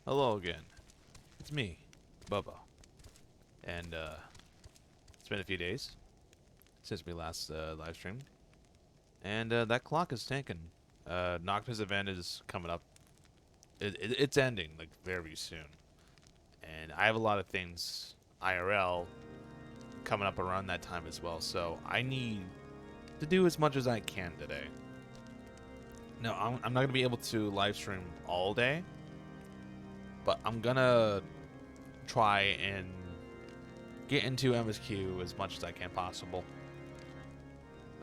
Hello again. It's me, Bobo. And it's been a few days since we last live streamed. And that clock is ticking. Noctis event is coming up. It's ending like very soon. And I have a lot of things IRL coming up around that time as well. So I need to do as much as I can today. No, I'm not going to be able to live stream all day. But I'm going to try and get into MSQ as much as I can possible.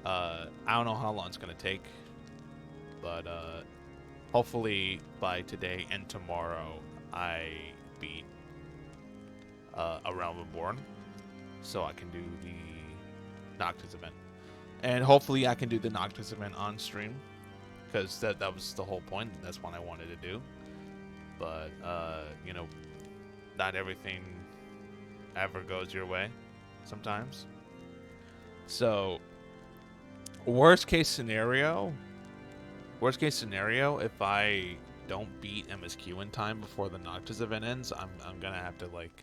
I don't know how long it's going to take. But hopefully by today and tomorrow I beat A Realm Reborn. So I can do the Noctis event. And hopefully I can do the Noctis event on stream. Because that was the whole point. That's what I wanted to do. But, you know, not everything ever goes your way sometimes. So, worst case scenario, if I don't beat MSQ in time before the Noctis event ends, I'm going to have to, like,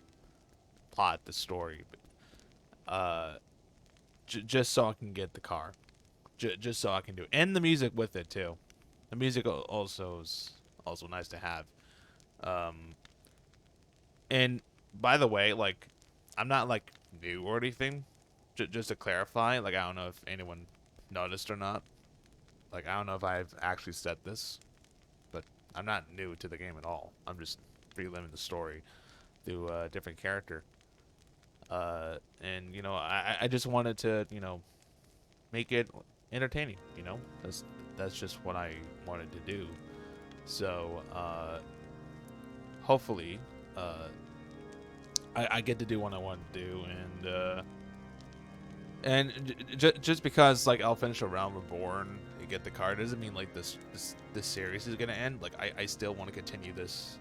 plot the story. Just so I can get the car. Just so I can do it. And the music with it, too. The music also is also nice to have. And by the way, like, I'm not like new or anything. Just to clarify, like, I don't know if anyone noticed or not. Like, I don't know if I've actually said this, but I'm not new to the game at all. I'm just reliving the story through a different character. And you know, I just wanted to, you know, make it entertaining. You know, that's just what I wanted to do. So, hopefully, I get to do what I want to do, and just because like I'll finish A Realm Reborn and get the card doesn't mean like this series is gonna end. Like I still want to continue this,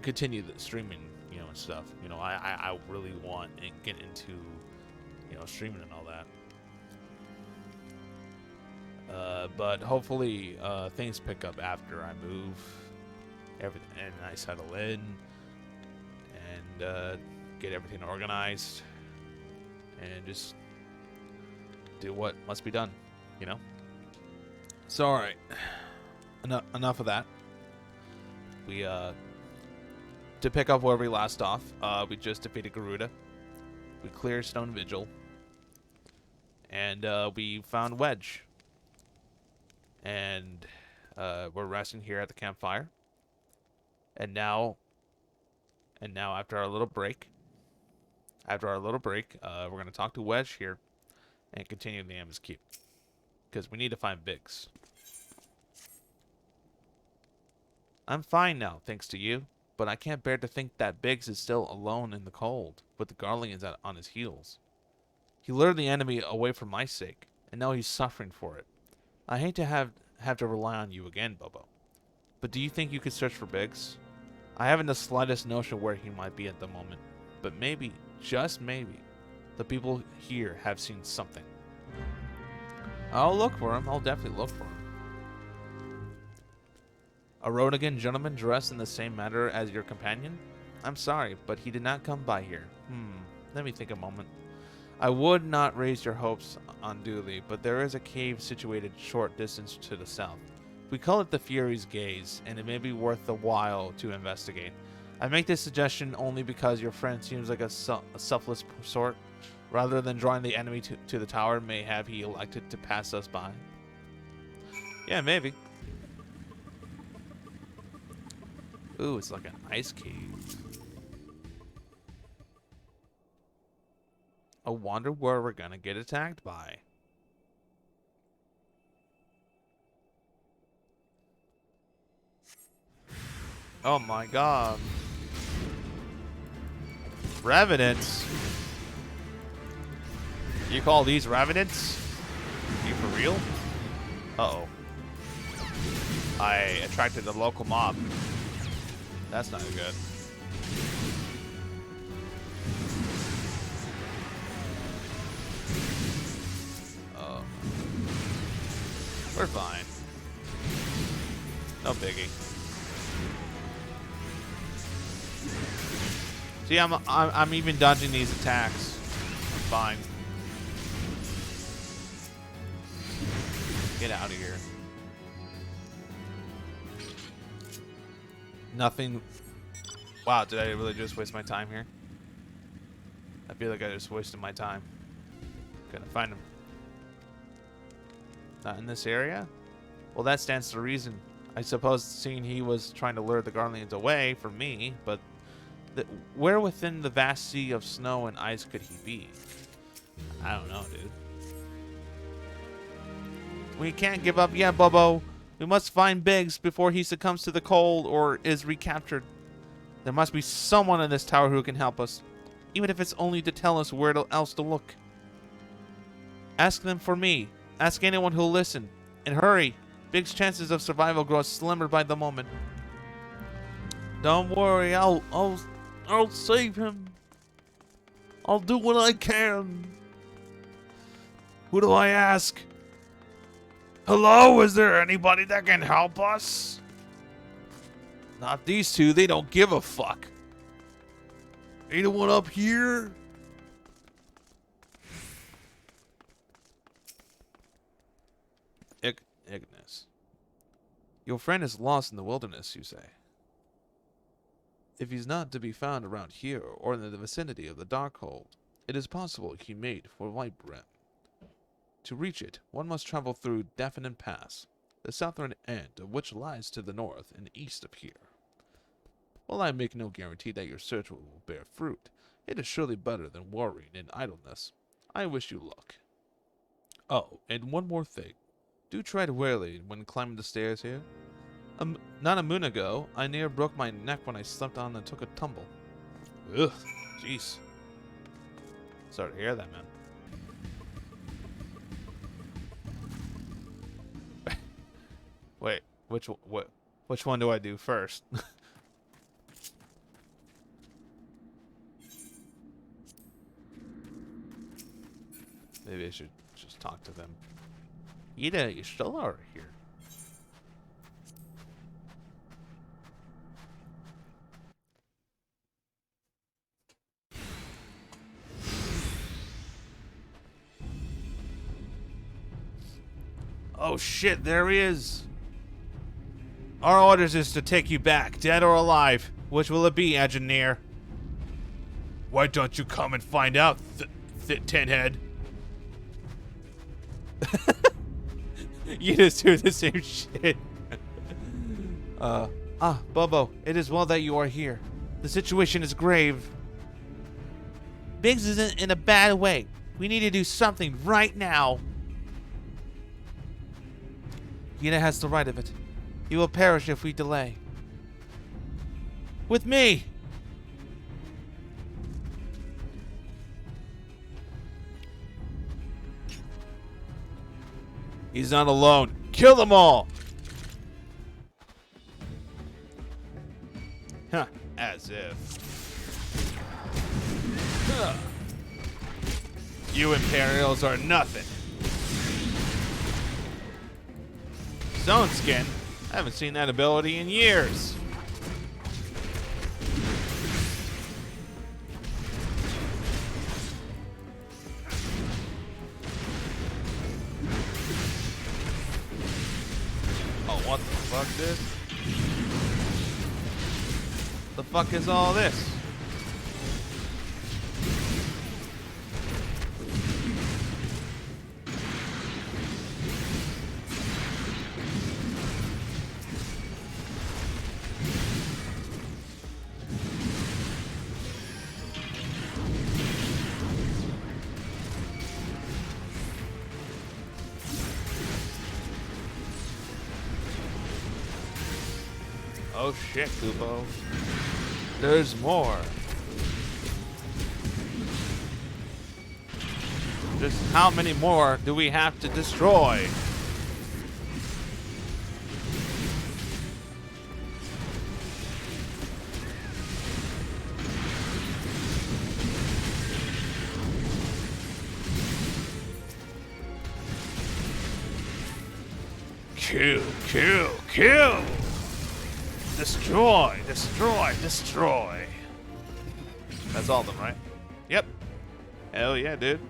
continue the streaming, you know, and stuff. You know, I really want to get into, you know, streaming and all that. But hopefully things pick up after I move everything and I settle in and get everything organized and just do what must be done, you know. So all right, enough of that. We to pick up where we last off, we just defeated Garuda. We cleared Stone Vigil, and we found Wedge. And we're resting here at the campfire. And now after our little break, we're going to talk to Wedge here and continue the MSQ. Because we need to find Biggs. I'm fine now, thanks to you. But I can't bear to think that Biggs is still alone in the cold, with the Guardians on his heels. He lured the enemy away for my sake, and now he's suffering for it. I hate to have to rely on you again, Bobo. But do you think you could search for Biggs? I haven't the slightest notion where he might be at the moment. But maybe, just maybe, the people here have seen something. I'll look for him. I'll definitely look for him. A Rodigan gentleman dressed in the same manner as your companion? I'm sorry, but he did not come by here. Let me think a moment. I would not raise your hopes unduly, but there is a cave situated short distance to the south. We call it the Fury's Gaze, and it may be worth the while to investigate. I make this suggestion only because your friend seems like a selfless sort. Rather than drawing the enemy to the tower, may have he elected to pass us by? Yeah, maybe. Ooh, it's like an ice cave. I wonder where we're gonna get attacked by. Oh my god. Revenants? You call these Revenants? You for real? Uh-oh. I attracted a local mob. That's not good. Oh. We're fine. No biggie. See, I'm even dodging these attacks. I'm fine. Get out of here. Nothing. Wow, did I really just waste my time here? I feel like I just wasted my time. Couldn't find him. Not in this area? Well, that stands to reason. I suppose seeing he was trying to lure the Garleans away from me, but where within the vast sea of snow and ice could he be? I don't know, dude. We can't give up yet, Bobo. We must find Biggs before he succumbs to the cold or is recaptured. There must be someone in this tower who can help us, even if it's only to tell us where else to look. Ask them for me. Ask anyone who'll listen. And hurry. Biggs' chances of survival grow slimmer by the moment. Don't worry, I'll save him. I'll do what I can. Who do I ask? Hello, is there anybody that can help us? Not these two, they don't give a fuck. Anyone up here? Ignis. Your friend is lost in the wilderness, you say? If he's not to be found around here or in the vicinity of the Darkhold, it is possible he made for Whitebrim. To reach it, one must travel through Definite Pass, the southern end of which lies to the north and east of here. While I make no guarantee that your search will bear fruit, it is surely better than worrying in idleness. I wish you luck. Oh, and one more thing. Do tread warily when climbing the stairs here. Not a moon ago, I near broke my neck when I slept on and took a tumble. Ugh, jeez. Sorry to hear that, man. Wait, which one do I do first? Maybe I should just talk to them. Ida, you still are here. Oh shit, there he is. Our orders is to take you back, dead or alive. Which will it be, engineer? Why don't you come and find out, Tinhead? You just do the same shit. Bobo, it is well that you are here. The situation is grave. Biggs isn't in a bad way. We need to do something right now. Yina has the right of it. He will perish if we delay. With me! He's not alone. Kill them all! Huh, as if. Huh. You Imperials are nothing. Zone Skin? I haven't seen that ability in years. Oh, what the fuck, dude? The fuck is all this? Oh shit, Kupo. There's more. Just how many more do we have to destroy? Kill, kill, kill! Destroy, destroy, destroy. That's all of them, right? Yep. Hell yeah, dude.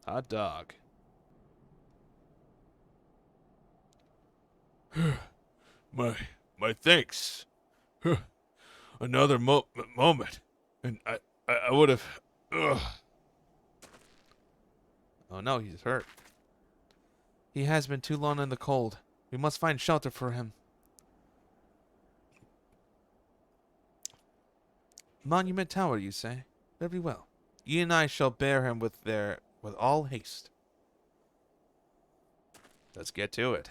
Hot dog. My thanks. Another moment, and I would have. Oh no, he's hurt. He has been too long in the cold. We must find shelter for him. Monument Tower, you say? Very well. Ye and I shall bear him with all haste. Let's get to it.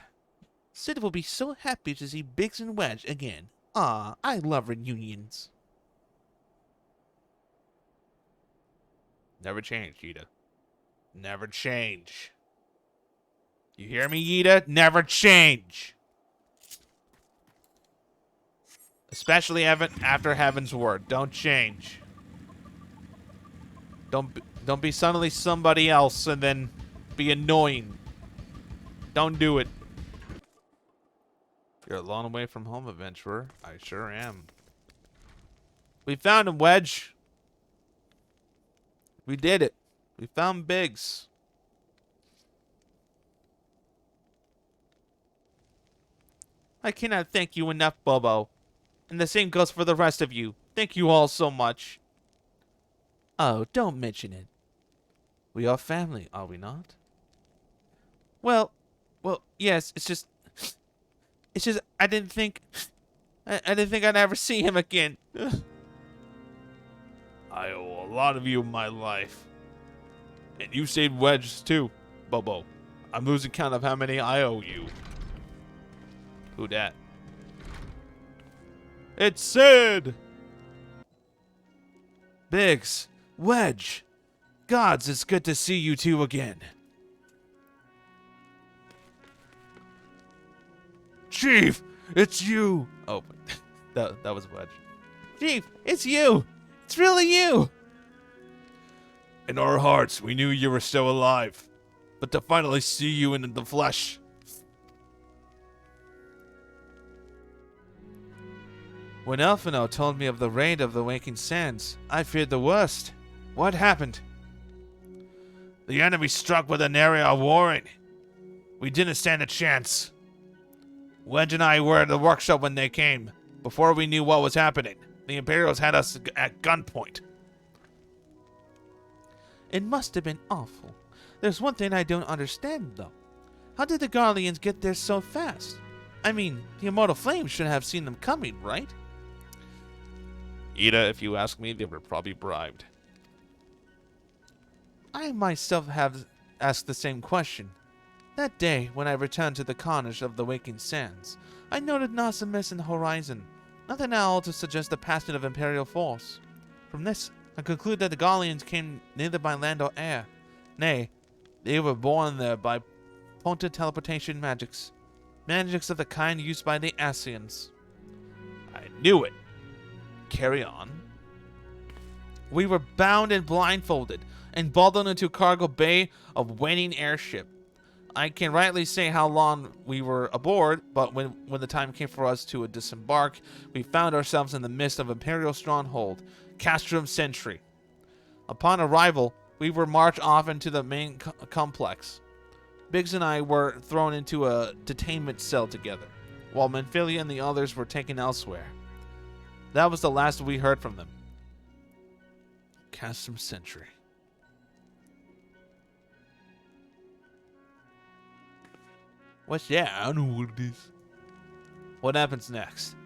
Sid will be so happy to see Biggs and Wedge again. Ah, I love reunions. Never change, Yida. Never change. You hear me, Yida? Never change. Especially after Heaven's Word. Don't change. Don't be suddenly somebody else and then be annoying. Don't do it. You're a long way from home, adventurer. I sure am. We found him, Wedge. We did it. We found Biggs. I cannot thank you enough, Bobo. And the same goes for the rest of you. Thank you all so much. Oh, don't mention it. We are family, are we not? Well, yes, it's just I didn't think I'd ever see him again. I owe a lot of you my life. And you saved Wedge too, Bobo. I'm losing count of how many I owe you. Who dat? It's Sid! Biggs, Wedge. Gods, it's good to see you two again. Chief, it's you. Oh, that was Wedge. Chief, it's you. It's really you. In our hearts, we knew you were still alive. But to finally see you in the flesh. When Elfino told me of the raid of the Waking Sands, I feared the worst. What happened? The enemy struck with an area of warring. We didn't stand a chance. Wedge and I were at the workshop when they came. Before we knew what was happening, the Imperials had us at gunpoint. It must have been awful. There's one thing I don't understand, though. How did the Garleans get there so fast? I mean, the Immortal Flame should have seen them coming, right? Ida, if you ask me, they were probably bribed. I myself have asked the same question. That day, when I returned to the carnage of the Waking Sands, I noted naught amiss in the horizon, nothing at all to suggest the passage of Imperial force. From this, I conclude that the Garleans came neither by land or air. Nay, they were born there by potent teleportation magics of the kind used by the Ascians. I knew it. Carry on. We were bound and blindfolded, and bundled into cargo bay of waiting airship. I can rightly say how long we were aboard, but when the time came for us to disembark, we found ourselves in the midst of Imperial stronghold, Castrum Centri. Upon arrival, we were marched off into the main complex. Biggs and I were thrown into a detainment cell together, while Menphilia and the others were taken elsewhere. That was the last we heard from them. Castrum Centri. What's that? I don't know what it is. What happens next?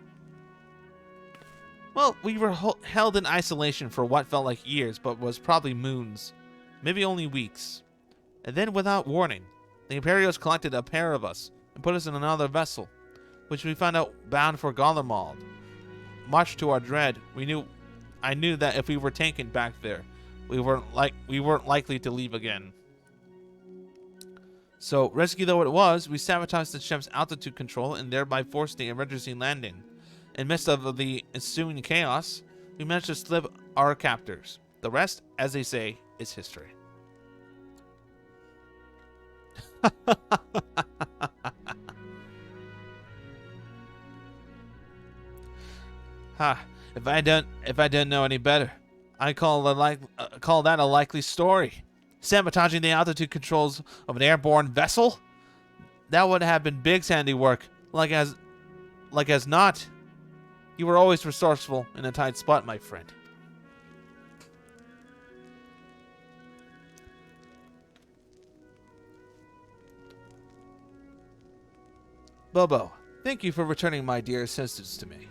Well, we were held in isolation for what felt like years, but was probably moons. Maybe only weeks. And then, without warning, the Imperials collected a pair of us and put us in another vessel, which we found out bound for Garlemald. Much to our dread, I knew that if we were taken back there, we weren't likely to leave again. So, risky though it was, we sabotaged the ship's altitude control and thereby forced the emergency landing. In midst of the ensuing chaos, we managed to slip our captors. The rest, as they say, is history. Ha! If I didn't know any better, I call that a likely story. Sabotaging the altitude controls of an airborne vessel? That would have been Biggs' handiwork. Like as not. You were always resourceful in a tight spot, my friend. Bobo, thank you for returning my dear assistance to me.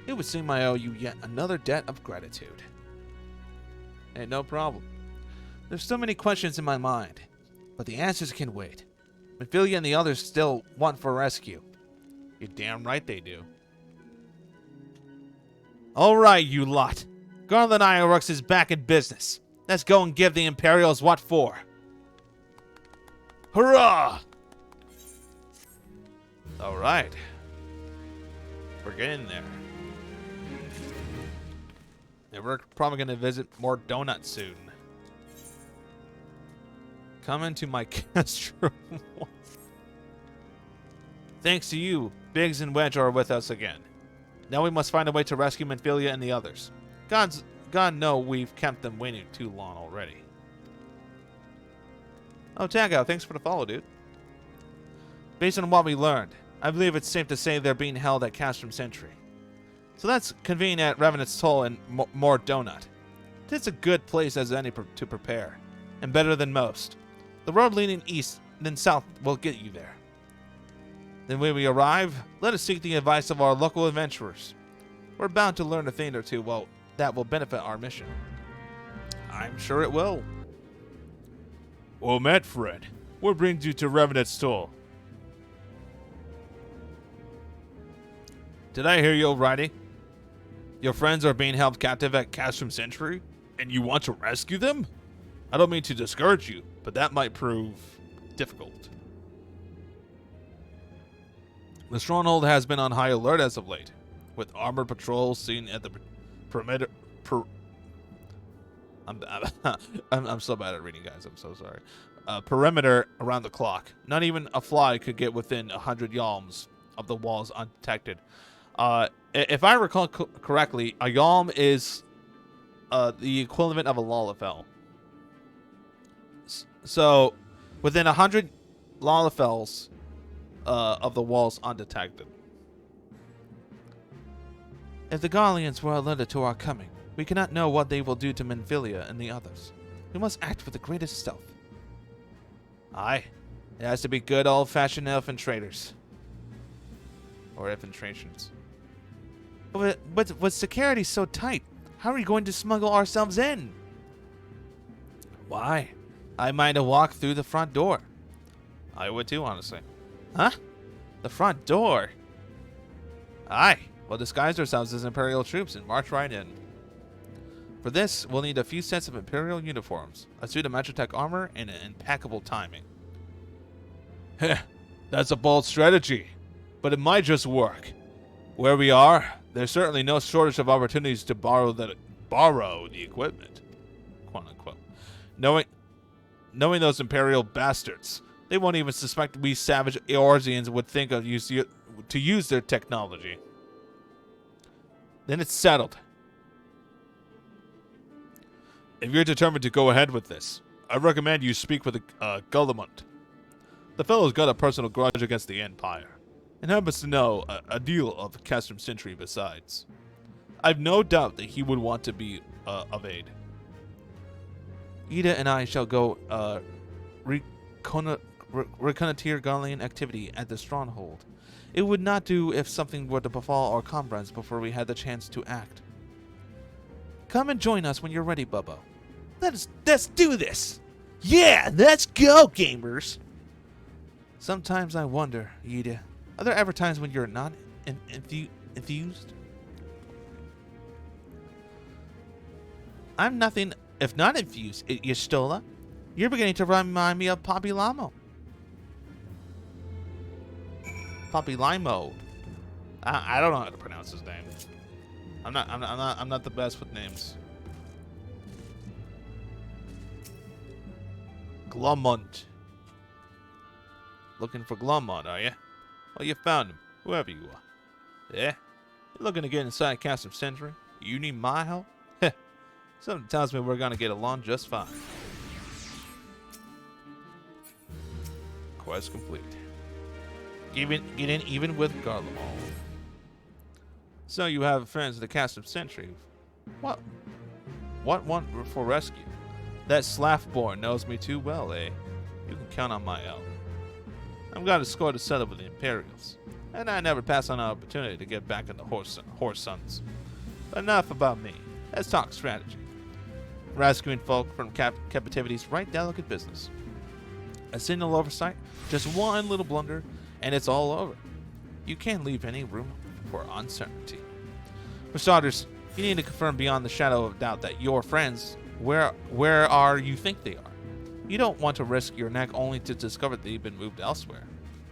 It would seem I owe you yet another debt of gratitude. Hey, no problem. There's so many questions in my mind, but the answers can wait. Minfilia and the others still want for rescue. You're damn right they do. All right, you lot. Garland Ironworks is back in business. Let's go and give the Imperials what for. Hurrah! All right. We're getting there. And we're probably going to visit more donuts soon. Come into my Castrum. Thanks to you, Biggs and Wedge are with us again. Now we must find a way to rescue Minfilia and the others. God know we've kept them waiting too long already. Oh, Tago, thanks for the follow, dude. Based on what we learned, I believe it's safe to say they're being held at Castrum Centri. So that's convenient at Revenant's Toll and more Donut. It's a good place as any to prepare, and better than most. The road leading east, then south, will get you there. Then when we arrive, let us seek the advice of our local adventurers. We're bound to learn a thing or two, that will benefit our mission. I'm sure it will. Well met, friend. What brings you to Revenant's Toll? Did I hear you alrighty? Your friends are being held captive at Castrum Centri, and you want to rescue them? I don't mean to discourage you, but that might prove difficult. The stronghold has been on high alert as of late, with armored patrols seen at the perimeter. I'm so bad at reading, guys. I'm so sorry. Perimeter around the clock. Not even a fly could get within 100 yalms of the walls undetected. If I recall correctly, a yalm is the equivalent of a Lalafell. So, within 100 Lalafells of the walls undetected. If the Garleans were alerted to our coming, we cannot know what they will do to Minfilia and the others. We must act with the greatest stealth. Aye, it has to be good old-fashioned infiltrators. Or infiltrations. But with security so tight, how are we going to smuggle ourselves in? Why, I might have walked through the front door. I would too, honestly. Huh? The front door? Aye, we'll disguise ourselves as Imperial troops and march right in. For this, we'll need a few sets of Imperial uniforms, a suit of Magitek armor, and an impeccable timing. Heh, that's a bold strategy, but it might just work. Where we are, there's certainly no shortage of opportunities to borrow the equipment, quote unquote. Knowing those Imperial bastards, they won't even suspect we savage Eorzeans would think of to use their technology. Then it's settled. If you're determined to go ahead with this, I recommend you speak with Garlemald. The fellow's got a personal grudge against the Empire, and happens to know a deal of Castrum Centri besides. I've no doubt that he would want to be of aid. Ida and I shall go reconnoiter Garlean activity at the stronghold. It would not do if something were to befall our comrades before we had the chance to act. Come and join us when you're ready, Bobo. Let's do this! Yeah, let's go, gamers! Sometimes I wonder, Ida, are there ever times when you're not enthused? I'm nothing if not infused, Y'shtola. You're beginning to remind me of Poppy Limo. Poppy Limo. I don't know how to pronounce his name. I'm not the best with names. Glumont. Looking for Glumont, are you? Well, you found him, whoever you are. Yeah? You're looking to get inside Castrum Centri? You need my help? Something tells me we're gonna get along just fine. Quest complete. Get in even with Garlemald. So you have friends in the Castrum Centri. What want for rescue? That Slaffborn knows me too well, eh? You can count on my help. I've got a score to settle with the Imperials, and I never pass on an opportunity to get back in the horse sons. But enough about me. Let's talk strategy. Rescuing folk from captivity is right delicate business. A single oversight, just one little blunder, and it's all over. You can't leave any room for uncertainty. For starters, you need to confirm beyond the shadow of doubt that your friends, where are you think they are. You don't want to risk your neck only to discover they've been moved elsewhere.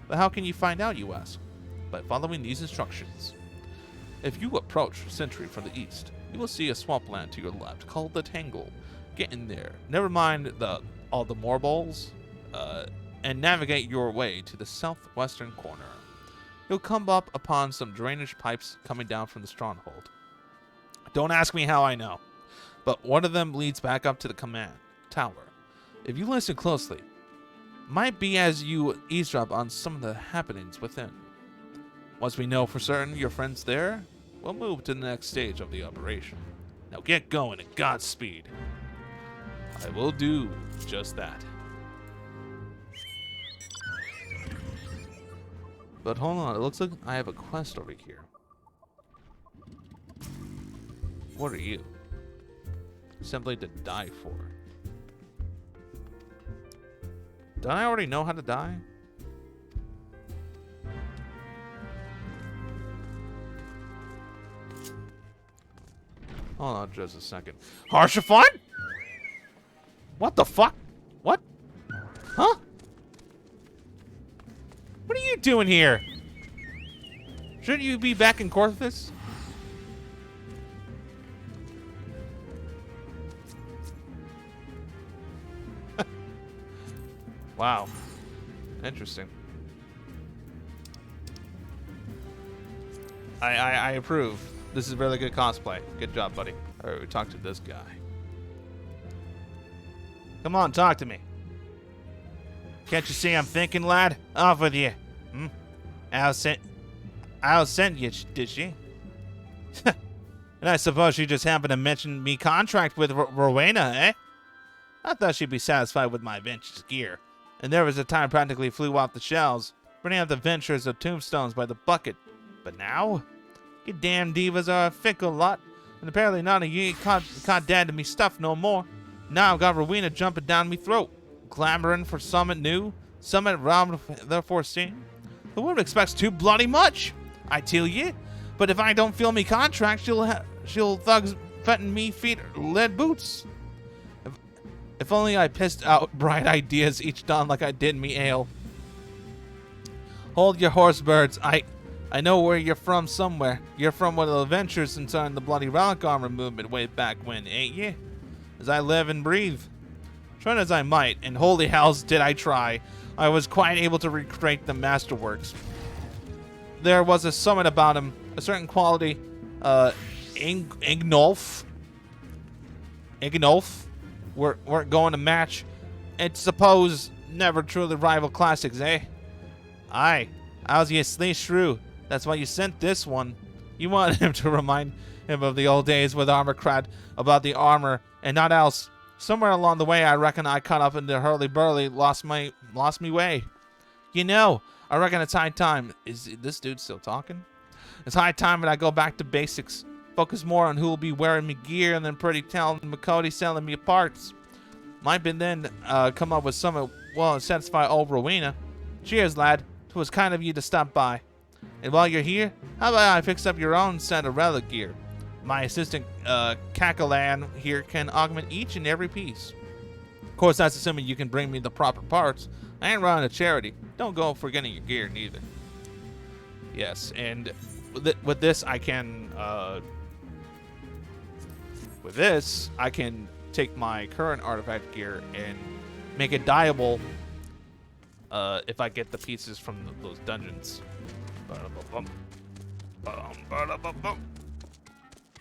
But how can you find out, you ask? By following these instructions. If you approach Centri from the east, you will see a swampland to your left called the Tangle. Get in there. Never mind all the moorballs, and navigate your way to the southwestern corner. You'll come up upon some drainage pipes coming down from the stronghold. Don't ask me how I know, but one of them leads back up to the command tower. If you listen closely, might be as you eavesdrop on some of the happenings within. Once we know for certain your friend's there, we'll move to the next stage of the operation. Now get going and Godspeed. I will do just that. But hold on, it looks like I have a quest over here. What are you? Simply to die for. Don't I already know how to die? Hold on just a second. Harshaphon? What the fuck? What? Huh? What are you doing here? Shouldn't you be back in Corthus? Wow. Interesting. I approve. This is really good cosplay. Good job, buddy. Alright, we talked to this guy. Come on, talk to me. Can't you see I'm thinking, lad? Off with you. Al sent you, did she? And I suppose she just happened to mention me contract with Rowena, eh? I thought she'd be satisfied with my adventurous gear. And there was a time practically flew off the shelves, bringing out the ventures of tombstones by the bucket. But now? You damn divas are a fickle lot, and apparently none of you ain't caught dead to me stuff no more. Now I've got Rowena jumping down me throat, clamoring for something new, something round the foreseen. The woman expects too bloody much, I tell ye. But if I don't fill me contract, she'll thugs fetting me feet lead boots. If only I pissed out bright ideas each dawn like I did me ale. Hold your horse, birds. I know where you're from somewhere. You're from one of the adventures inside the bloody relic armor movement way back when, ain't ye? As I live and breathe. Trying as I might, and holy hells did I try, I was quite able to recreate the masterworks. There was a summit about him, a certain quality, Ignolf, weren't going to match, and suppose never truly rival classics, eh? Aye, how's ye sleigh shrew? That's why you sent this one. You wanted him to remind him of the old days with Armorcrad about the armor and not else. Somewhere along the way, I reckon I caught up in the hurly-burly, lost me way. You know, I reckon it's high time. Is this dude still talking? It's high time that I go back to basics. Focus more on who'll be wearing me gear and then pretty talented McCody selling me parts. Might be then come up with something well to satisfy old Rowena. Cheers, lad. 'Twas kind of you to stop by. And while you're here, how about I fix up your own set of relic gear? My assistant, Cacalan here can augment each and every piece. Of course, that's assuming you can bring me the proper parts. I ain't running a charity. Don't go forgetting your gear, neither. Yes, and with this, I can, take my current artifact gear and make it dyeable, if I get the pieces from those dungeons.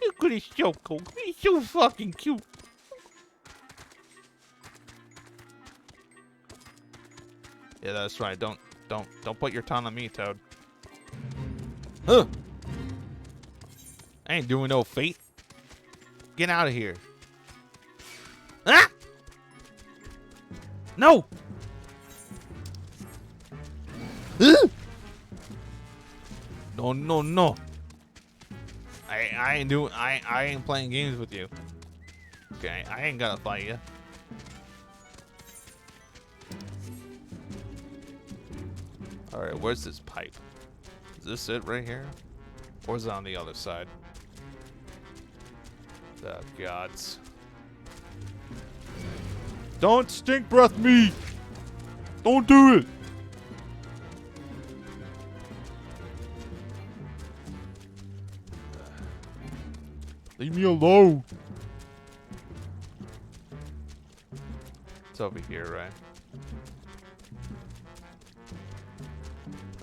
Look at his choco. He's so fucking cute. Yeah, that's right. Don't put your tongue on me, Toad. Huh. I ain't doing no fate. Get out of here. Ah! No! No, no, no. I ain't doing I ain't playing games with you. Okay, I ain't gonna fight you. Alright, where's this pipe? Is this it right here? Or is it on the other side? Oh, gods. Don't stink breath me! Don't do it! Leave me alone! It's over here, right?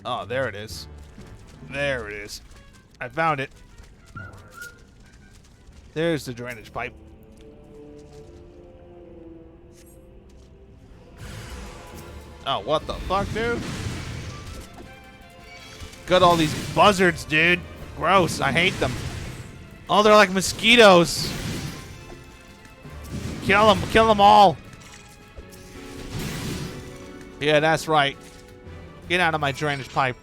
Oh, there it is. There it is. I found it. There's the drainage pipe. Oh, what the fuck, dude? Got all these buzzards, dude. Gross. I hate them. Oh, they're like mosquitoes. Kill them. Kill them all. Yeah, that's right. Get out of my drainage pipe.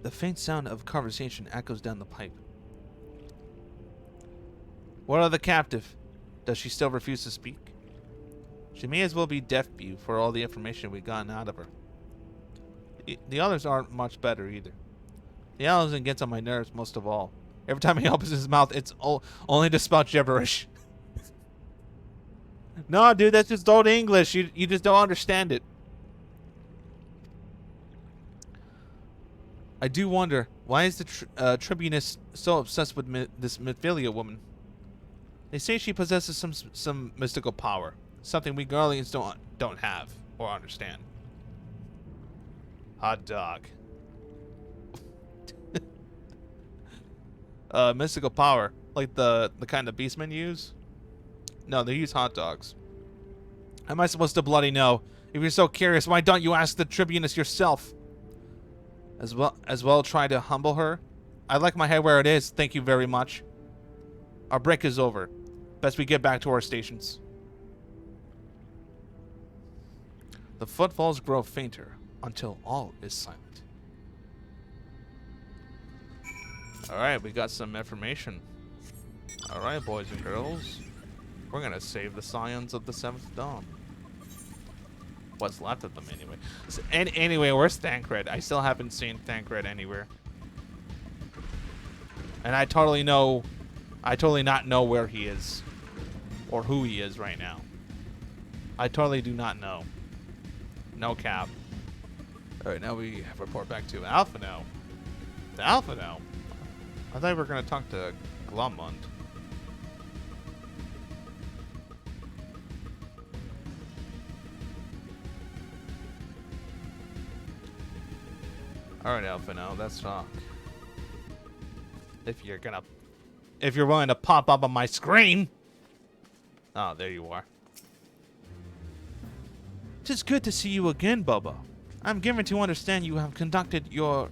The faint sound of conversation echoes down the pipe. What of the captive? Does she still refuse to speak? She may as well be deaf-mute for all the information we've gotten out of her. The others aren't much better either. The Allison gets on my nerves most of all. Every time he opens his mouth, it's only to spout gibberish. No, dude, that's just old English. You just don't understand it. I do wonder, why is the Tribunus so obsessed with this Midphilia woman? They say she possesses some mystical power, something we Guardians don't have or understand. Hot dog. Mystical power, like the kind of beastmen use? No, they use hot dogs. How am I supposed to bloody know? If you're so curious, why don't you ask the Tribunus yourself? As well try to humble her. I like my head where it is, thank you very much. Our break is over. Best we get back to our stations. The footfalls grow fainter until all is silent. Alright, we got some information. Alright, boys and girls. We're gonna save the Scions of the 7th Dawn. What's left of them, anyway. And anyway, where's Thancred? I still haven't seen Thancred anywhere. And I totally not know where he is. Or who he is right now. I totally do not know. No cap. Alright, now we report back to Alphino. To Alphino? I thought we were going to talk to Garlemald. Alright, Alphino, let's talk. If you're willing to pop up on my screen. Oh, there you are. Tis good to see you again, Bobo. I'm given to understand you have conducted your,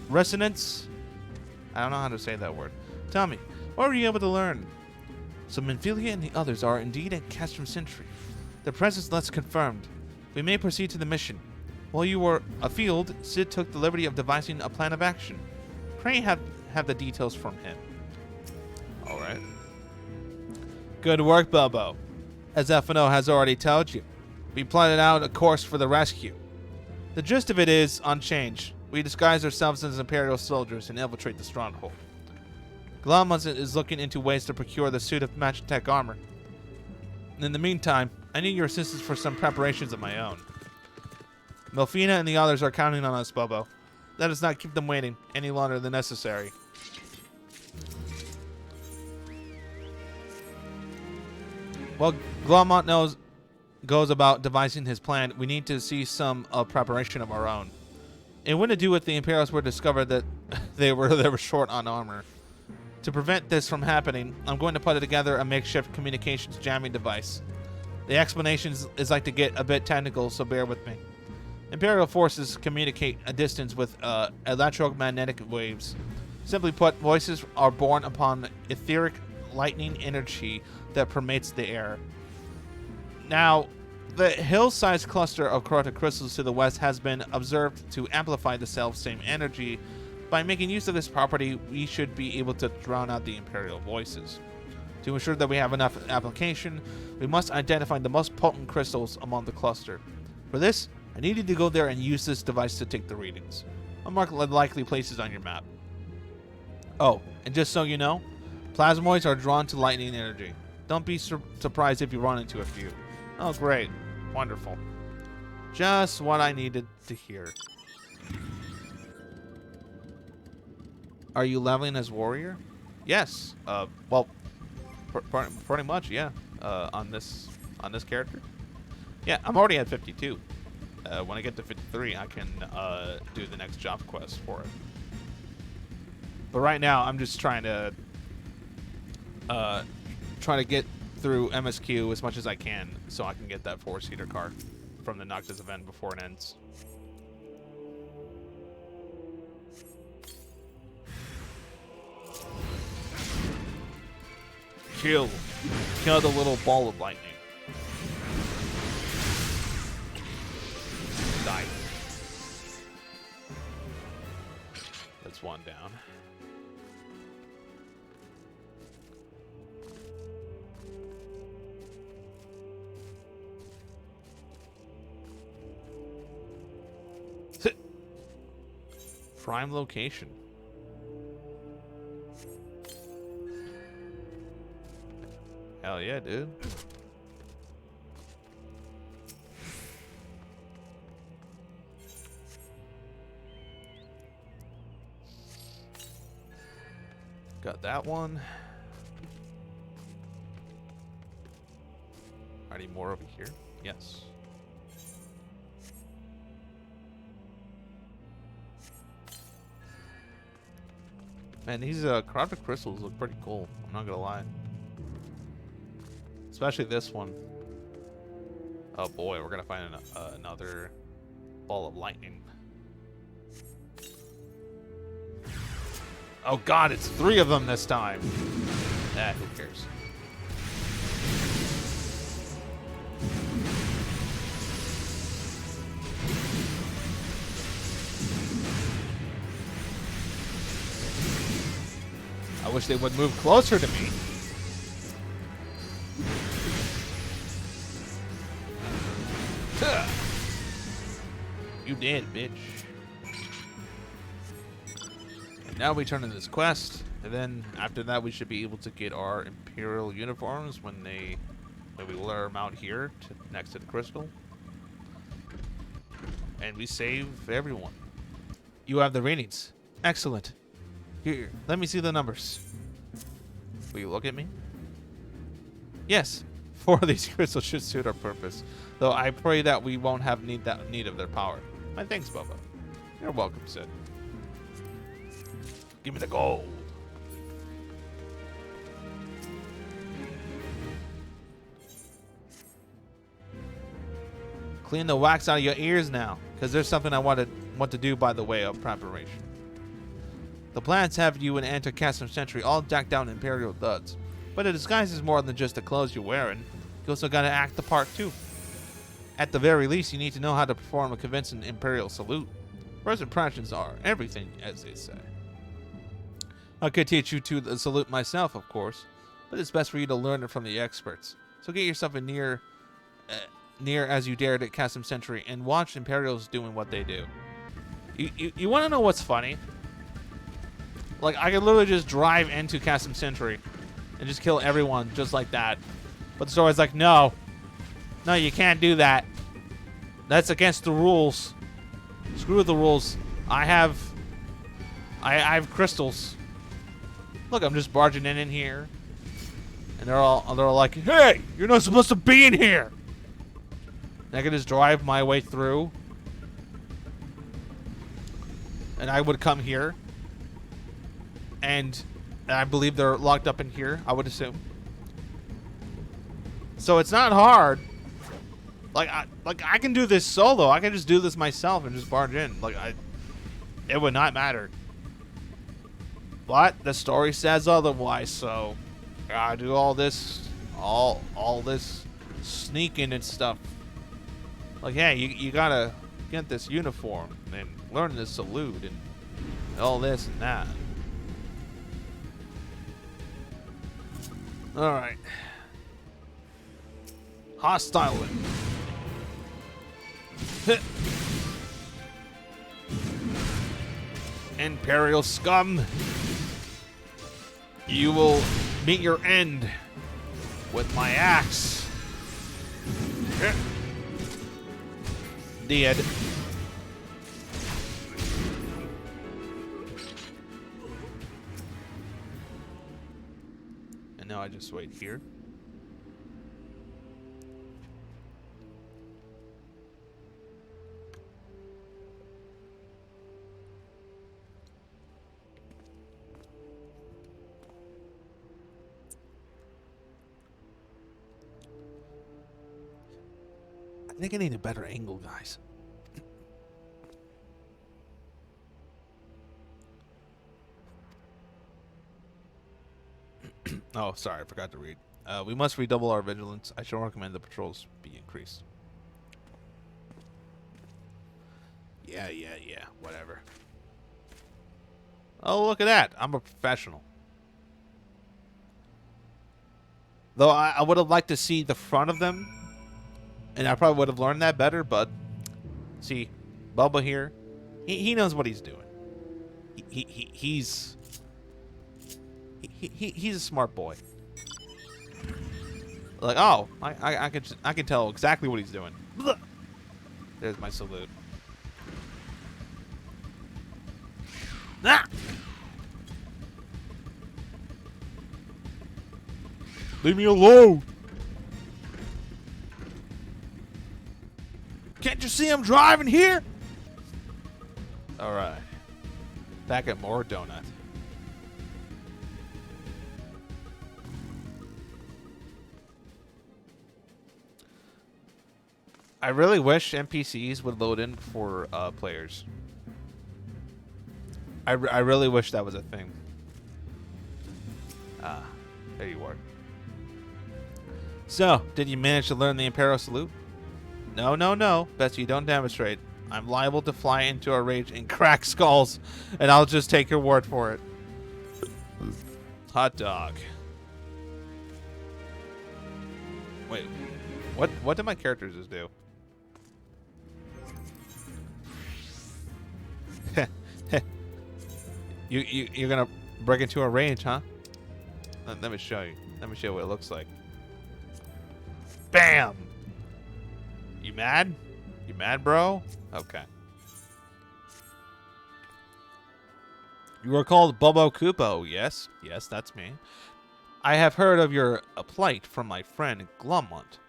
resonance. I don't know how to say that word. Tell me, what were you able to learn? So Minfilia and the others are indeed at Castrum Centri. Their presence thus confirmed. We may proceed to the mission. While you were afield, Sid took the liberty of devising a plan of action. Pray have the details from him. Alright. Good work, Bobo. As F&O has already told you, we plotted out a course for the rescue. The gist of it is unchanged. We disguise ourselves as Imperial soldiers and infiltrate the stronghold. Garlemald is looking into ways to procure the suit of Magitek armor. In the meantime, I need your assistance for some preparations of my own. Melfina and the others are counting on us, Bobo. Let us not keep them waiting any longer than necessary. Well, Garlemald knows goes about devising his plan, we need to see some preparation of our own. It wouldn't do if the Imperials were discovered that they were short on armor. To prevent this from happening, I'm going to put together a makeshift communications jamming device. The explanation is like to get a bit technical, so bear with me. Imperial forces communicate a distance with electromagnetic waves. Simply put, voices are born upon etheric lightning energy that permeates the air. Now, the hill-sized cluster of corrupted crystals to the west has been observed to amplify the self-same energy. By making use of this property, we should be able to drown out the Imperial voices. To ensure that we have enough application, we must identify the most potent crystals among the cluster. For this, I needed to go there and use this device to take the readings. I'll mark the likely places on your map. Oh, and just so you know, plasmoids are drawn to lightning energy. Don't be surprised if you run into a few. Oh, great. Wonderful. Just what I needed to hear. Are you leveling as warrior? Yes. Well, pretty much, yeah. On this character. Yeah, I'm already at 52. When I get to 53, I can do the next job quest for it. But right now, I'm just trying to get through MSQ as much as I can, so I can get that 4-seater car from the Noctis event before it ends. Kill the little ball of lightning. Die. That's one down. Prime location. Hell yeah, dude. Got that one. I need more over here. Yes. Man, these corrupted crystals look pretty cool. I'm not gonna lie. Especially this one. Oh boy, we're gonna find another ball of lightning. Oh god, it's 3 of them this time. Who cares? I wish they would move closer to me. You dead, bitch. And now we turn in this quest, and then after that we should be able to get our Imperial uniforms when we wear them out here next to the crystal. And we save everyone. You have the ratings. Excellent. Here, let me see the numbers. Will you look at me? Yes, 4 of these crystals should suit our purpose, though I pray that we won't have need of their power. My thanks, Bobo. You're welcome, Sid. Give me the gold. Clean the wax out of your ears now, because there's something I want to do by the way of preparation. The plans have you and enter Castrum Centri all decked down in Imperial duds. But a disguise is more than just the clothes you're wearing. You also gotta act the part too. At the very least, you need to know how to perform a convincing Imperial salute. First impressions are everything, as they say. I could teach you to salute myself, of course, but it's best for you to learn it from the experts. So get yourself near as you dare at Castrum Centri and watch Imperials doing what they do. You want to know what's funny? Like, I could literally just drive into Castrum Centri and just kill everyone just like that. But the story's like, no. No, you can't do that. That's against the rules. Screw the rules. I have crystals. Look, I'm just barging in here. And they're all like, hey, you're not supposed to be in here. And I could just drive my way through. And I would come here. And I believe they're locked up in here, I would assume. So it's not hard. Like I can do this solo. I can just do this myself and just barge in. It would not matter. But the story says otherwise, so I do all this sneaking and stuff. Like, hey, you gotta get this uniform and learn this salute and all this and that. Alright. Hostile. Imperial scum. You will meet your end with my axe. Dead. And now I just wait here. I think I need a better angle, guys. Oh, sorry, I forgot to read. We must redouble our vigilance. I shall recommend the patrols be increased. Yeah, whatever. Oh, look at that. I'm a professional. Though I would have liked to see the front of them. And I probably would have learned that better, but see, Bobo here, he knows what he's doing. He's a smart boy. Like, oh, I can tell exactly what he's doing. There's my salute. Ah! Leave me alone. Can't you see I'm driving here? Alright. Back at more donut. I really wish NPCs would load in for players. I really wish that was a thing. Ah, there you are. So, did you manage to learn the Imperial Salute? No. Best you don't demonstrate. I'm liable to fly into a rage and crack skulls, and I'll just take your word for it. Hot dog. Wait, what did my characters just do? You're gonna break into a rage, huh? Let me show you. Let me show you what it looks like. Bam! You mad? You mad, bro? Okay. You are called PsychoKupo, yes? Yes, that's me. I have heard of your plight from my friend Garlemald.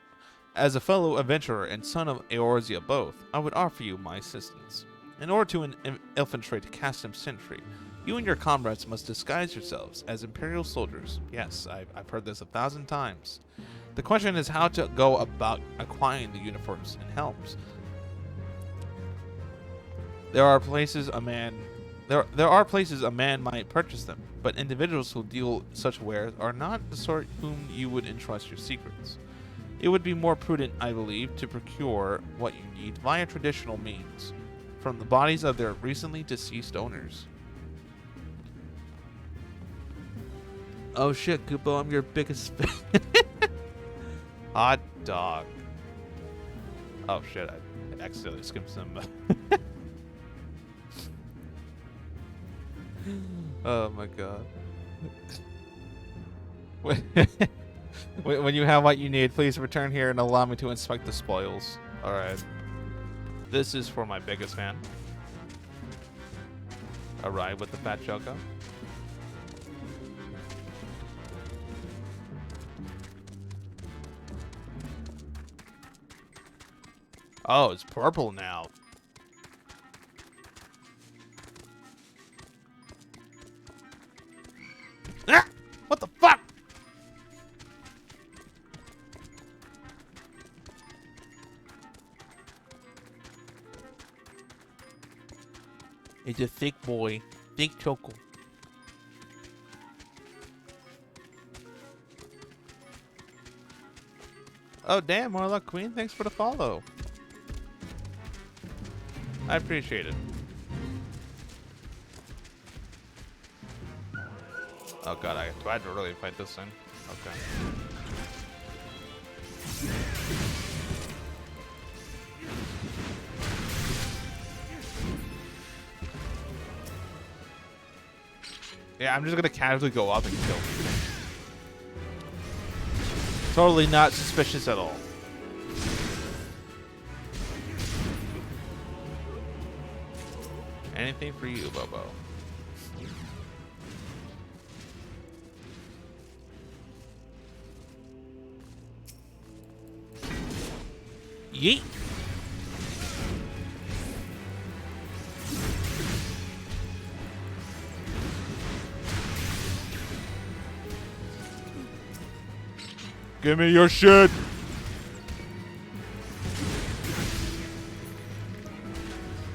As a fellow adventurer and son of Eorzea both, I would offer you my assistance. In order to infiltrate Castrum Centri, you and your comrades must disguise yourselves as Imperial soldiers. Yes, I've heard this 1,000 times. The question is how to go about acquiring the uniforms and helms. There are places a man might purchase them, but individuals who deal such wares are not the sort whom you would entrust your secrets. It would be more prudent, I believe, to procure what you need via traditional means, from the bodies of their recently deceased owners. Oh shit, Kupo, I'm your biggest fan. Hot dog. Oh shit, I accidentally skipped some. Oh my god. When you have what you need, please return here and allow me to inspect the spoils. Alright. This is for my biggest fan. A ride with the fat Choco. Oh, it's purple now. Ah! What the fuck? It's a thick boy. Thick choco. Oh, damn, more luck, Queen. Thanks for the follow. I appreciate it. Oh, God, do I have to really fight this thing? Okay. Yeah, I'm just gonna casually go up and kill people. Totally not suspicious at all. Anything for you, Bobo. Yeet. Give me your shit.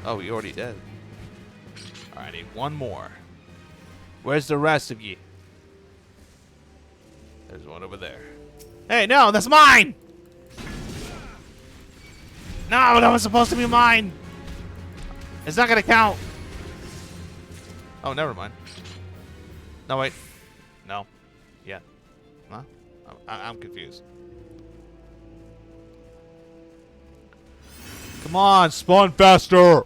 Oh, he already did. All right, I need one more. Where's the rest of you? There's one over there. Hey, no, that's mine! No, that was supposed to be mine! It's not gonna count. Oh, never mind. No, wait. No. Yeah. Huh? I'm confused. Come on, spawn faster!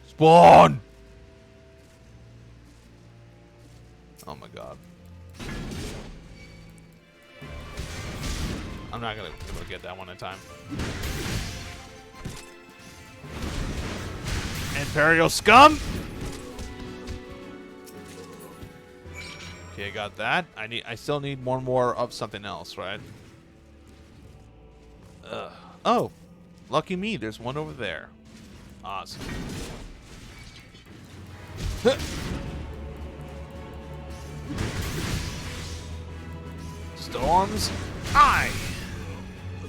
Spawn! Oh my god. I'm not gonna be able to get that one in time. Imperial scum! Okay, I got that. I still need one more of something else, right? Oh, lucky me. There's one over there. Awesome. Storms high.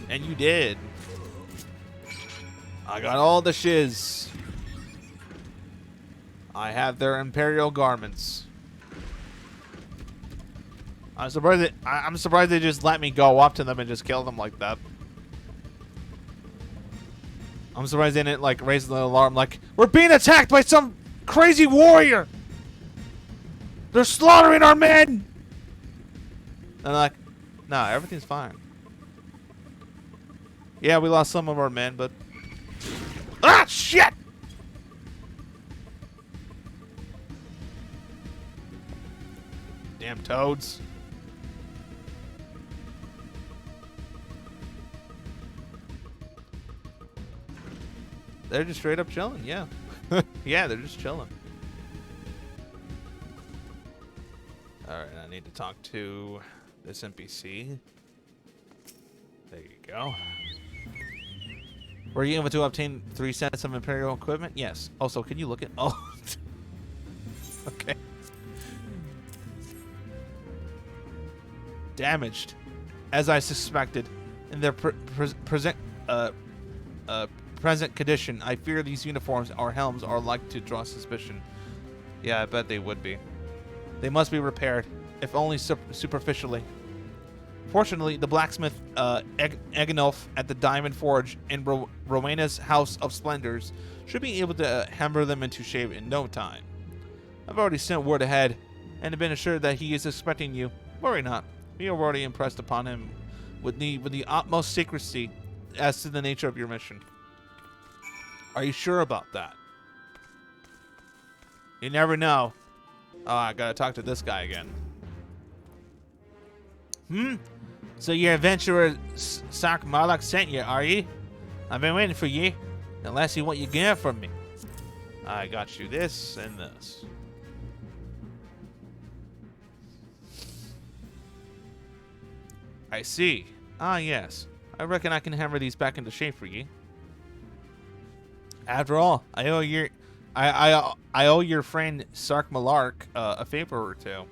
And you did. I got all the shiz. I have their Imperial garments. I'm surprised they just let me go up to them and just kill them like that. I'm surprised they didn't like raise the alarm like, we're being attacked by some crazy warrior. They're slaughtering our men. And they're like, nah, everything's fine. Yeah, we lost some of our men, but ah, shit! Damn toads. They're just straight up chilling, yeah. Yeah, they're just chilling. Alright, I need to talk to this NPC. There you go. Were you able to obtain 3 sets of Imperial equipment? Yes. Also, can you look at... Oh. Okay. Damaged, as I suspected, in their present condition. I fear these uniforms or helms are like to draw suspicion. Yeah, I bet they would be. They must be repaired, if only superficially. Fortunately, the blacksmith Eganolf at the Diamond Forge in Rowena's House of Splendors should be able to hammer them into shape in no time. I've already sent word ahead and have been assured that he is expecting you. Worry not. We have already impressed upon him with the utmost secrecy as to the nature of your mission. Are you sure about that? You never know. Oh, I gotta talk to this guy again. So your adventurer Sark Marlock sent you, are you? I've been waiting for you. Unless you want your gear from me. I got you this and this. I see. Ah, yes. I reckon I can hammer these back into shape for ye. After all, I owe your friend Sark Malark a favor or two.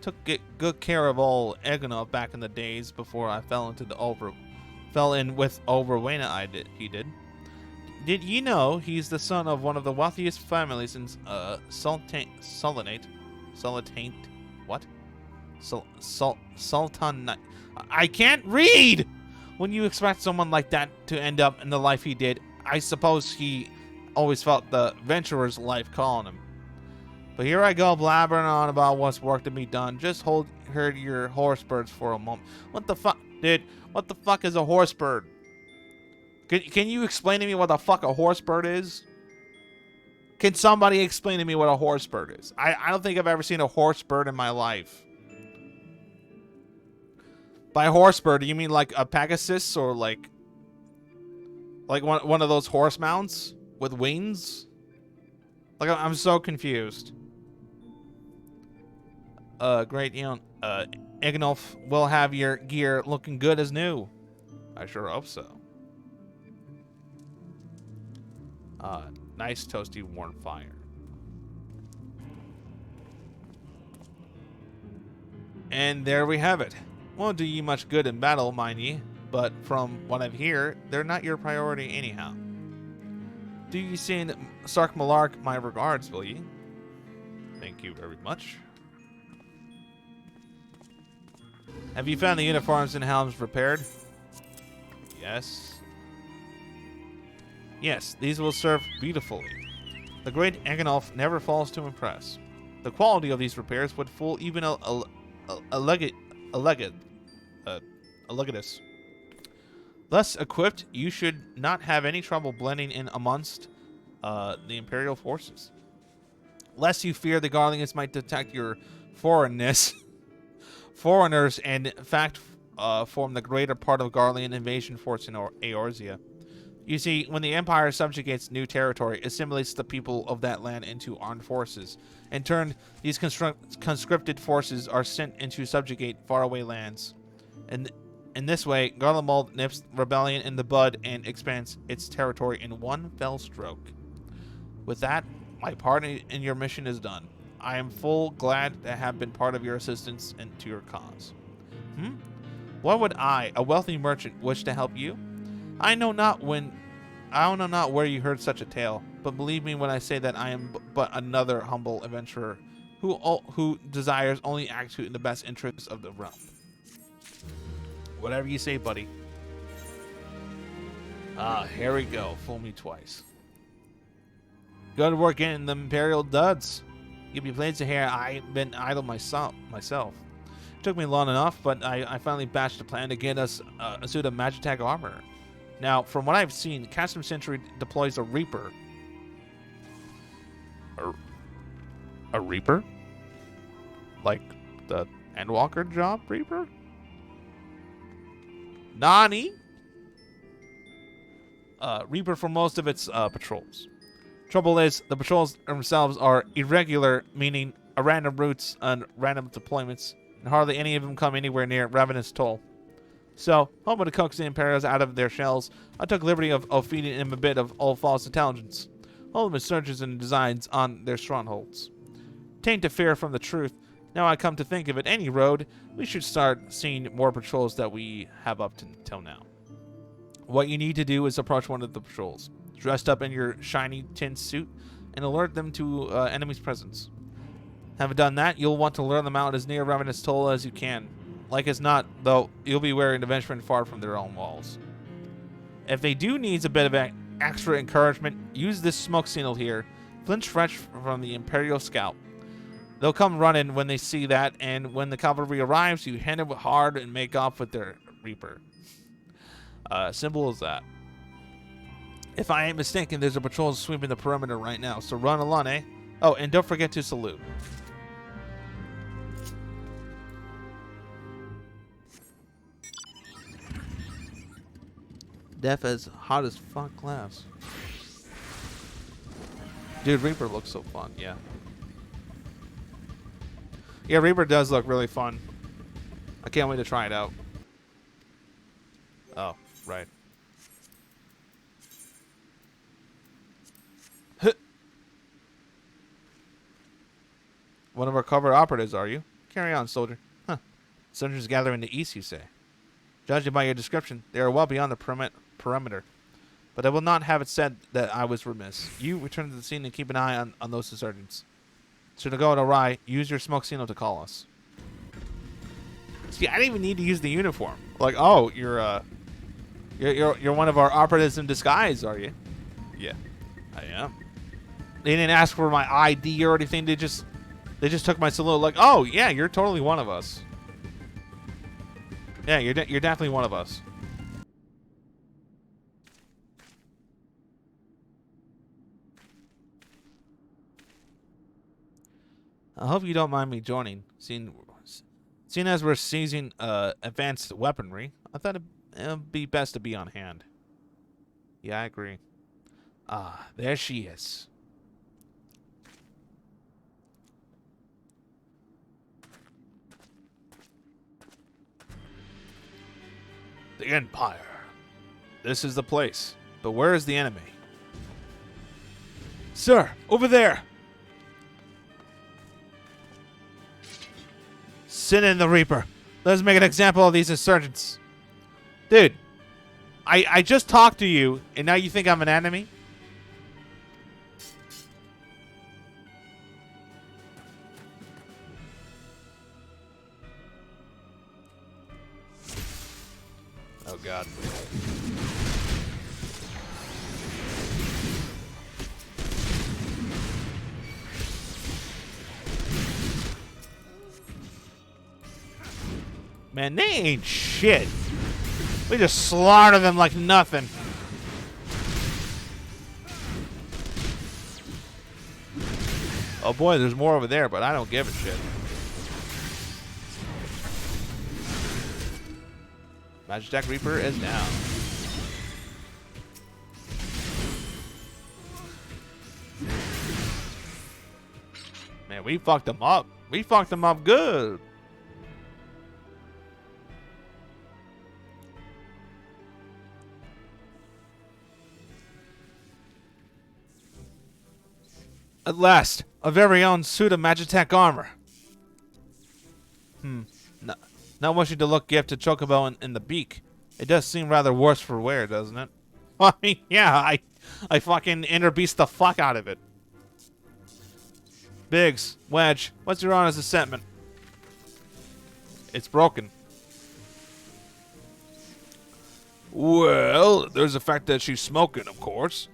Took good care of old Egonov back in the days before I fell in with Rowena. He did. Did you know he's the son of one of the wealthiest families in Sultanate? What? Sultanate. I can't read! When you expect someone like that to end up in the life he did, I suppose he always felt the venturer's life calling him. But here I go blabbering on about what's work to be done. Just hold your horse birds for a moment. What the fuck? Dude, what the fuck is a horse bird? Can you explain to me what the fuck a horse bird is? Can somebody explain to me what a horse bird is? I don't think I've ever seen a horse bird in my life. By horse bird, do you mean like a Pegasus or like one of those horse mounts with wings? Like I'm so confused. Great, Ignolf will have your gear looking good as new. I sure hope so. Nice toasty warm fire. And there we have it. Won't do ye much good in battle, mind ye, but from what I've heard, they're not your priority anyhow. Do ye send Sark Malark my regards, will ye? Thank you very much. Have you found the uniforms and helms repaired? Yes. Yes, these will serve beautifully. The great Egonolf never fails to impress. The quality of these repairs would fool even a legatus. Thus equipped, you should not have any trouble blending in amongst the Imperial forces. Lest you fear the Garleans might detect your foreigners and in fact form the greater part of Garlean invasion force in Eorzea. You see, when the Empire subjugates new territory, it assimilates the people of that land into armed forces. In turn, these conscripted forces are sent into subjugate faraway lands. And in this way, Garlemald nips rebellion in the bud and expands its territory in one fell stroke. With that, my part in your mission is done. I am full glad to have been part of your assistance and to your cause. Why would I, a wealthy merchant, wish to help you? I know not where you heard such a tale, but believe me when I say that I am but another humble adventurer who desires only act in the best interests of the realm. Whatever you say, buddy. Here we go. Fool me twice. Good work getting the Imperial duds. You'll be pleased to hear I've been idle myself. It took me long enough, but I finally batched a plan to get us a suit of Magitek armor. Now, from what I've seen, Castrum Centri deploys a Reaper. A Reaper? Like the Endwalker job Reaper? Nani? Reaper for most of its patrols. Trouble is, the patrols themselves are irregular, meaning random routes and random deployments, and hardly any of them come anywhere near Ravenous Toll. So, hoping to coax the Imperials out of their shells, I took liberty of feeding them a bit of old false intelligence. Ultimate searches and designs on their strongholds. Tain't to fear from the truth. Now I come to think of it, any road, we should start seeing more patrols that we have up till now. What you need to do is approach one of the patrols, dressed up in your shiny tin suit, and alert them to enemy's presence. Having done that, you'll want to lure them out as near Ravenous Toll as you can. Like as not, though, you'll be wearing the venturing far from their own walls. If they do need a bit of extra encouragement, use this smoke signal here. Flinch fresh from the Imperial Scout. They'll come running when they see that, and when the cavalry arrives, you hand it hard and make off with their Reaper. Simple as that. If I ain't mistaken, there's a patrol sweeping the perimeter right now, so run along, eh? Oh, and don't forget to salute. Def as hot as fuck glass. Dude, Reaper looks so fun, yeah. Yeah, Reaper does look really fun. I can't wait to try it out. Oh, right. One of our covert operatives, are you? Carry on, soldier. Huh. Soldiers gather in the east, you say. Judging by your description, they are well beyond the perimeter. But I will not have it said that I was remiss. You return to the scene and keep an eye on those insurgents. Should it go awry, use your smoke signal to call us. See, I didn't even need to use the uniform. Like, oh, you're one of our operatives in disguise, are you? Yeah, I am. They didn't ask for my ID or anything. They just took my salute. Like, oh yeah, you're totally one of us. Yeah, you're definitely one of us. I hope you don't mind me joining. Seeing as we're seizing advanced weaponry, I thought it'd be best to be on hand. Yeah, I agree. Ah, there she is. The Empire. This is the place. But where is the enemy? Sir, over there. Send in the Reaper. Let's make an example of these insurgents. Dude, I just talked to you, and now you think I'm an enemy? Oh, God. Man, they ain't shit. We just slaughter them like nothing. Oh boy, there's more over there, but I don't give a shit. Magitek Reaper is down. Man, we fucked them up. We fucked them up good. At last, a very own suit of Magitek armor. Not wishing to look gift to Chocobo in the beak. It does seem rather worse for wear, doesn't it? I mean, yeah, I fucking inner beast the fuck out of it. Biggs, Wedge, what's your honor's assessment? It's broken. Well, there's the fact that she's smoking, of course.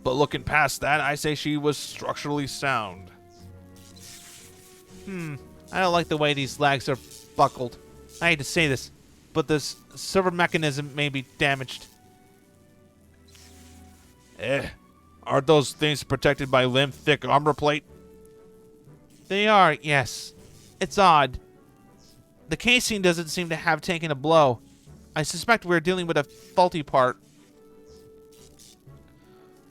But looking past that, I say she was structurally sound. I don't like the way these legs are buckled. I hate to say this, but this servo mechanism may be damaged. Aren't those things protected by limb-thick armor plate? They are, yes. It's odd. The casing doesn't seem to have taken a blow. I suspect we're dealing with a faulty part.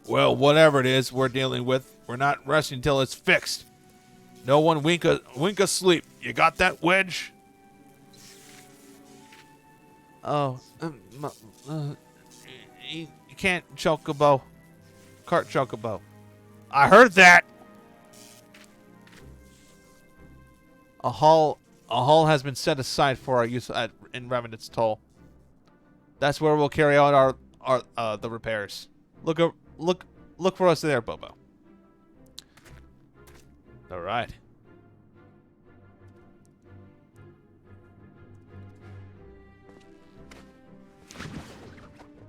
Well, whatever it is we're dealing with, we're not resting until it's fixed. No one wink a sleep. You got that, Wedge? Oh, you can't Chocobo. Cart Chocobo. I heard that. A hall has been set aside for our use in Revenant's Toll. That's where we'll carry out our the repairs. Look for us there, Bobo. All right.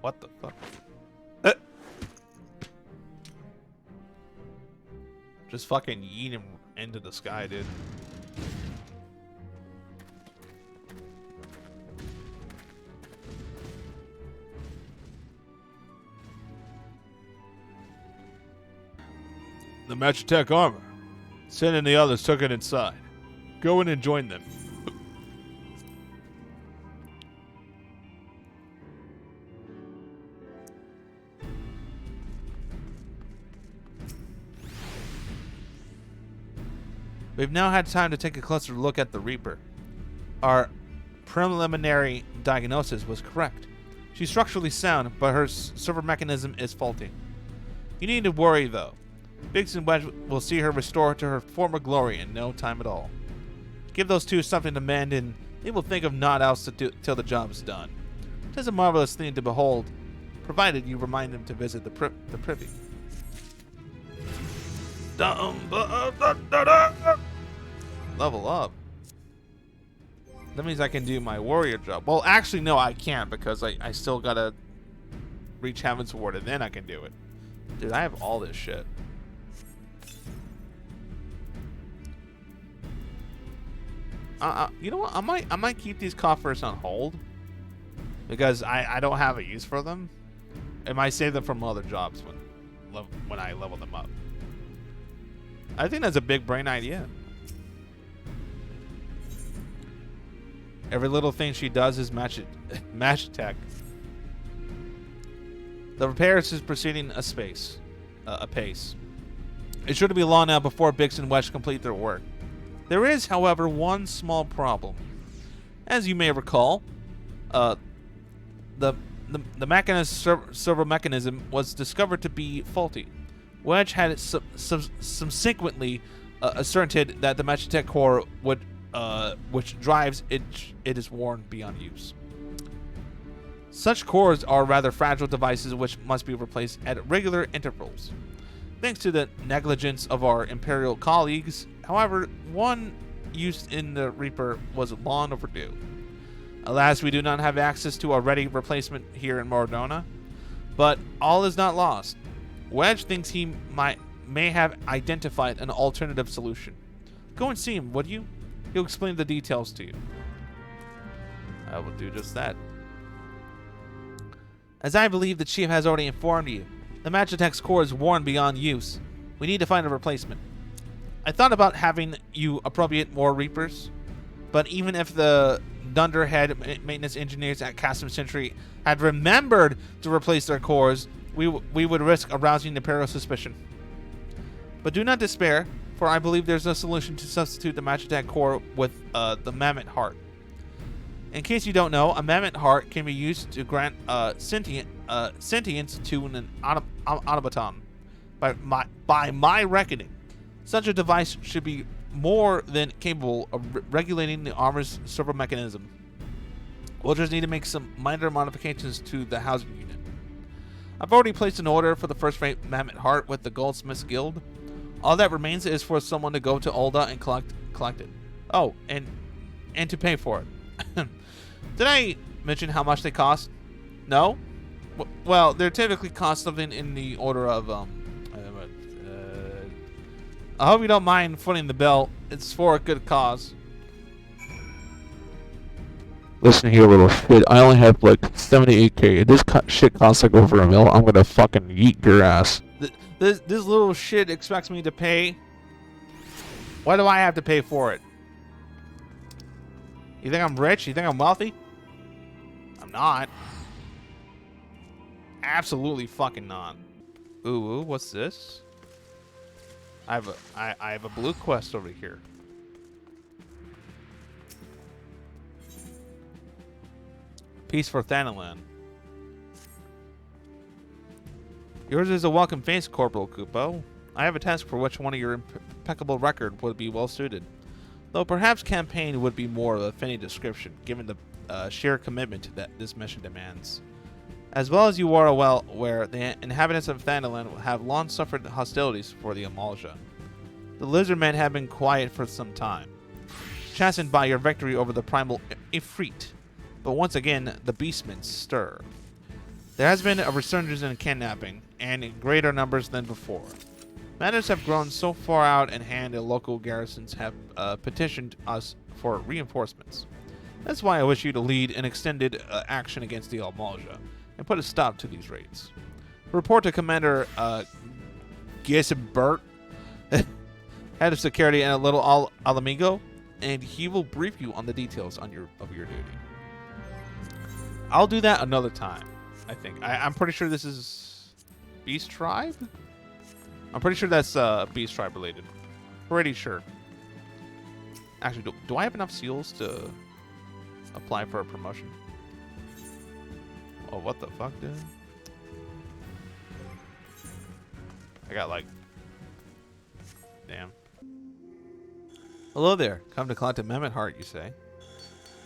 What the fuck? Just fucking yeet him into the sky, dude. The Magitek armor. Sin and the others took it inside. Go in and join them. We've now had time to take a closer look at the Reaper. Our preliminary diagnosis was correct. She's structurally sound, but her server mechanism is faulty. You need to worry, though. Biggs and Wedge will see her restored to her former glory in no time at all. Give those two something to mend, and they will think of naught else to do till the job's done. 'Tis a marvelous thing to behold, provided you remind them to visit the privy. Level up. That means I can do my warrior job. Well, actually, no, I can't, because I still gotta reach Heaven's Ward, and then I can do it. Dude, I have all this shit. You know what? I might keep these coffers on hold, because I don't have a use for them. I might save them from other jobs when I level them up. I think that's a big brain idea. Every little thing she does is Magitek. The repairs is proceeding apace. It should be long now before Biggs and Wedge complete their work. There is, however, one small problem. As you may recall, the servo mechanism was discovered to be faulty. Wedge had subsequently asserted that the Magitek core would, which drives it is worn beyond use. Such cores are rather fragile devices which must be replaced at regular intervals. Thanks to the negligence of our Imperial colleagues, however, one used in the Reaper was long overdue. Alas, we do not have access to a ready replacement here in Mordona, but all is not lost. Wedge thinks he may have identified an alternative solution. Go and see him, would you? He'll explain the details to you. I will do just that. As I believe the Chief has already informed you, the Magitek's core is worn beyond use. We need to find a replacement. I thought about having you appropriate more Reapers, but even if the dunderhead maintenance engineers at Castrum Centri had remembered to replace their cores, we would risk arousing Imperial suspicion. But do not despair, for I believe there's a solution to substitute the Magitek core with the Mammoth Heart. In case you don't know, a Mammoth Heart can be used to grant sentience to an automaton. By my reckoning, such a device should be more than capable of regulating the armor's servo mechanism. We'll just need to make some minor modifications to the housing unit. I've already placed an order for the first-rate Mammoth Heart with the Goldsmiths Guild. All that remains is for someone to go to Ulda and collect it. Oh, and to pay for it. Did I mention how much they cost? No? Well, they typically cost something in the order of I hope you don't mind footing the bill. It's for a good cause. Listen here, little shit. I only have like 78k. If this shit costs like over $1 million, I'm gonna fucking yeet your ass. This little shit expects me to pay. Why do I have to pay for it? You think I'm rich? You think I'm wealthy? I'm not. Absolutely fucking not. Ooh, what's this? I have a blue quest over here. Peace for Thanalan. Yours is a welcome face, Corporal Kupo. I have a task for which one of your impeccable record would be well suited. Though perhaps campaign would be more of a fitting description, given the sheer commitment that this mission demands. As well as you are well aware, the inhabitants of Thanalan have long suffered hostilities for the Eorzea. The Lizardmen have been quiet for some time, chastened by your victory over the primal Ifrit. But once again, the Beastmen stir. There has been a resurgence in kidnapping, and in greater numbers than before. Matters have grown so far out in hand that local garrisons have petitioned us for reinforcements. That's why I wish you to lead an extended action against the Eorzea and put a stop to these raids. Report to Commander Gisbert, head of security and a little Alamigo, and he will brief you on the details of your duty. I'll do that another time, I think. I'm pretty sure this is Beast Tribe? I'm pretty sure that's Beast Tribe related. Pretty sure. Actually, do I have enough seals to apply for a promotion? Oh, what the fuck, dude? I got like... Damn. Hello there. Come to collect a mammoth heart, you say?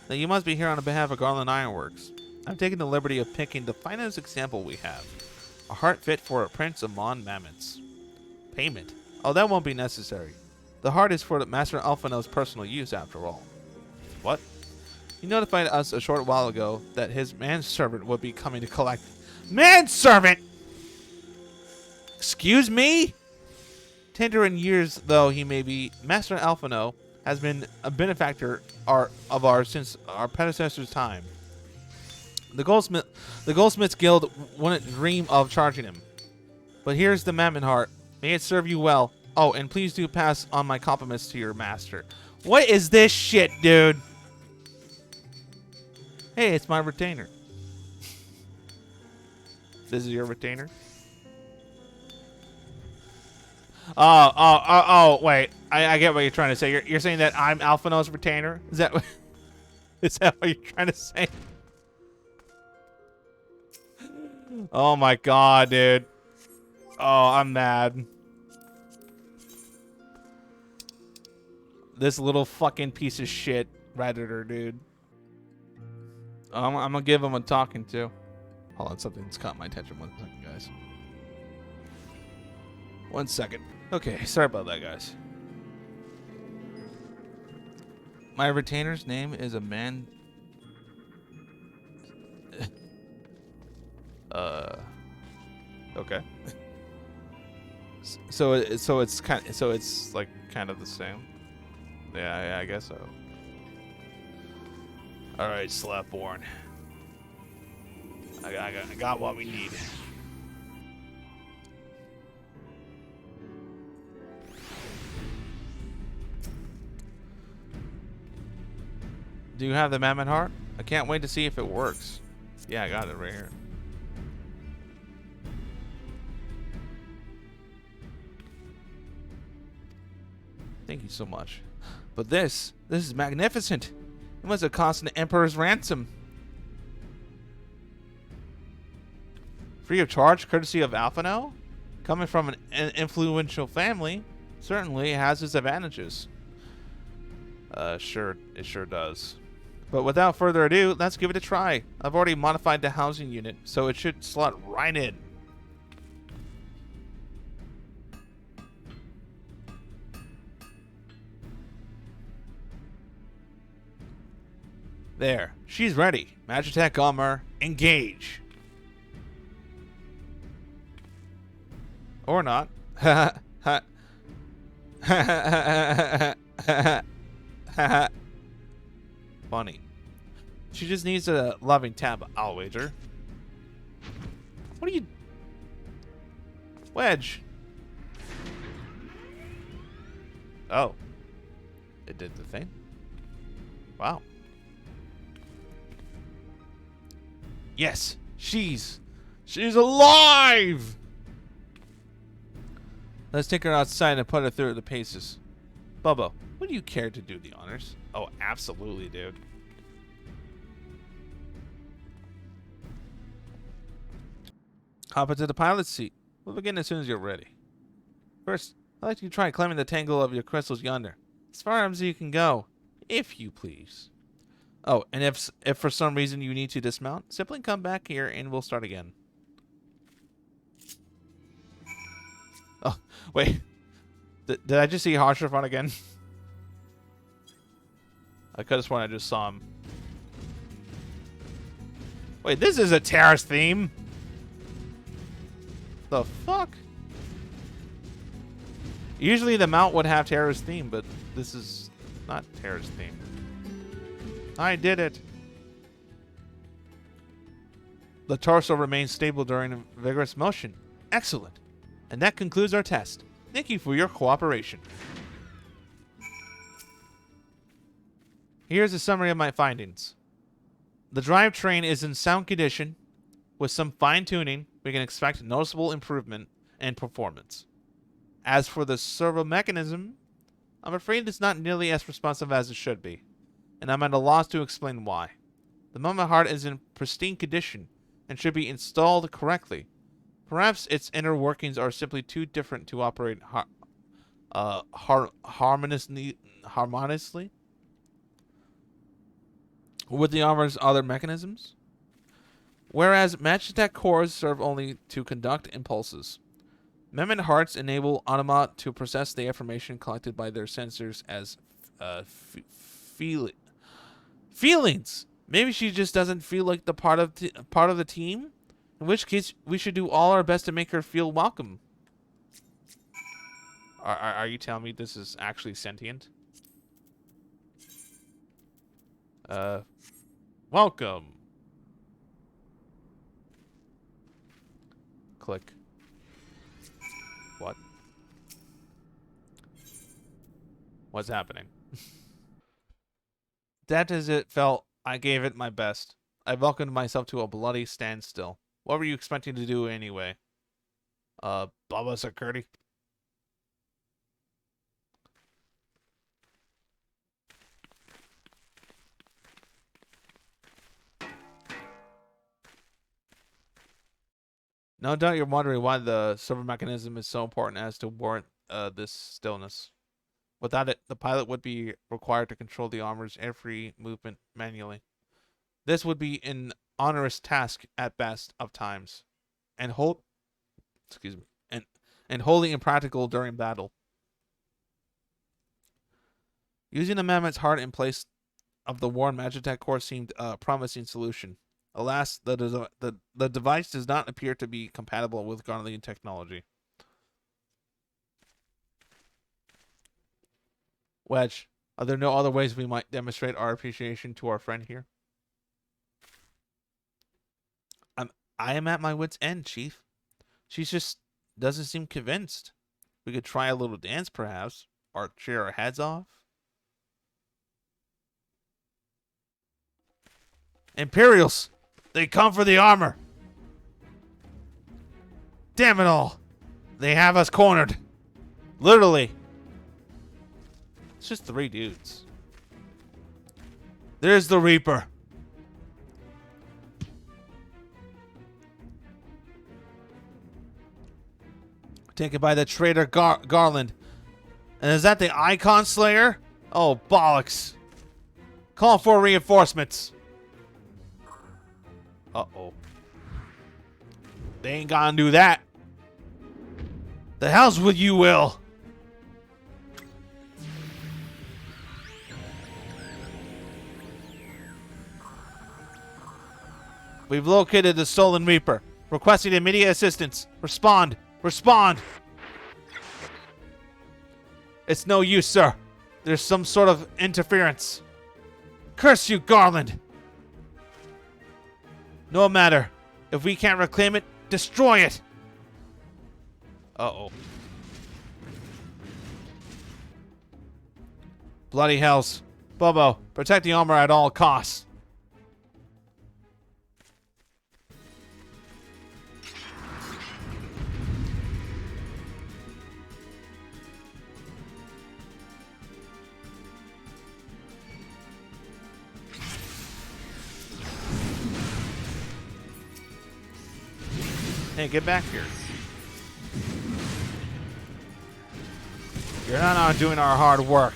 Then you must be here on behalf of Garland Ironworks. I'm taking the liberty of picking the finest example we have. A heart fit for a prince of Mon mammoths. Payment? Oh, that won't be necessary. The heart is for the Master Alphino's personal use, after all. What? He notified us a short while ago that his manservant would be coming to collect... Manservant?! Excuse me? Tender in years though he may be, Master Alphino has been a benefactor of ours since our predecessor's time. The Goldsmiths Guild wouldn't dream of charging him. But here's the Mammon Heart. May it serve you well. Oh, and please do pass on my compliments to your master. What is this shit, dude? Hey, it's my retainer. This is your retainer? Oh, wait. I get what you're trying to say. You're saying that I'm Alphino's retainer? Is that what you're trying to say? Oh my god, dude. Oh, I'm mad. This little fucking piece of shit Redditor, dude. I'm gonna give him a talking to. Hold on, something's caught my attention. 1 second, guys. 1 second. Okay, sorry about that, guys. My retainer's name is a man... Okay. So it's like kind of the same. Yeah, I guess so. All right, Slapborn. I got what we need. Do you have the Mammon Heart? I can't wait to see if it works. Yeah, I got it right here. Thank you so much. But this is magnificent. It must have cost an emperor's ransom. Free of charge, courtesy of Alphino? Coming from an influential family, certainly has its advantages. It sure does. But without further ado, let's give it a try. I've already modified the housing unit, so it should slot right in. There. She's ready. Magitek armor, engage. Or not. Funny. She just needs a loving tap, I'll wager. What are you... Wedge. Oh. It did the thing. Wow. Yes, she's alive! Let's take her outside and put her through the paces. Bobo, would you care to do the honors? Oh, absolutely, dude. Hop into the pilot's seat. We'll begin as soon as you're ready. First, I'd like you to try climbing the tangle of your crystals yonder. As far as you can go, if you please. Oh, and if for some reason you need to dismount, simply come back here and we'll start again. Oh, wait. Did I just see Harsherfon again? I could have sworn I just saw him. Wait, this is a terrorist theme? The fuck? Usually the mount would have terrorist theme, but this is not terrorist theme. I did it. The torso remains stable during vigorous motion. Excellent. And that concludes our test. Thank you for your cooperation. Here's a summary of my findings. The drivetrain is in sound condition. With some fine-tuning, we can expect noticeable improvement in performance. As for the servo mechanism, I'm afraid it's not nearly as responsive as it should be, and I'm at a loss to explain why. The Mammon Heart is in pristine condition, and should be installed correctly. Perhaps its inner workings are simply too different to operate harmoniously with the armor's other mechanisms. Whereas Magitek cores serve only to conduct impulses. Mem hearts enable Ultima to process the information collected by their sensors as feelings. Maybe she just doesn't feel like the part of the team. In which case, we should do all our best to make her feel welcome. Are you telling me this is actually sentient? Welcome. Click. What? What's happening? That is it felt. I gave it my best. I welcomed myself to a bloody standstill. What were you expecting to do anyway? Bubba security? No doubt you're wondering why the server mechanism is so important as to warrant this stillness. Without it, the pilot would be required to control the armor's every movement manually. This would be an onerous task at best of times, and wholly impractical during battle. Using the Mammoth's heart in place of the worn Magitek core seemed a promising solution. Alas, the device does not appear to be compatible with Garlemald technology. Wedge, are there no other ways we might demonstrate our appreciation to our friend here? I am at my wit's end, Chief. She just doesn't seem convinced. We could try a little dance, perhaps, or cheer our heads off. Imperials! They come for the armor! Damn it all! They have us cornered. Literally. It's just 3 dudes. There's the Reaper. Taken by the traitor Garland. And is that the Icon Slayer? Oh, bollocks. Call for reinforcements. Uh-oh. They ain't gonna do that. The hell's with you, Will? We've located the stolen Reaper. Requesting immediate assistance. Respond. Respond! It's no use, sir. There's some sort of interference. Curse you, Garland! No matter. If we can't reclaim it, destroy it! Uh-oh. Bloody hells. Bobo, protect the armor at all costs. Hey, get back here. You're not doing our hard work.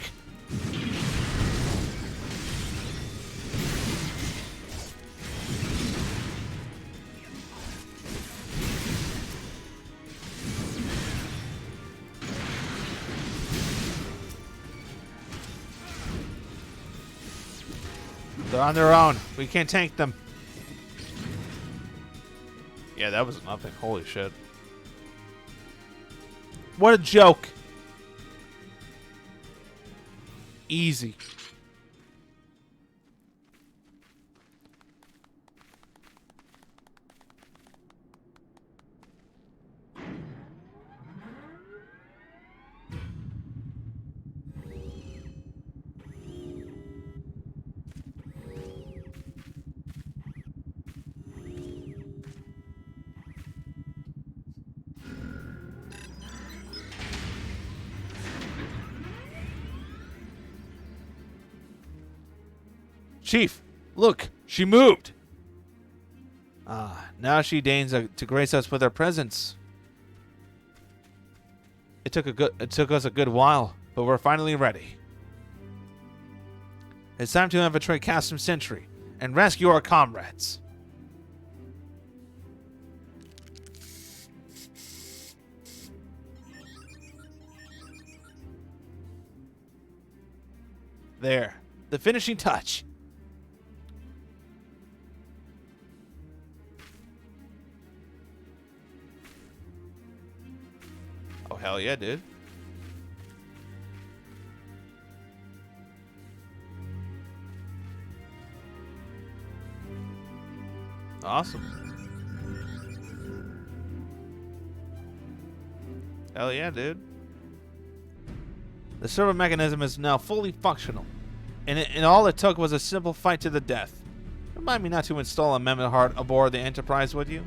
They're on their own. We can't tank them. Yeah, that was nothing. Holy shit. What a joke. Easy. Chief, look, she moved. Now she deigns to grace us with her presence. It took us a good while, but we're finally ready. It's time to infiltrate Castrum Centri and rescue our comrades. There, the finishing touch. Oh, hell yeah, dude. Awesome. Hell yeah, dude. The servo mechanism is now fully functional, and all it took was a simple fight to the death. Remind me not to install a Mehmet Heart aboard the Enterprise, would you?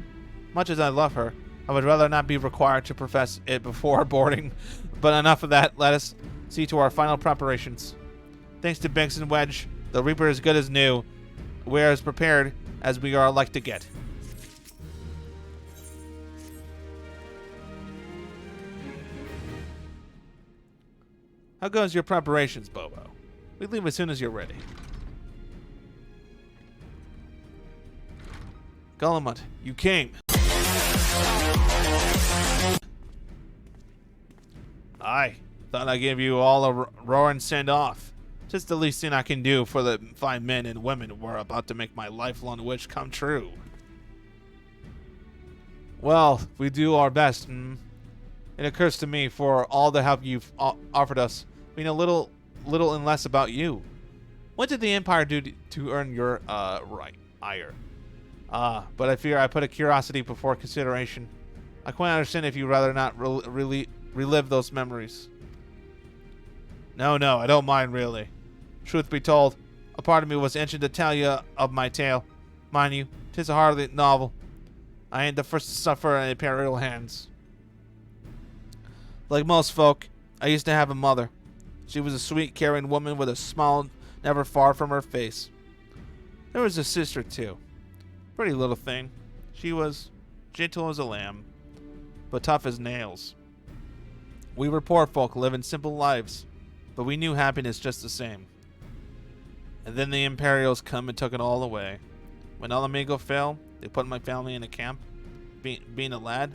Much as I love her, I would rather not be required to profess it before boarding. But enough of that, let us see to our final preparations. Thanks to Biggs and Wedge, the Reaper is good as new. We're as prepared as we are like to get. How goes your preparations, Bobo? We leave as soon as you're ready. Garlemald, you came. I thought I'd give you all a roaring send-off. Just the least thing I can do for the fine men and women who are about to make my lifelong wish come true. Well, we do our best. It occurs to me, for all the help you've offered us, we know little and less about you. What did the Empire do to earn your ire? But I fear I put a curiosity before consideration. I quite understand if you'd rather not relive those memories. No, I don't mind, really. Truth be told, a part of me was itching to tell you of my tale. Mind you, 'tis a hardly novel. I ain't the first to suffer at Imperial hands. Like most folk, I used to have a mother. She was a sweet, caring woman with a smile never far from her face. There was a sister, too. Pretty little thing. She was gentle as a lamb, but tough as nails. We were poor folk living simple lives, but we knew happiness just the same. And then the Imperials come and took it all away. When El Amigo fell, they put my family in a camp. Being a lad,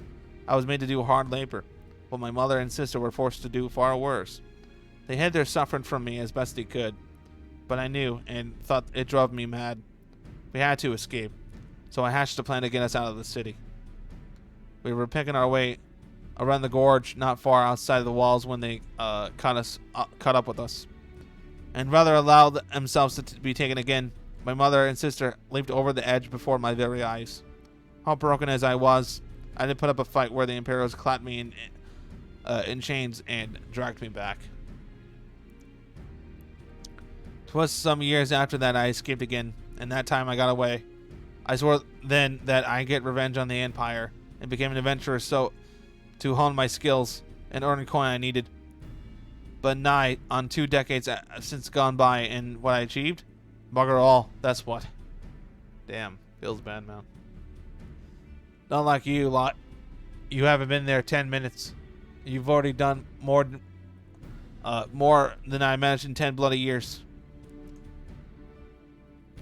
I was made to do hard labor, while my mother and sister were forced to do far worse. They hid their suffering from me as best they could, but I knew and thought it drove me mad. We had to escape, so I hatched a plan to get us out of the city. We were picking our way around the gorge not far outside of the walls when they caught up with us, and rather allowed themselves to be taken again. My mother and sister leaped over the edge before my very eyes. Heartbroken as I was, I didn't put up a fight where the Imperials clapped me in chains and dragged me back. 'Twas some years after that I escaped again, and that time I got away. I swore then that I'd get revenge on the Empire, and became an adventurer so to hone my skills and earn the coin I needed. But nigh on 2 decades since gone by, and what I achieved? Bugger all, that's what. Damn, feels bad, man. Not like you lot. You haven't been there 10 minutes. You've already done more than I imagined in 10 bloody years.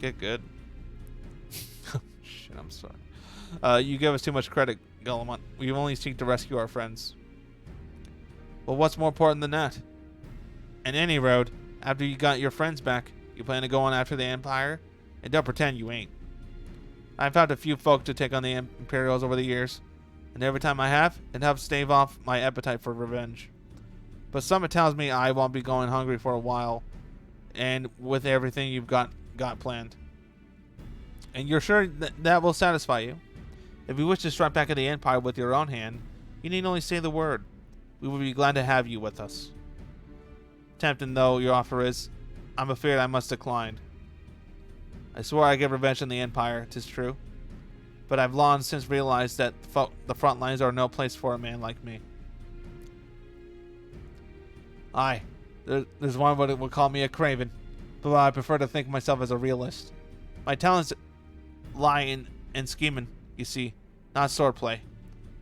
Get good. Shit, I'm sorry. You give us too much credit, Garlemald. We only seek to rescue our friends. Well, what's more important than that? And any road, after you got your friends back, you plan to go on after the Empire? And don't pretend you ain't. I've found a few folk to take on the Imperials over the years, and every time I have, it helps stave off my appetite for revenge. But something tells me I won't be going hungry for a while, and with everything you've got planned. And you're sure that will satisfy you? If you wish to strike back at the Empire with your own hand, you need only say the word. We will be glad to have you with us. Tempting though your offer is, I'm afraid I must decline. I swore I'd get revenge on the Empire, 'tis true, but I've long since realized that the front lines are no place for a man like me. Aye, there's one who would call me a craven, but I prefer to think myself as a realist. My talents lie in and scheming, you see, not swordplay.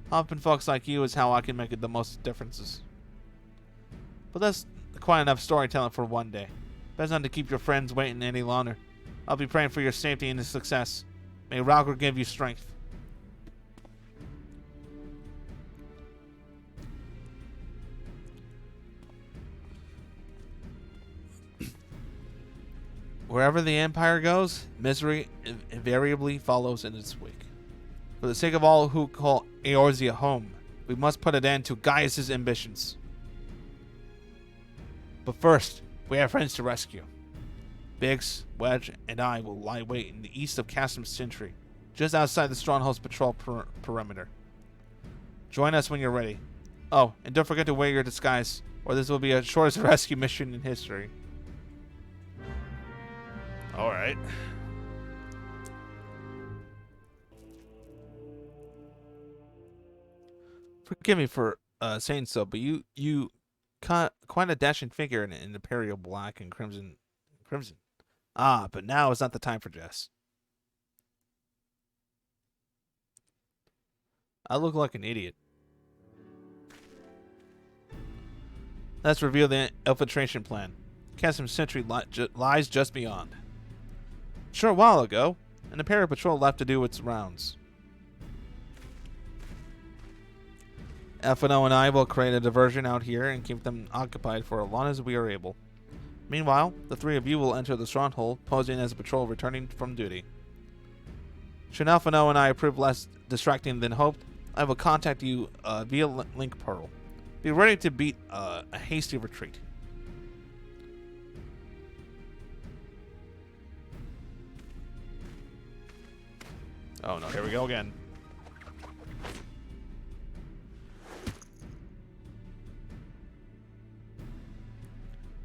Helping folks like you is how I can make it the most differences. But that's quite enough storytelling for one day. Best not to keep your friends waiting any longer. I'll be praying for your safety and success. May Ralgr give you strength. Wherever the Empire goes, misery invariably follows in its wake. For the sake of all who call Eorzea home, we must put an end to Gaius' ambitions. But first, we have friends to rescue. Biggs, Wedge, and I will lie wait in the east of Castrum Centri, just outside the Stronghold's patrol perimeter. Join us when you're ready. Oh, and don't forget to wear your disguise, or this will be the shortest rescue mission in history. Alright. Forgive me for saying so, but you quite a dashing figure in imperial black and crimson. Ah, but now is not the time for jest. I look like an idiot. Let's reveal the infiltration plan. Castrum Centri lies just beyond. A short while ago, an Imperial patrol left to do its rounds. FNO and I will create a diversion out here and keep them occupied for as long as we are able. Meanwhile, the three of you will enter the stronghold, posing as a patrol returning from duty. Should FNO and I prove less distracting than hoped, I will contact you via link portal. Be ready to beat a hasty retreat. Oh no, here we go again.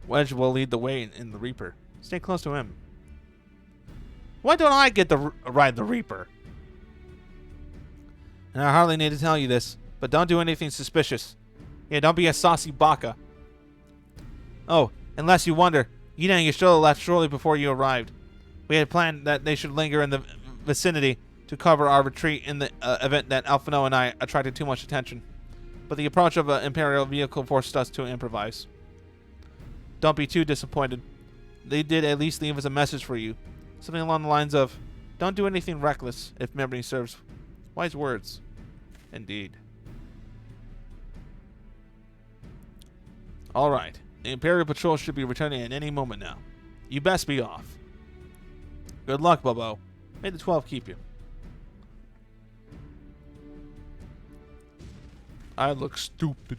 Wedge will lead the way in the Reaper. Stay close to him. Why don't I get to ride the Reaper? And I hardly need to tell you this, but don't do anything suspicious. Yeah, don't be a saucy baka. Oh, unless you wonder, Yina and Yashola left shortly before you arrived. We had planned that they should linger in the vicinity to cover our retreat in the event that Alphino and I attracted too much attention. But the approach of an Imperial vehicle forced us to improvise. Don't be too disappointed. They did at least leave us a message for you. Something along the lines of, don't do anything reckless, if memory serves. Wise words. Indeed. Alright. The Imperial Patrol should be returning at any moment now. You best be off. Good luck, Bobo. May the 12 keep you. I look stupid.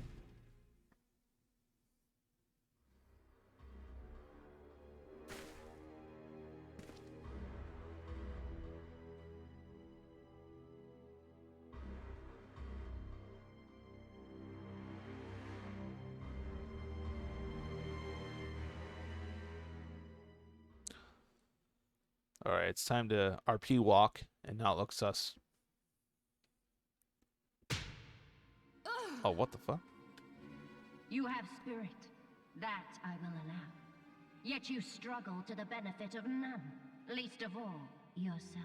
Alright, it's time to RP walk and not look sus. Oh, what the fuck? You have spirit. That I will allow. Yet you struggle to the benefit of none, least of all, yourself.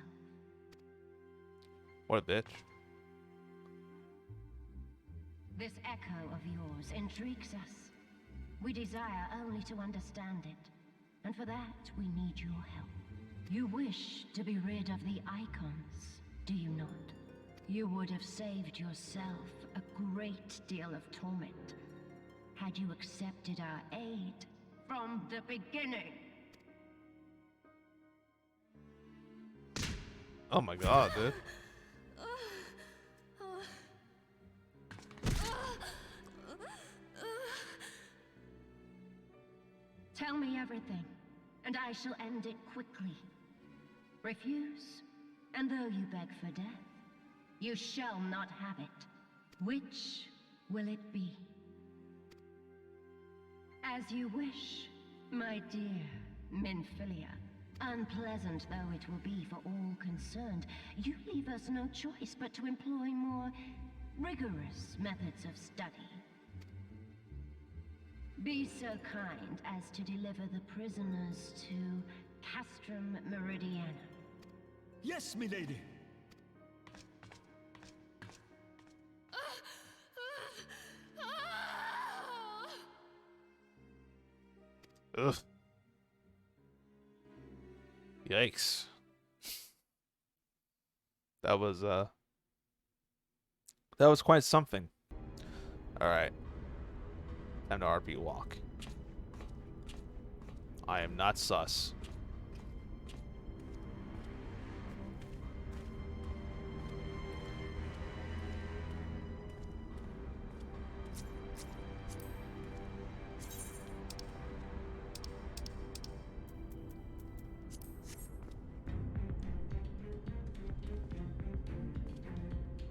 What a bitch. This echo of yours intrigues us. We desire only to understand it, and for that we need your help. You wish to be rid of the icons, do you not? You would have saved yourself a great deal of torment had you accepted our aid from the beginning. Oh my god, dude. Tell me everything, and I shall end it quickly. Refuse, and though you beg for death, you shall not have it. Which will it be? As you wish, my dear Minfilia. Unpleasant though it will be for all concerned, you leave us no choice but to employ more rigorous methods of study. Be so kind as to deliver the prisoners to Castrum Meridiana. Yes, milady. Ugh. Yikes. That was quite something. Alright. Time to RP walk. I am not sus.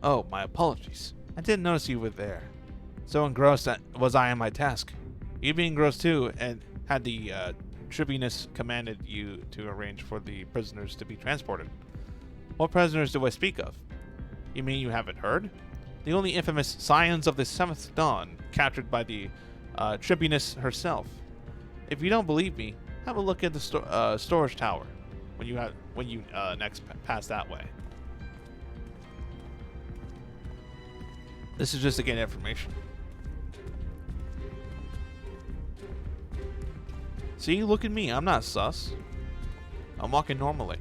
Oh, my apologies. I didn't notice you were there. So engrossed was I in my task. You being engrossed too, and had the tribunus commanded you to arrange for the prisoners to be transported. What prisoners do I speak of? You mean you haven't heard? The only infamous Scions of the 7th Dawn, captured by the tribunus herself. If you don't believe me, have a look at the storage tower when you next pass that way. This is just to gain information. See, look at me. I'm not sus. I'm walking normally.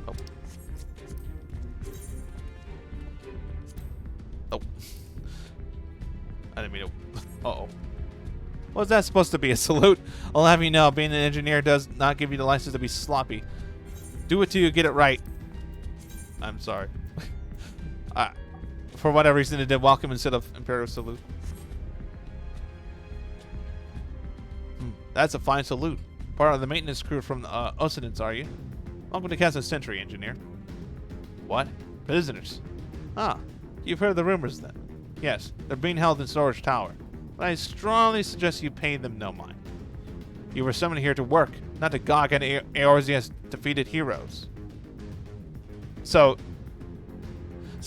Oh. Oh. I didn't mean to. Uh-oh. What's that supposed to be? A salute? I'll have you know, being an engineer does not give you the license to be sloppy. Do it till you get it right. I'm sorry. For whatever reason, it did welcome instead of Imperial salute. That's a fine salute. Part of the maintenance crew from the Occidents, are you? Welcome to Castrum Centri, engineer. What? Prisoners? Ah, you've heard the rumors then. Yes, they're being held in storage tower. But I strongly suggest you pay them no mind. You were summoned here to work, not to gawk at Eorzea's defeated heroes. So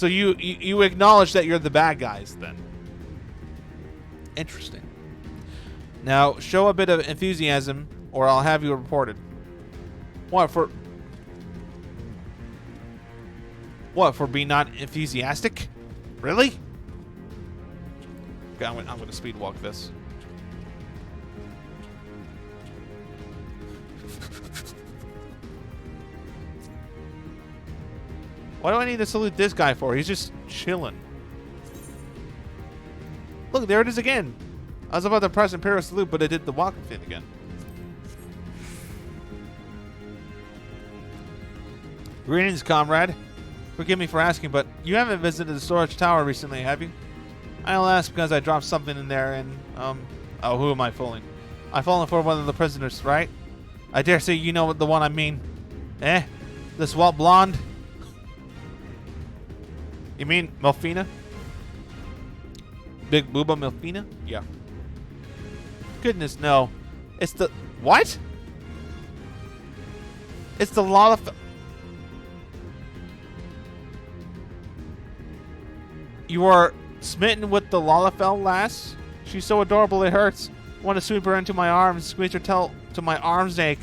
you acknowledge that you're the bad guys then. Interesting. Now show a bit of enthusiasm, or I'll have you reported. What for being not enthusiastic? Really? Okay, I'm gonna speed walk this. Why do I need to salute this guy for? He's just chilling. Look, there it is again. I was about to press Imperial salute, but I did the walking thing again. Greetings, comrade. Forgive me for asking, but you haven't visited the storage tower recently, have you? I'll ask because I dropped something in there and, oh, who am I fooling? I've fallen for one of the prisoners, right? I dare say you know the one I mean. Eh? The swart blonde? You mean Melfina? Big Booba Melfina? Yeah. Goodness, no. It's the... What? It's the Lalafell... You are smitten with the Lalafell lass? She's so adorable it hurts. I want to sweep her into my arms, squeeze her tail to my arms ache.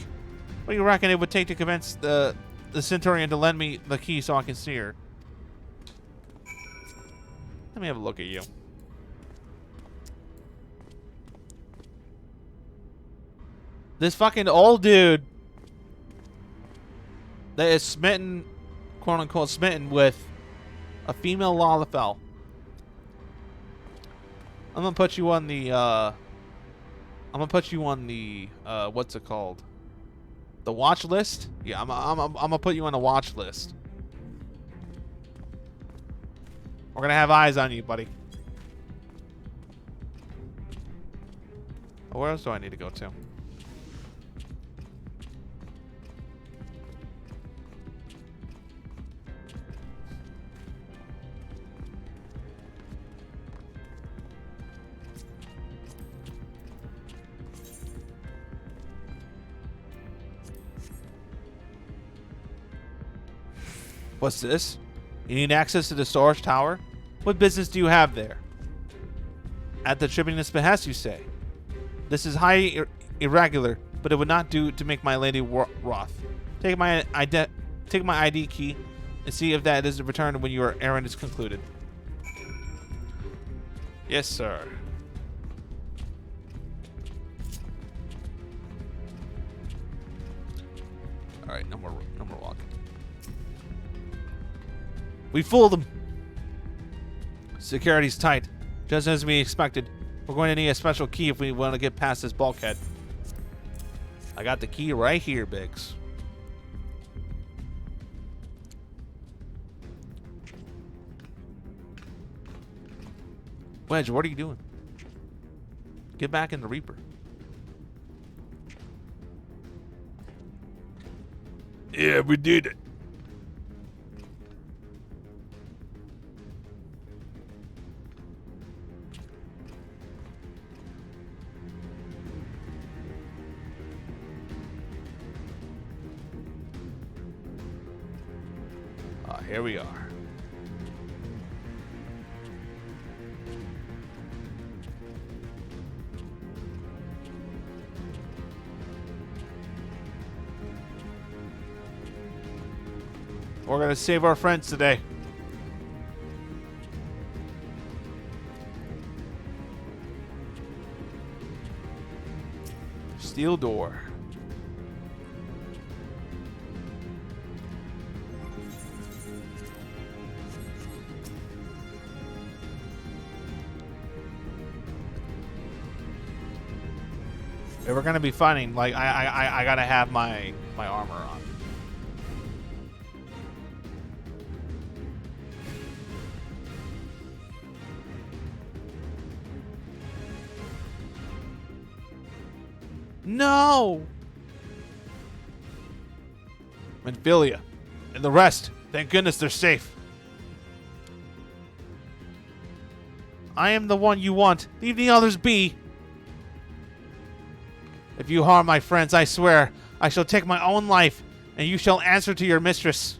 What do you reckon it would take to convince the Centurion to lend me the key so I can see her? Let me have a look at you. This fucking old dude that is smitten, quote unquote, smitten with a female Lalafell. I'm gonna put you on the, what's it called? The watch list? Yeah, I'm gonna put you on the watch list. We're gonna have eyes on you, buddy. Where else do I need to go to? What's this? You need access to the storage tower? What business do you have there? At the tribunus' behest, you say? This is highly irregular, but it would not do to make my lady wroth. Take my ID key and see if that is returned when your errand is concluded. Yes, sir. All right, no more walking. We fooled them. Security's tight, just as we expected. We're going to need a special key if we want to get past this bulkhead. I got the key right here, Biggs. Wedge, what are you doing? Get back in the Reaper. Yeah, we did it. Here we are. We're gonna save our friends today. Steel door. If we're gonna be fighting, like I gotta have my armor on. No! Menphilia and the rest. Thank goodness they're safe. I am the one you want. Leave the others be. If you harm my friends, I swear, I shall take my own life, and you shall answer to your mistress.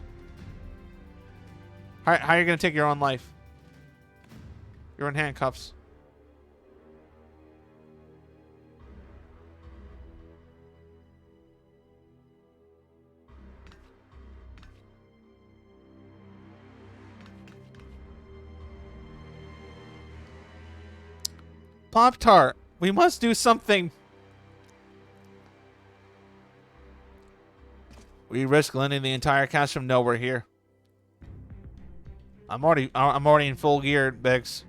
How are you going to take your own life? You're in handcuffs. Pop-Tart, we must do something. We risk letting the entire Castrum know we're here. I'm already in full gear, Biggs.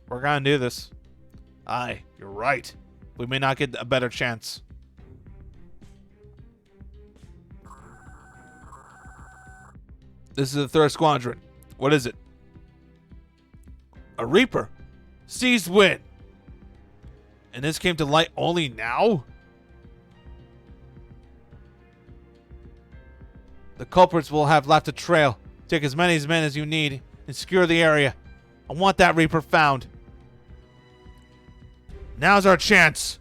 We're gonna do this. Aye, you're right. We may not get a better chance. This is the 3rd Squadron. What is it? A Reaper. Seized win. And this came to light only now? The culprits will have left a trail. Take as many men as you need and secure the area. I want that Reaper found. Now's our chance.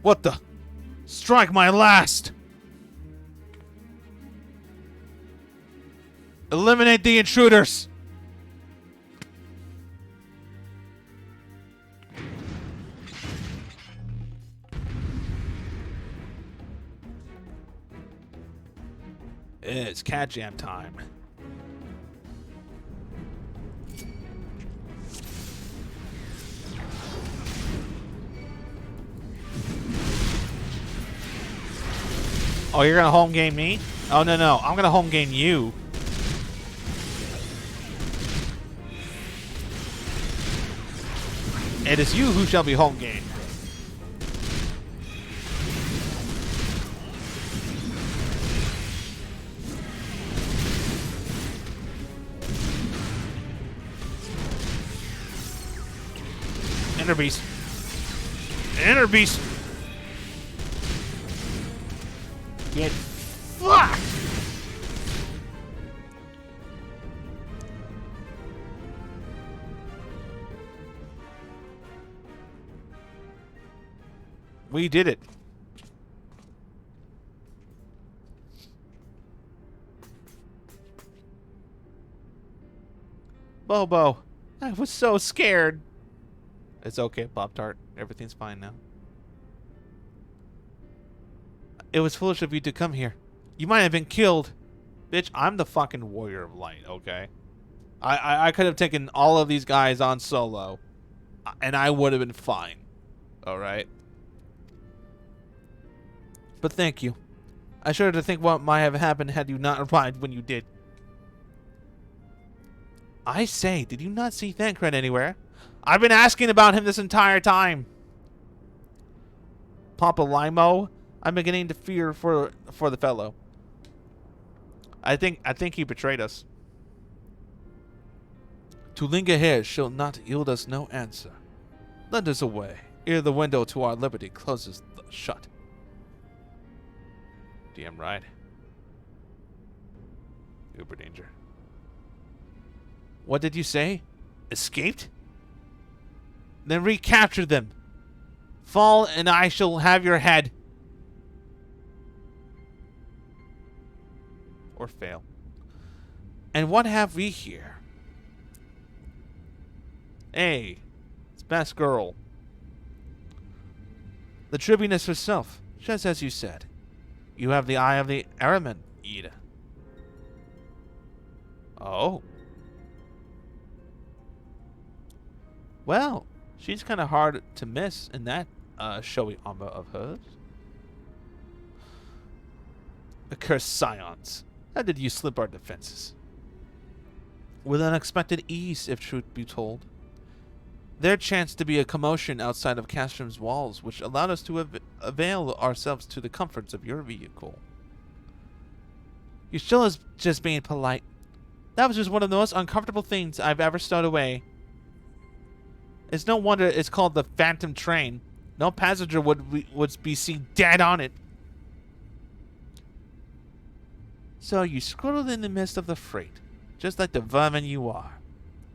What the? Strike my last. Eliminate the intruders. It's cat jam time. Oh, you're gonna home game me? Oh, no. I'm gonna home game you. It is you who shall be home game. Inner beast. Inner beast. Get fucked. We did it. Bobo, I was so scared. It's okay, Pop-Tart. Everything's fine now. It was foolish of you to come here. You might have been killed. Bitch, I'm the fucking warrior of light, okay? I could have taken all of these guys on solo, and I would have been fine. Alright? But thank you. I shudder to think what might have happened had you not arrived when you did. I say, did you not see Thancred anywhere? I've been asking about him this entire time. Papa Limo, I'm beginning to fear for the fellow. I think he betrayed us. To linger here shall not yield us no answer. Lend us away, ere the window to our liberty closes shut. Damn right. Uber danger. What did you say? Escaped? Then recapture them. Fall, and I shall have your head. Or fail. And what have we here? Hey, it's best girl. The tribuness herself, just as you said. You have the eye of the Araman, Ida. Oh. Well, she's kind of hard to miss in that showy armor of hers. Accursed Scions. How did you slip our defenses? With unexpected ease, if truth be told. There chanced to be a commotion outside of Castrum's walls, which allowed us to avail ourselves to the comforts of your vehicle. You still is just being polite. That was just one of the most uncomfortable things I've ever stowed away. It's no wonder it's called the Phantom Train. No passenger would be seen dead on it. So you scuttled in the midst of the freight, just like the vermin you are.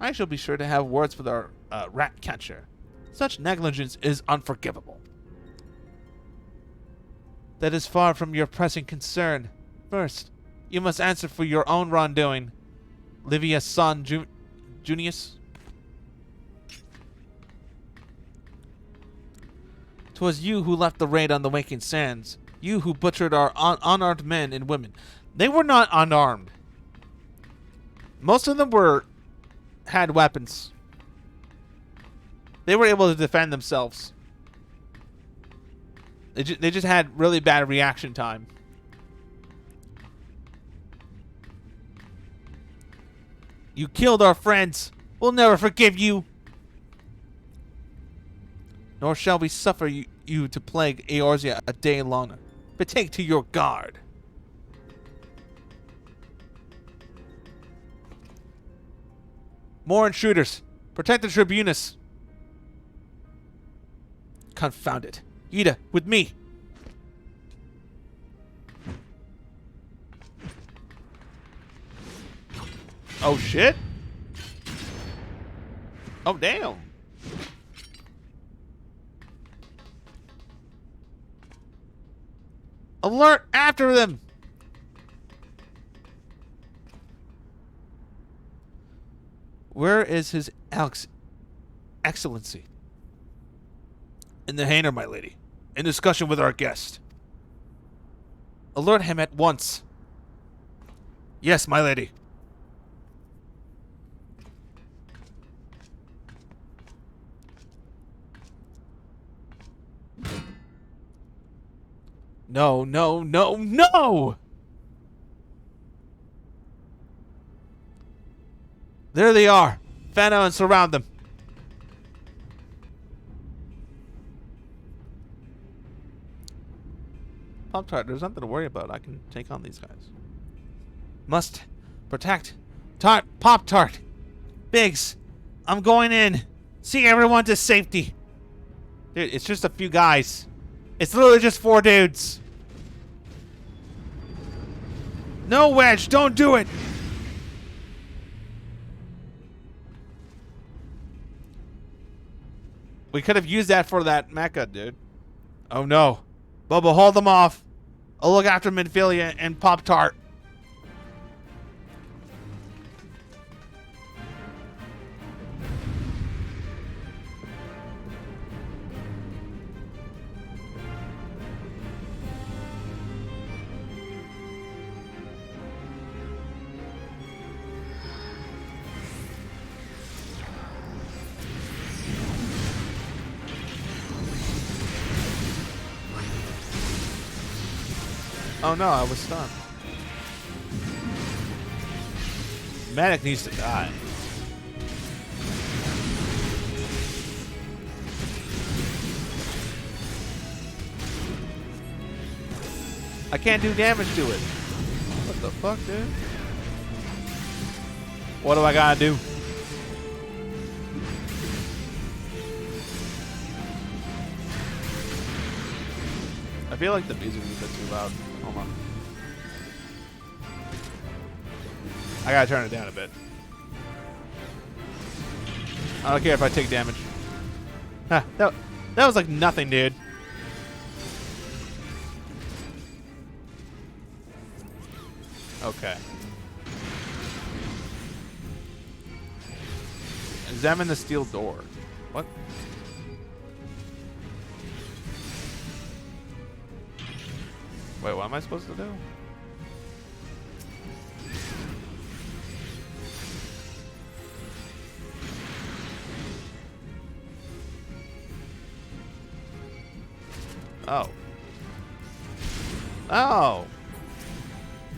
I shall be sure to have words with our rat catcher. Such negligence is unforgivable. That is far from your pressing concern. First, you must answer for your own wrongdoing. Livia's son, Junius. 'Twas you who left the raid on the Waking Sands. You who butchered our unarmed men and women. They were not unarmed. Most of them had weapons. They were able to defend themselves. They just had really bad reaction time. You killed our friends. We'll never forgive you. Nor shall we suffer you to plague Eorzea a day longer. But take to your guard. More intruders. Protect the tribunus. Confound it. Ida, with me. Oh, shit. Oh, damn. Alert after them. Where is his excellency? In the hangar, my lady. In discussion with our guest. Alert him at once. Yes, my lady. No, no, no, no! There they are. Fano and surround them. Pop-Tart, there's nothing to worry about. I can take on these guys. Must protect Pop-Tart. Biggs, I'm going in. See everyone to safety. Dude, it's just a few guys. It's literally just 4 dudes. No, Wedge, don't do it. We could have used that for that mecha, dude. Oh no. Bobo, hold them off. I'll look after Minfilia and Pop-Tart. Oh no, I was stunned. Magitek needs to die. I can't do damage to it. What the fuck, dude? What do I gotta do? I feel like the music is a bit too loud. Hold on. I gotta turn it down a bit. I don't care if I take damage. Huh, that was like nothing, dude. Okay. Examine the steel door. What? Wait, what am I supposed to do? Oh. Oh.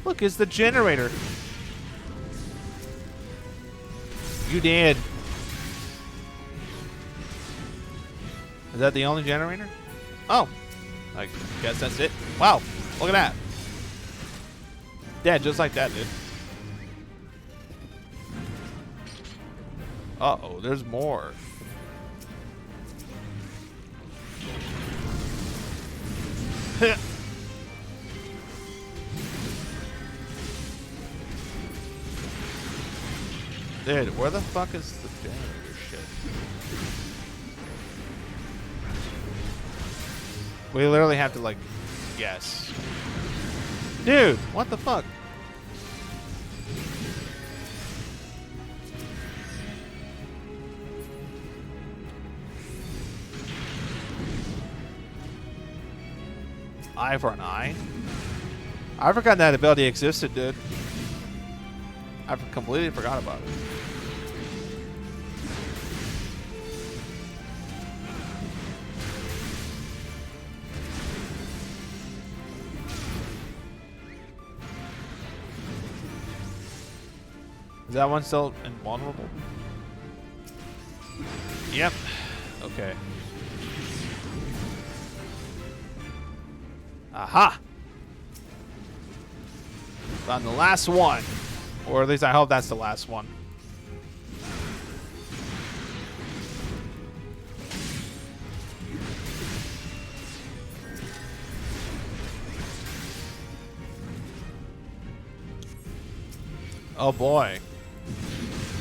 Look, it's the generator. You did. Is that the only generator? Oh. I guess that's it. Wow. Look at that. Dead just like that, dude. Uh-oh, there's more. Dude, where the fuck is the generator shit? We literally have to, like, guess. Dude, what the fuck? Eye for an eye? I forgot that ability existed, dude. I completely forgot about it. Is that one still invulnerable? Yep. Okay. Aha! On the last one. Or at least I hope that's the last one. Oh boy.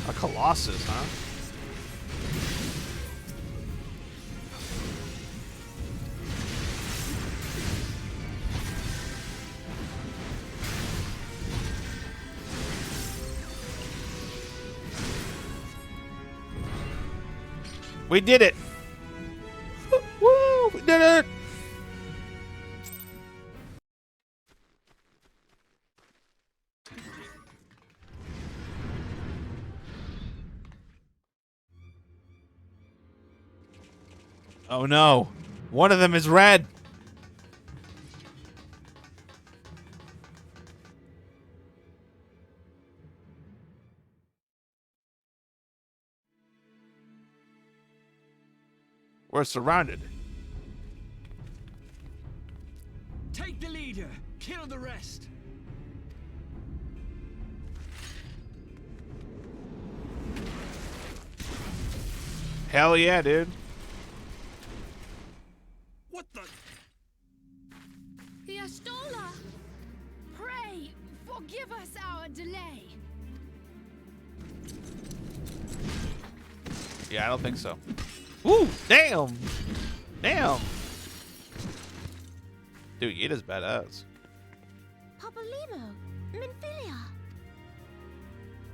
A Colossus, huh? We did it! Woo! We did it! Oh no! One of them is red! We're surrounded. Take the leader, kill the rest. Hell yeah, dude. What the? The Astola! Pray, forgive us our delay. Yeah, I don't think so. Ooh, damn! Damn! Dude, Yda's badass. Papalymo, Minfilia.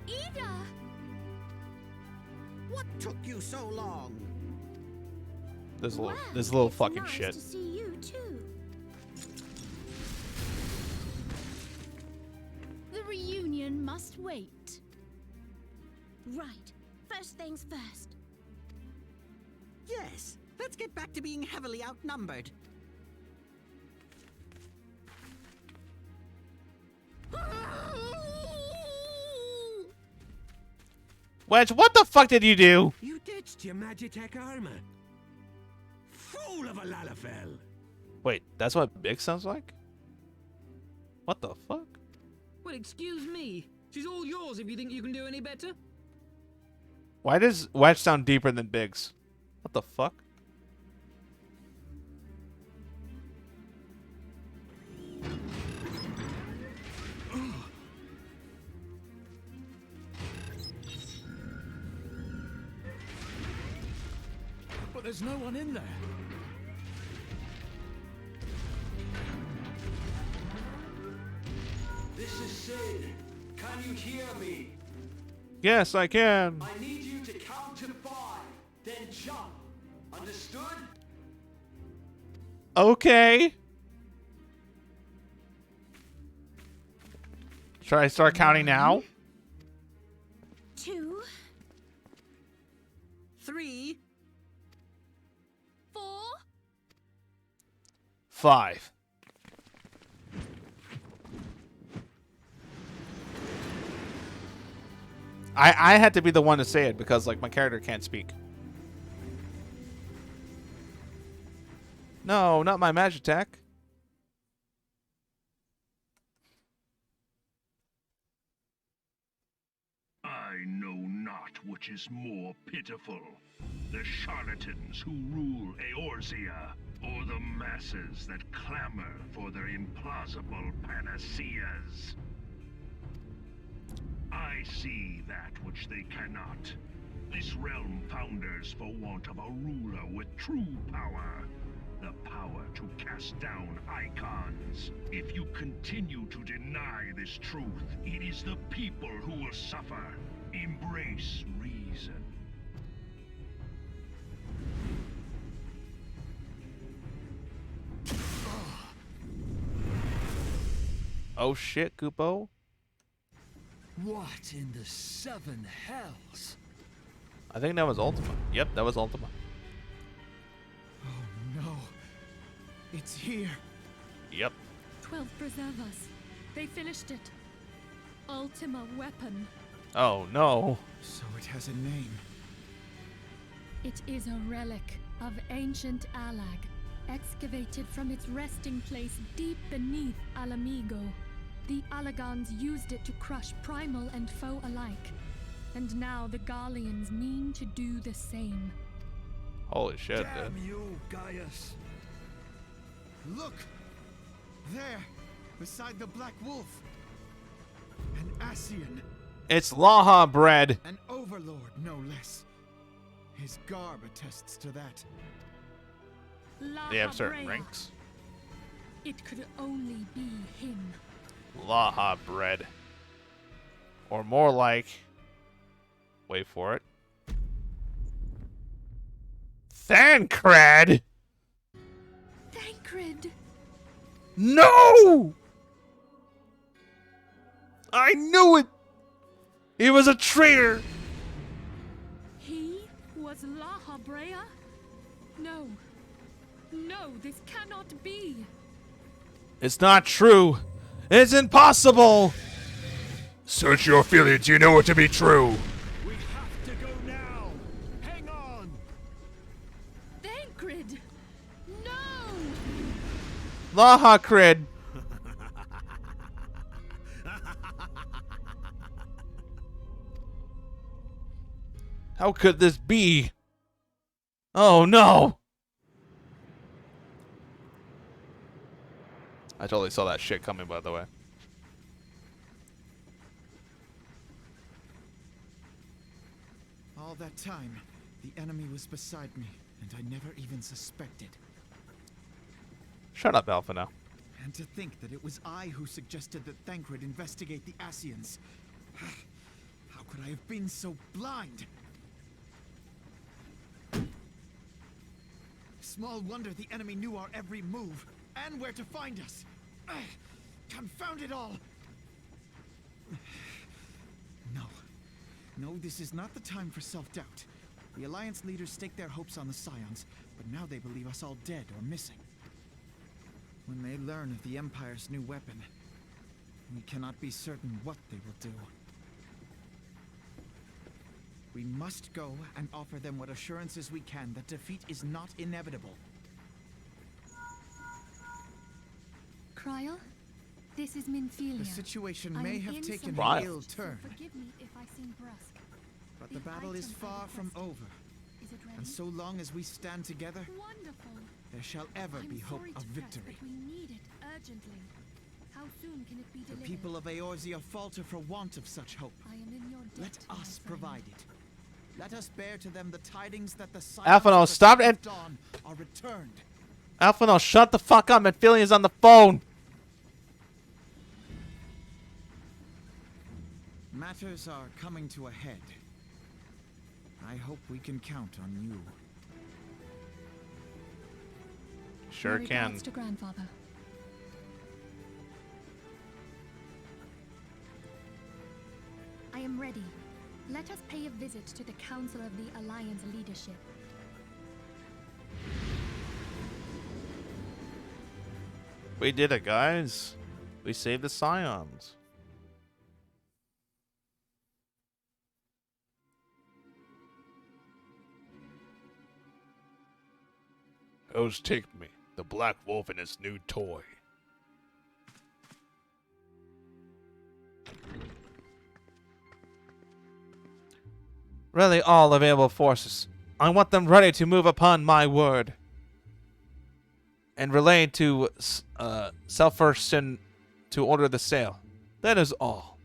Ida! What took you so long? This little, Well, this little it's fucking nice shit. to see you too. The reunion must wait. Right. First things first. Yes, let's get back to being heavily outnumbered. Wedge, what the fuck did you do? You ditched your Magitek armor. Fool of a Lalafell. Wait, that's what Big sounds like? What the fuck? Well, excuse me. She's all yours if you think you can do any better. Why does Wedge sound deeper than Biggs? What the fuck? But there's no one in there. This is Sid. Can you hear me? Yes, I can. I need you to count to 5, then jump. Understood? Okay. Should I start counting now? 2, 3. 4. 5. I had to be the one to say it because like my character can't speak. No, not my Magitek. I know not which is more pitiful, the charlatans who rule Eorzea, or the masses that clamor for their implausible panaceas. I see that which they cannot. This realm founders for want of a ruler with true power. The power to cast down icons. If you continue to deny this truth, it is the people who will suffer. Embrace reason. Oh shit, Kupo. What in the 7 hells? I think that was Ultima. Yep, that was Ultima. Oh no. It's here. Yep. 12 preserve us. They finished it. Ultima weapon. Oh no. So it has a name. It is a relic of ancient Alag, excavated from its resting place deep beneath Alamigo. The Alagans used it to crush primal and foe alike, and now the Garleans mean to do the same. Holy shit, Damn dude. you, Gaius. Look! There, beside the Black Wolf. An Ascian. It's Laha bread. An overlord, no less. His garb attests to that. They have certain Lahabrea. ranks. It could only be him. Laha bread. Or more like... Wait for it. Thancred! Thancred! No! I knew it! He was a traitor! He was Lahabrea? No. No, this cannot be. It's not true. It's impossible! Search your feelings, you know it to be true. We have to go now. Hang on. Thancred! No! Laha cred. How could this be? Oh no! I totally saw that shit coming, by the way. All that time, the enemy was beside me, and I never even suspected. Shut up, Alpha now. And to think that it was I who suggested that Thancred investigate the Ascians. How could I have been so blind? Small wonder the enemy knew our every move, and where to find us. Confound it all! No, this is not the time for self-doubt. The Alliance leaders staked their hopes on the Scions, but now they believe us all dead or missing. When they learn of the Empire's new weapon, we cannot be certain what they will do. We must go and offer them what assurances we can that defeat is not inevitable. Cryle, this is Minfilia. The situation I may am have in taken some an ill haste, turn, so forgive me if I seem brusque. but the battle is item I far from requested. over. Is it ready? And so long as we stand together, Wonderful. there shall ever I'm be hope sorry of to press, victory. but we need it urgently. How soon can it be The delivered? people of Eorzea falter for want of such hope. I am in your Let debt, my us friend. provide it. Let us bear to them the tidings that the Alphinaud, of the stop Son of it. Dawn are returned. Alphinaud, shut the fuck up. Minfilia's on the phone. Matters are coming to a head. I hope we can count on you. Sure My can. regards to grandfather. I am ready. Let us pay a visit to the Council of the Alliance leadership. We did it, guys. We saved the Scions. How's take me, the Black Wolf and his new toy? Rally all available forces. I want them ready to move upon my word. And relay to Selferson to order the sale. That is all.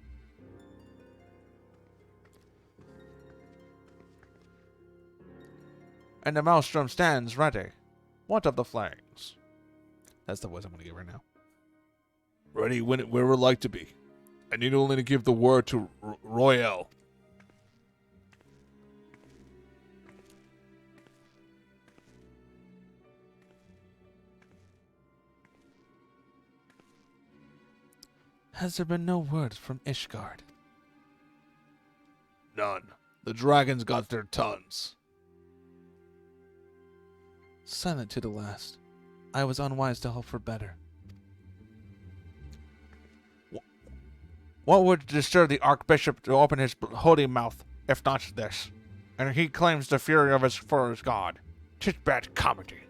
And the maelstrom stands ready. What of the flags? That's the voice I'm going to give right now. Ready when it where we'd like to be. I need only to give the word to Royale. Has there been no word from Ishgard? None. The dragons got their tons. Silent to the last. I was unwise to hope for better. What would disturb the Archbishop to open his holy mouth, if not this? And he claims the fury of his god. 'Tis bad comedy.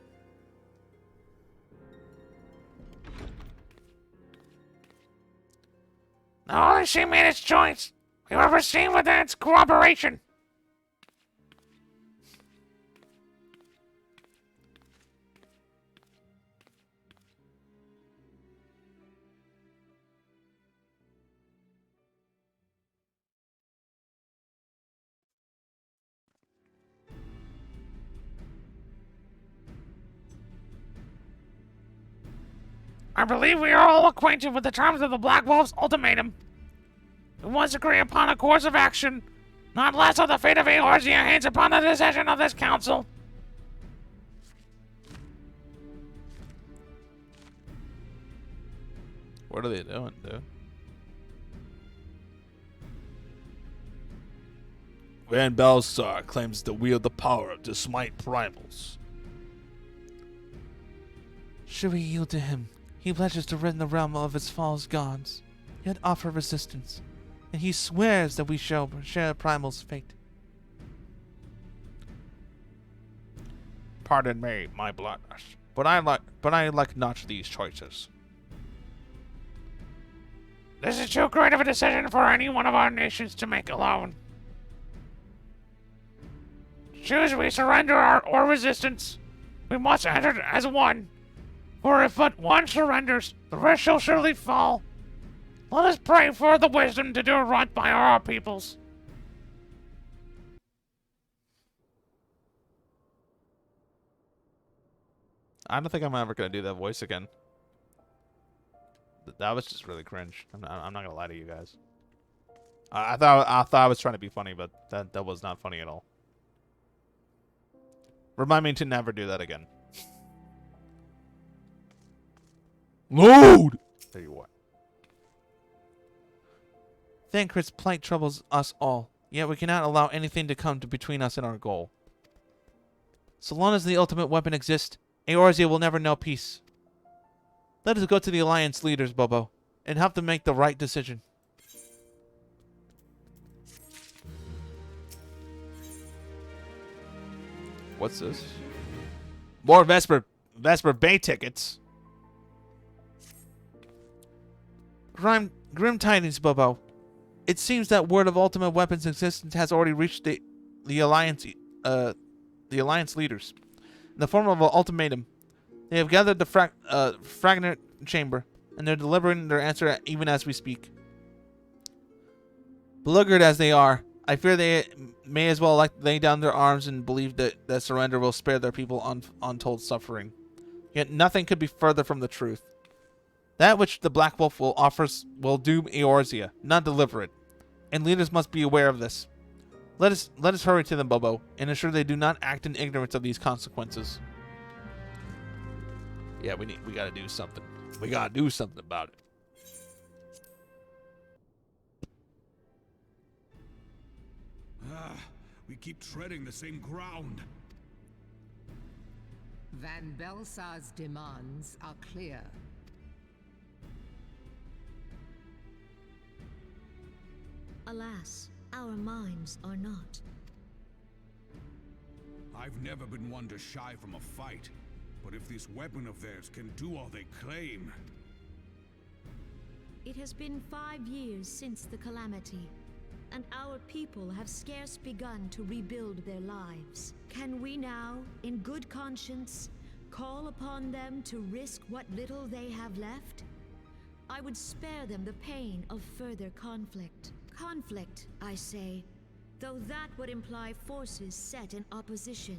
The Holy See made its choice. We were received with its cooperation. I believe we are all acquainted with the terms of the Black Wolf's ultimatum. We must agree upon a course of action, not less of the fate of Eorzea hangs upon the decision of this council. What are they doing, dude? Van Balsar claims to wield the power to smite primals. Should we yield to him? He pledges to rid the realm of its false gods, yet offer resistance, and he swears that we shall share Primal's fate. Pardon me, my bluntness, but I like not these choices. This is too great of a decision for any one of our nations to make alone. Choose we surrender or resistance. We must enter as one. For if but one surrenders, the rest shall surely fall. Let us pray for the wisdom to do right by our peoples. I don't think I'm ever gonna do that voice again. That was just really cringe. I'm not gonna lie to you guys. I thought I was trying to be funny, but that was not funny at all. Remind me to never do that again. Load! There you are. Thancred's plight troubles us all, yet we cannot allow anything to come between us and our goal. So long as the ultimate weapon exists, Eorzea will never know peace. Let us go to the Alliance leaders, Bobo. and help them make the right decision. What's this? More Vesper Bay tickets. Grim tidings, Bobo. It seems that word of Ultima weapons' existence has already reached the Alliance leaders. In the form of an ultimatum, they have gathered the fragment chamber, and they're delivering their answer even as we speak. Beleaguered as they are, I fear they may as well lay down their arms and believe that surrender will spare their people untold suffering. Yet nothing could be further from the truth. That which the Black Wolf will offers will doom Eorzea, not deliver it. And leaders must be aware of this. Let us hurry to them, Bobo, and ensure they do not act in ignorance of these consequences. Yeah, we gotta do something. We gotta do something about it. We keep treading the same ground. Van Belsar's demands are clear. Alas, our minds are not. I've never been one to shy from a fight, but if this weapon of theirs can do all they claim... It has been 5 years since the calamity, and our people have scarce begun to rebuild their lives. Can we now, in good conscience, call upon them to risk what little they have left? I would spare them the pain of further conflict. Conflict, I say, though that would imply forces set in opposition.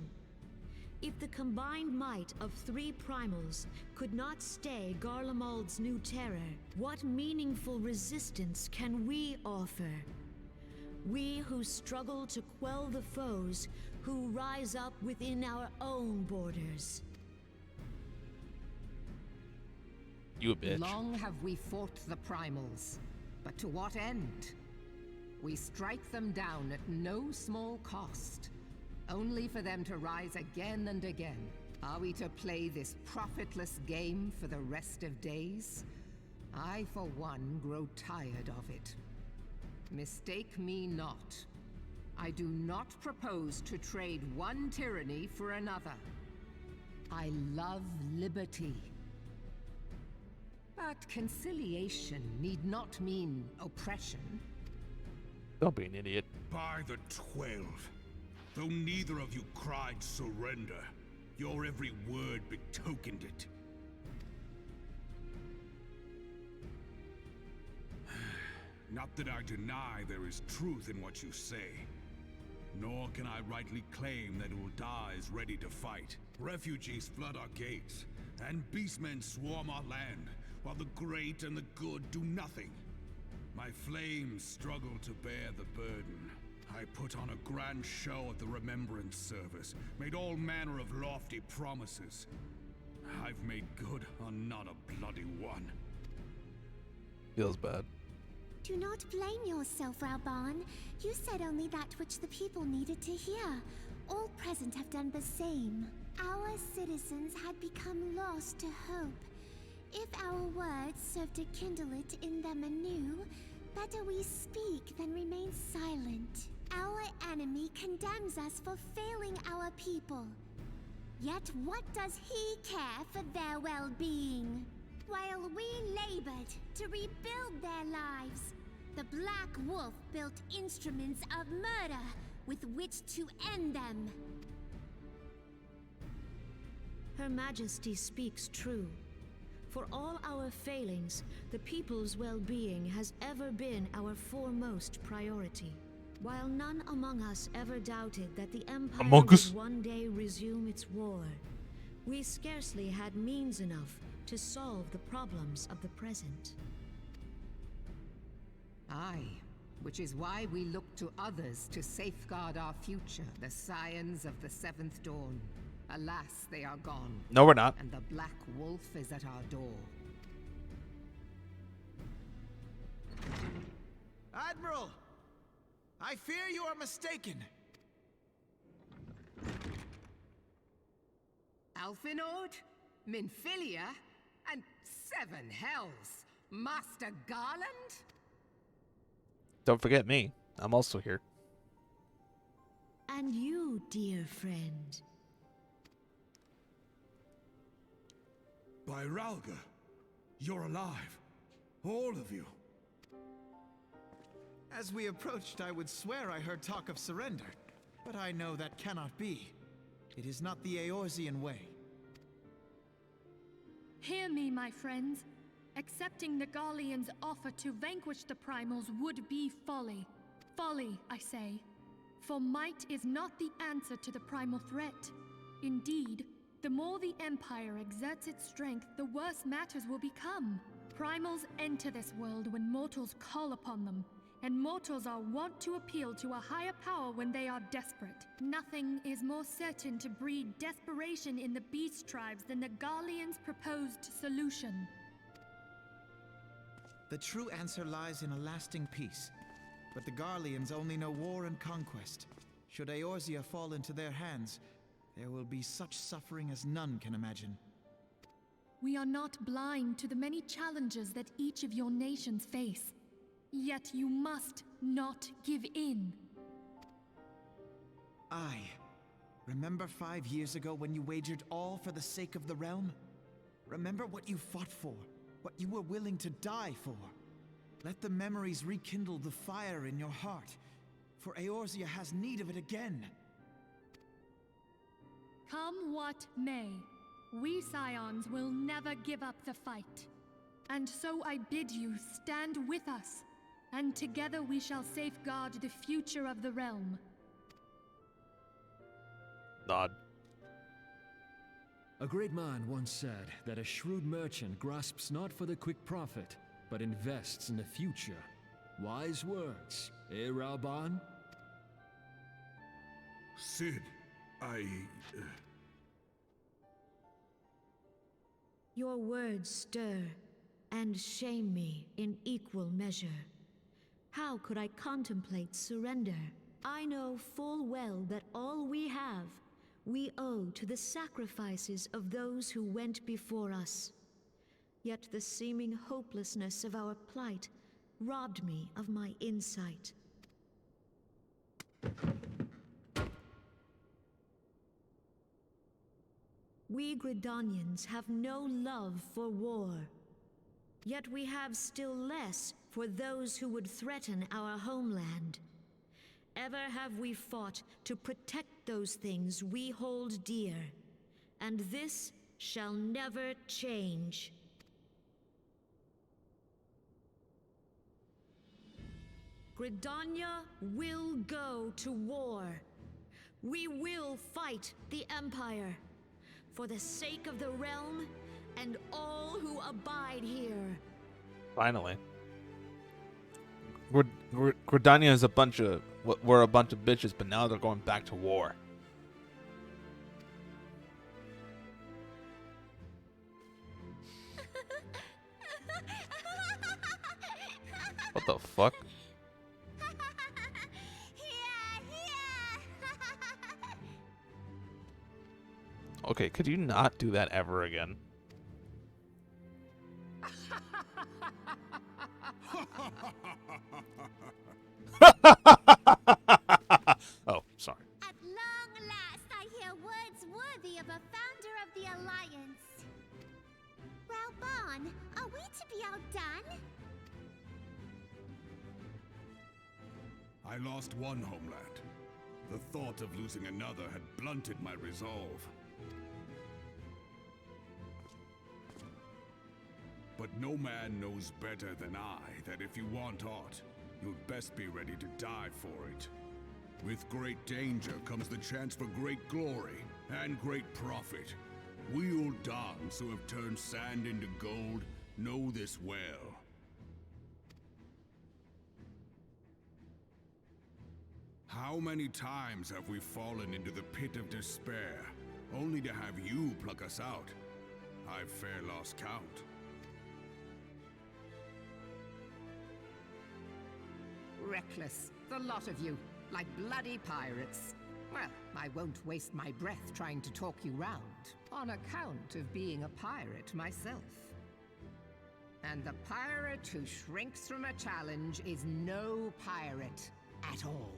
If the combined might of 3 primals could not stay Garlemald's new terror, what meaningful resistance can we offer? We who struggle to quell the foes who rise up within our own borders. You a bitch. Long have we fought the primals, but to what end? We strike them down at no small cost, only for them to rise again and again. Are we to play this profitless game for the rest of days? I, for one, grow tired of it. Mistake me not. I do not propose to trade one tyranny for another. I love liberty. But conciliation need not mean oppression. Don't be an idiot. By the 12, though neither of you cried surrender, your every word betokened it. Not that I deny there is truth in what you say, nor can I rightly claim that Ulda is ready to fight. Refugees flood our gates, and beastmen swarm our land, while the great and the good do nothing. My flames struggle to bear the burden. I put on a grand show at the Remembrance Service, made all manner of lofty promises. I've made good on not a bloody one. Feels bad. Do not blame yourself, Raban. You said only that which the people needed to hear. All present have done the same. Our citizens had become lost to hope. If our words serve to kindle it in them anew, better we speak than remain silent. Our enemy condemns us for failing our people. Yet what does he care for their well-being? While we labored to rebuild their lives, the Black Wolf built instruments of murder with which to end them. Her Majesty speaks true. For all our failings, the people's well-being has ever been our foremost priority. While none among us ever doubted that the Empire would one day resume its war, we scarcely had means enough to solve the problems of the present. Aye, which is why we look to others to safeguard our future, the Scions of the Seventh Dawn. Alas, they are gone. No, we're not. And the Black Wolf is at our door. Admiral! I fear you are mistaken. Alphinord, Minfilia, and 7 hells. Master Garland? Don't forget me. I'm also here. And you, dear friend. By Ralga, you're alive. All of you. As we approached, I would swear I heard talk of surrender, but I know that cannot be. It is not the Eorzean way. Hear me, my friends. Accepting the Garleans' offer to vanquish the primals would be folly. Folly, I say. For might is not the answer to the primal threat. Indeed, the more the Empire exerts its strength, the worse matters will become. Primals enter this world when mortals call upon them, and mortals are wont to appeal to a higher power when they are desperate. Nothing is more certain to breed desperation in the beast tribes than the Garleans' proposed solution. The true answer lies in a lasting peace. But the Garleans only know war and conquest. Should Eorzea fall into their hands, there will be such suffering as none can imagine. We are not blind to the many challenges that each of your nations face. Yet you must not give in. Remember 5 years ago when you wagered all for the sake of the realm? Remember what you fought for, what you were willing to die for. Let the memories rekindle the fire in your heart, for Eorzea has need of it again. Come what may, we Scions will never give up the fight. And so I bid you stand with us, and together we shall safeguard the future of the realm. Nod. A great man once said that a shrewd merchant grasps not for the quick profit, but invests in the future. Wise words, eh, Ralban? Sid, Your words stir and shame me in equal measure. How could I contemplate surrender? I know full well that all we have, we owe to the sacrifices of those who went before us. Yet the seeming hopelessness of our plight robbed me of my insight. We Gridanians have no love for war. Yet we have still less for those who would threaten our homeland. Ever have we fought to protect those things we hold dear, and this shall never change. Gridania will go to war. We will fight the Empire for the sake of the realm and all who abide here. Finally. Gridania is we're a bunch of bitches, but now they're going back to war. What the fuck? Okay, could you not do that ever again? Oh, sorry. At long last, I hear words worthy of a founder of the Alliance. Ralban, are we to be outdone? I lost one homeland. The thought of losing another had blunted my resolve. But no man knows better than I that if you want aught, you'd best be ready to die for it. With great danger comes the chance for great glory and great profit. We Uldans who have turned sand into gold know this well. How many times have we fallen into the pit of despair, only to have you pluck us out? I've fair lost count. Reckless, the lot of you, like bloody pirates. Well, I won't waste my breath trying to talk you round, on account of being a pirate myself. And the pirate who shrinks from a challenge is no pirate at all.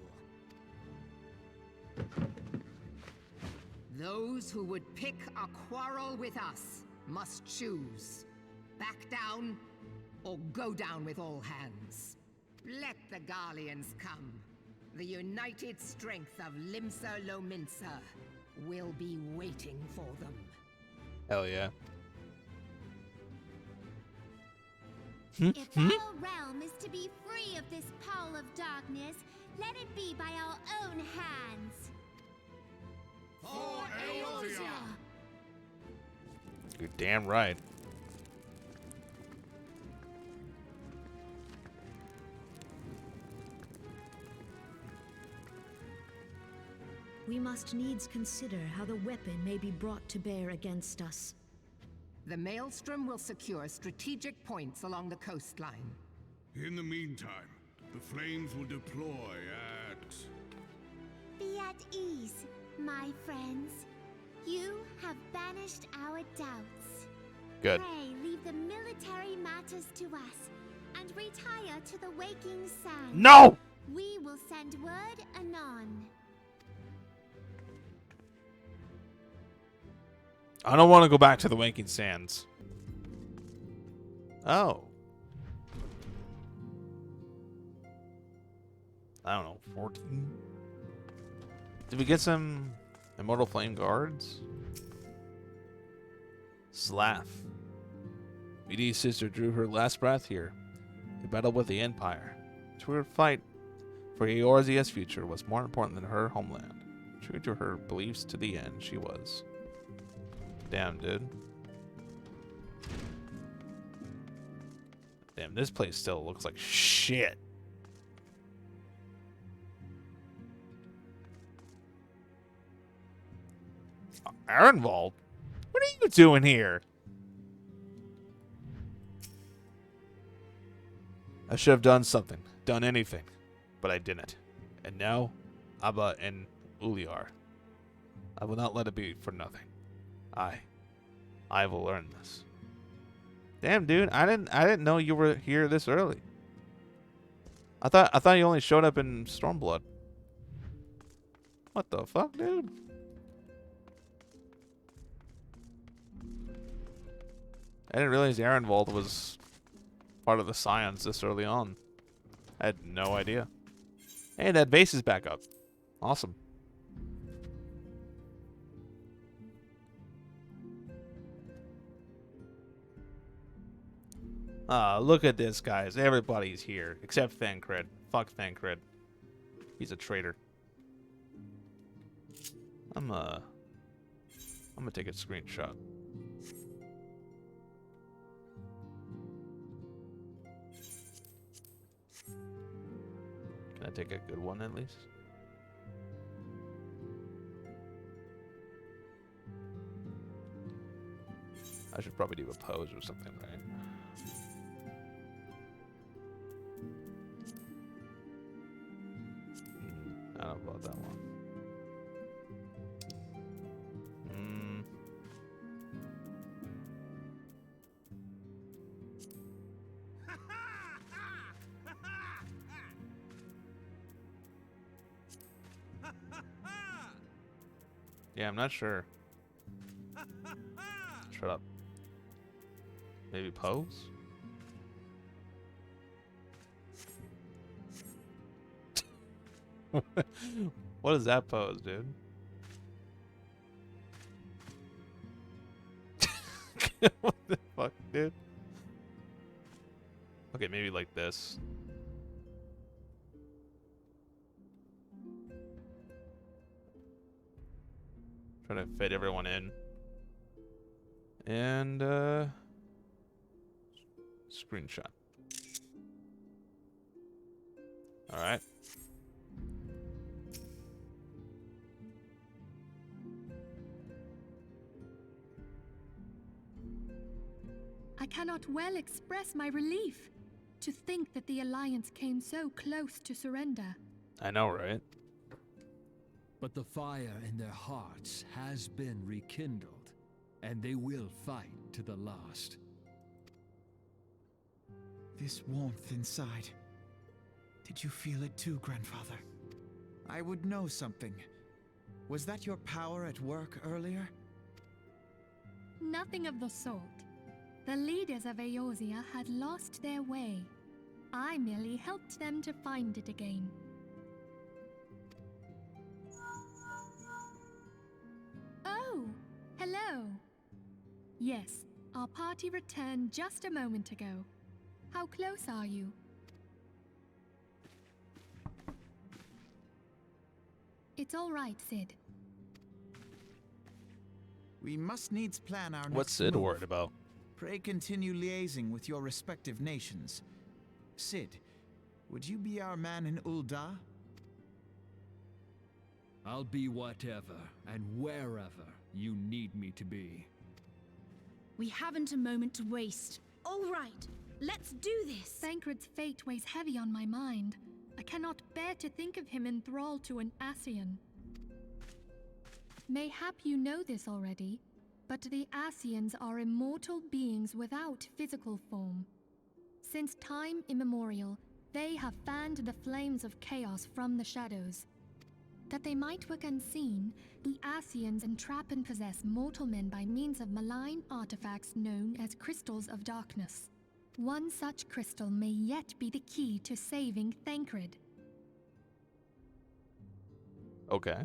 Those who would pick a quarrel with us must choose. Back down, or go down with all hands. Let the Garleans come. The united strength of Limsa Lominsa will be waiting for them. Hell yeah. If our realm is to be free of this pall of darkness, let it be by our own hands. For Eorzea! You're damn right. We must needs consider how the weapon may be brought to bear against us. The Maelstrom will secure strategic points along the coastline. In the meantime, the flames will deploy at... Be at ease, my friends. You have banished our doubts. Good. Pray leave the military matters to us and retire to the waking sand. No! We will send word anon. I don't want to go back to the Waking Sands. Oh. I don't know, 14? Did we get some Immortal Flame Guards? Slav. BD's sister drew her last breath here. The battle with the Empire. To her fight for Eorzea's future was more important than her homeland. True to her beliefs to the end, she was. Damn, dude. Damn, this place still looks like shit. Arenwald? What are you doing here? I should have done something. Done anything. But I didn't. And now, Abba and Uliar. I will not let it be for nothing. I will learn this. Damn, dude, I didn't know you were here this early. I thought you only showed up in Stormblood. What the fuck, dude? I didn't realize Arenwald was part of the Scions this early on. I had no idea. Hey, that base is back up. Awesome. Look at this, guys. Everybody's here. Except Thancred. Fuck Thancred. He's a traitor. I'm gonna take a screenshot. Can I take a good one at least? I should probably do a pose or something, right? I don't know about that one. Yeah, I'm not sure. Shut up. Maybe pose? What is that pose, dude? What the fuck, dude? Okay, maybe like this. Trying to fit everyone in. And, screenshot. Alright. I cannot well express my relief to think that the Alliance came so close to surrender. I know, right? But the fire in their hearts has been rekindled, and they will fight to the last. This warmth inside. Did you feel it too, Grandfather? I would know something. Was that your power at work earlier? Nothing of the sort. The leaders of Eorzea had lost their way. I merely helped them to find it again. Oh, hello. Yes, our party returned just a moment ago. How close are you? It's all right, Sid. We must needs plan our What's next Sid move. worried about? Pray continue liaising with your respective nations. Sid, would you be our man in Ulda? I'll be whatever and wherever you need me to be. We haven't a moment to waste. All right, let's do this. Thancred's fate weighs heavy on my mind. I cannot bear to think of him in thrall to an Ascian. Mayhap you know this already, but the Ascians are immortal beings without physical form. Since time immemorial, they have fanned the flames of chaos from the shadows. That they might work unseen, the Ascians entrap and possess mortal men by means of malign artifacts known as crystals of darkness. One such crystal may yet be the key to saving Thancred. Okay.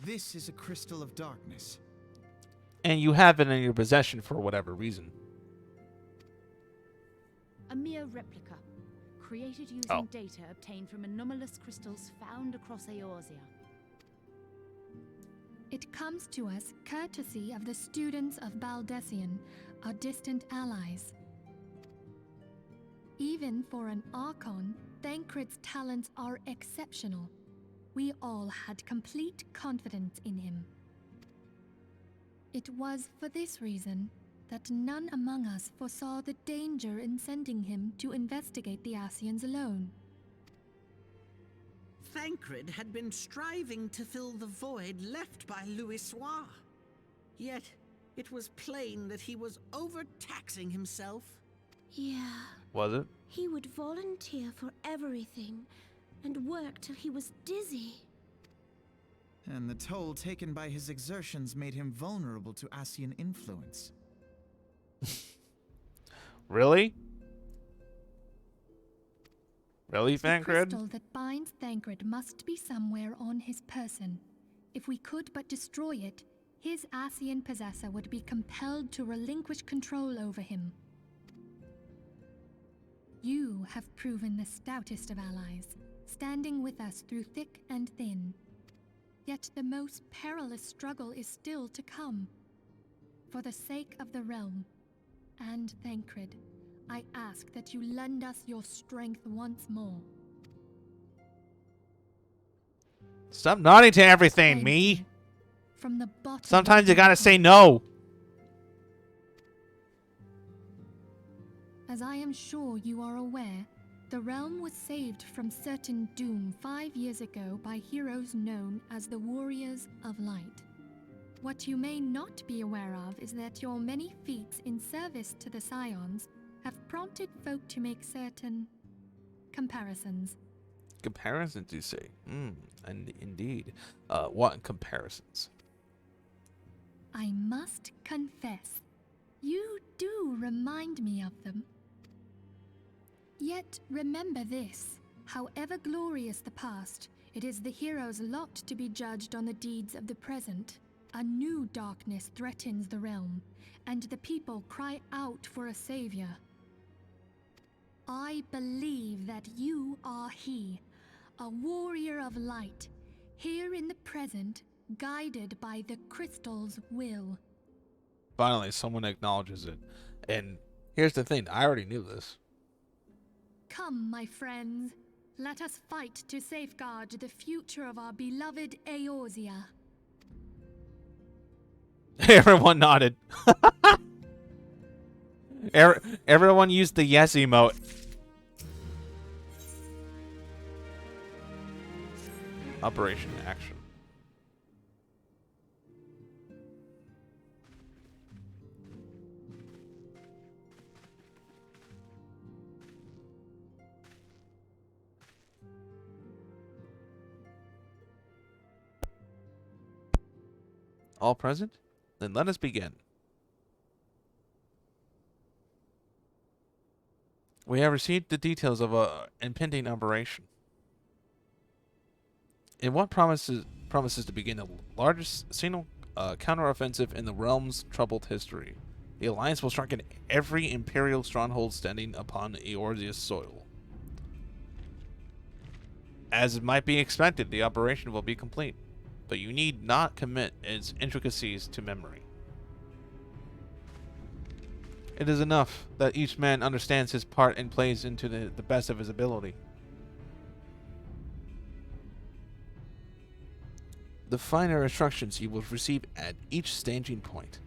This is a crystal of darkness. And you have it in your possession for whatever reason. A mere replica, created using data obtained from anomalous crystals found across Eorzea. It comes to us courtesy of the students of Baldessian, our distant allies. Even for an Archon, Thancred's talents are exceptional. We all had complete confidence in him. It was for this reason that none among us foresaw the danger in sending him to investigate the Ascians alone. Thancred had been striving to fill the void left by Louisoix. Yet, it was plain that he was overtaxing himself. Yeah. Was it? He would volunteer for everything and work till he was dizzy. And the toll taken by his exertions made him vulnerable to Ascian influence. Really? Really, The Thancred? crystal that binds Thancred must be somewhere on his person. If we could but destroy it, his Ascian possessor would be compelled to relinquish control over him. You have proven the stoutest of allies, standing with us through thick and thin. Yet the most perilous struggle is still to come. For the sake of the realm, and Thancred, I ask that you lend us your strength once more. Stop nodding to everything, me. From the bottom. Sometimes you gotta say no. As I am sure you are aware, the realm was saved from certain doom 5 years ago by heroes known as the Warriors of Light. What you may not be aware of is that your many feats in service to the Scions have prompted folk to make certain comparisons. Comparisons, you say? And indeed. What comparisons? I must confess, you do remind me of them. Yet remember this, however glorious the past, it is the hero's lot to be judged on the deeds of the present. A new darkness threatens the realm, and the people cry out for a savior. I believe that you are he, a warrior of light, here in the present, guided by the crystal's will. Finally, someone acknowledges it. And here's the thing, I already knew this. Come, my friends, let us fight to safeguard the future of our beloved Eorzea. Everyone nodded. Everyone used the yes emote. Operation action. All present? Then let us begin. We have received the details of an impending operation. In what promises to begin the largest single counteroffensive in the realm's troubled history. The Alliance will strike at every Imperial stronghold standing upon Eorzea's soil. As might be expected, the operation will be complete, but you need not commit its intricacies to memory. It is enough that each man understands his part and plays into the best of his ability. The finer instructions you will receive at each staging point.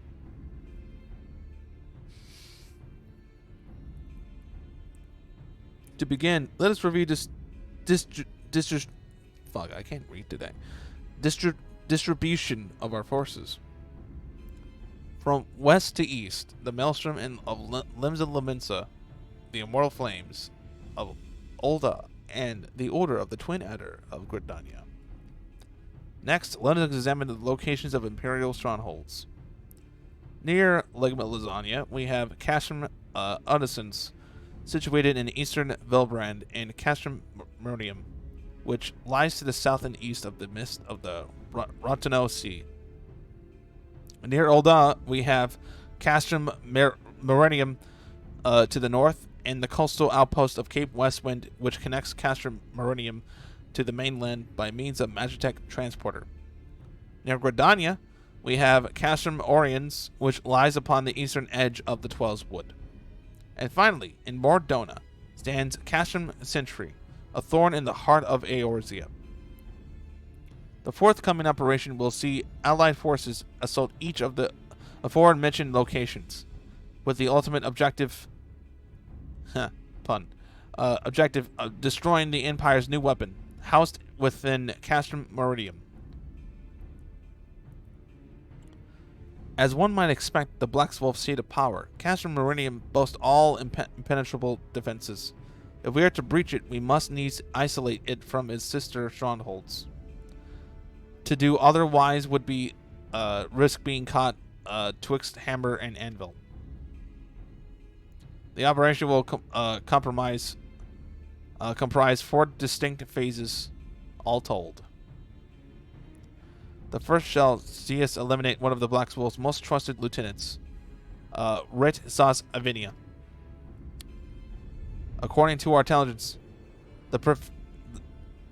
To begin, let us review distribution of our forces. From west to east, the Maelstrom of Limbs of Laminsa, the Immortal Flames of Ulda, and the Order of the Twin Adder of Gridania. Next, let us examine the locations of Imperial strongholds. Near Ligament Lasagna, we have Castrum Centri, situated in eastern Velbrand, and Castrum Meridium, which lies to the south and east of the mist of the Rhitahtyn Sea. Near Ulda, we have Castrum Meridium to the north, and the coastal outpost of Cape Westwind, which connects Castrum Meridium to the mainland by means of Magitek transporter. Near Gridania, we have Castrum Oriens, which lies upon the eastern edge of the Twelves Wood. And finally, in Mordona, stands Castrum Centri, a thorn in the heart of Eorzea. The forthcoming operation will see Allied forces assault each of the aforementioned locations, with the ultimate objective of destroying the Empire's new weapon, housed within Castrum Meridium. As one might expect the Black Wolf's seat of power, Castrum Meridium boasts all impenetrable defenses. If we are to breach it, we must needs isolate it from its sister strongholds. To do otherwise would be risk being caught twixt hammer and anvil. The operation will comprise 4 distinct phases, all told. The first shall see us eliminate one of the Black Wolf's most trusted lieutenants, Rhitahtyn.mp4. According to our intelligence, the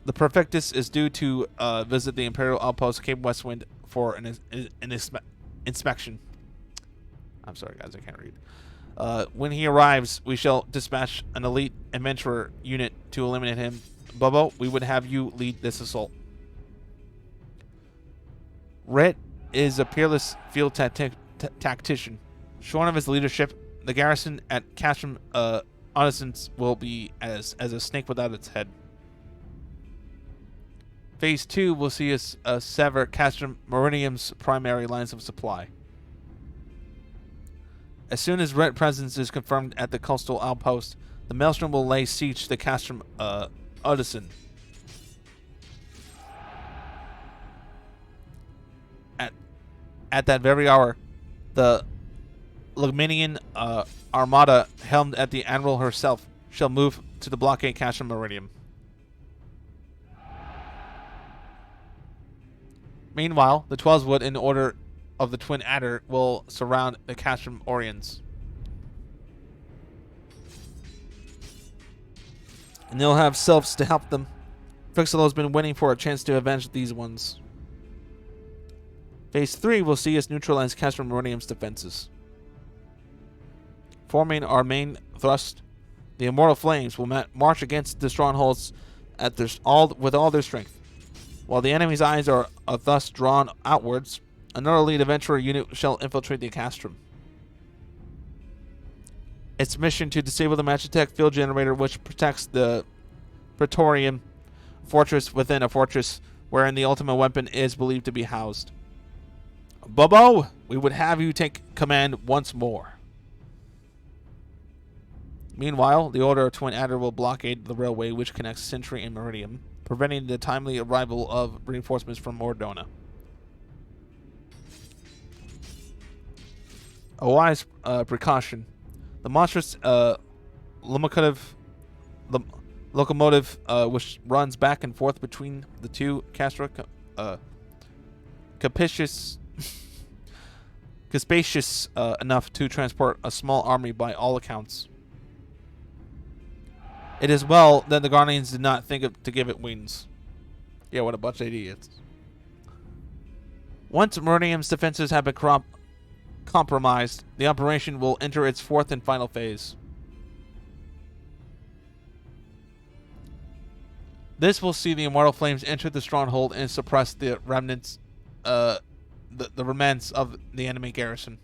Prefectus is due to visit the Imperial outpost Cape Westwind for an inspection. I'm sorry, guys, I can't read. When he arrives, we shall dispatch an elite adventurer unit to eliminate him. Bobo, we would have you lead this assault. Rhett is a peerless field tactician. Shorn of his leadership, the garrison at Castrum Centri will be as a snake without its head. Phase 2 will see us sever Castrum Meridium's primary lines of supply. As soon as Rhett's presence is confirmed at the coastal outpost, the Maelstrom will lay siege to Castrum Centri. At that very hour, the Lugminian armada, helmed at the Admiral herself, shall move to the blockade Castrum Meridium. Meanwhile, the Twelves Wood, in order of the Twin Adder, will surround the Castrum Oriens. And they'll have sylphs to help them. Fixalo's been waiting for a chance to avenge these ones. Phase 3 will see us neutralize Castrum Meridium's defenses. Forming our main thrust, the Immortal Flames will march against the strongholds with all their strength. While the enemy's eyes are thus drawn outwards, another lead adventurer unit shall infiltrate the Castrum. Its mission to disable the Magitek field generator, which protects the Praetorian fortress within a fortress wherein the Ultima weapon is believed to be housed. Bobo, we would have you take command once more. Meanwhile, the Order of Twin Adder will blockade the railway which connects Centri and Meridium, preventing the timely arrival of reinforcements from Mordona. A wise precaution. The monstrous locomotive which runs back and forth between the two capacious enough to transport a small army by all accounts. It is well that the Guardians did not think to give it wings. Yeah, what a bunch of idiots. Once Meridian's defenses have been compromised, the operation will enter its fourth and final phase. This will see the Immortal Flames enter the stronghold and suppress the remnants, the remnants of the enemy garrison,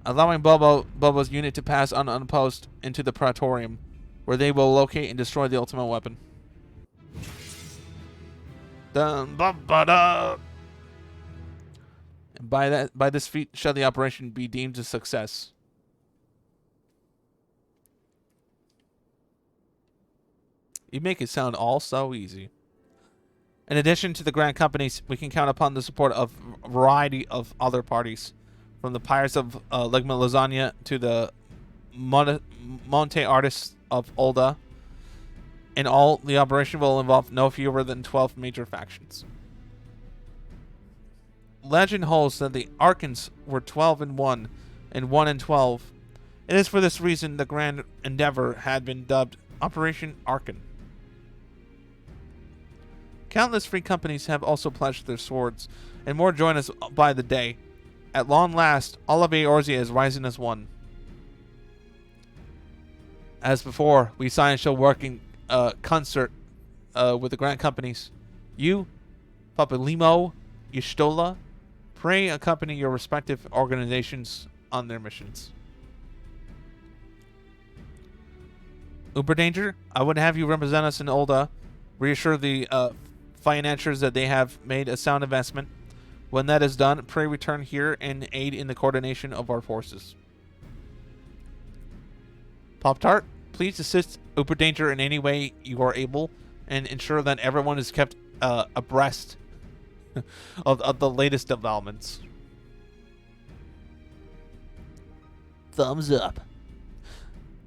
allowing Bobo's unit to pass unopposed into the Praetorium, where they will locate and destroy the ultimate weapon. Dun, ba, ba, da. And by this feat shall the operation be deemed a success. You make it sound all so easy. In addition to the Grand Companies, we can count upon the support of a variety of other parties, from the Pirates of Ligma Lasagna to the Monte Artists of Ulda. In all, the operation will involve no fewer than 12 major factions. Legend holds that the Archons were 12 in 1 and 1 in 12. It is for this reason the grand endeavor had been dubbed Operation Archon. Countless free companies have also pledged their swords, and more join us by the day. At long last, all of Eorzea is rising as one. As before, we Scion shall work in concert with the Grand Companies. You, Papalimo, Y'shtola, pray accompany your respective organizations on their missions. Uberdanger, I would have you represent us in Ulda, reassure the financiers that they have made a sound investment. When that is done, pray return here and aid in the coordination of our forces. Pop-Tart, please assist Uberdanger in any way you are able and ensure that everyone is kept abreast of the latest developments. Thumbs up.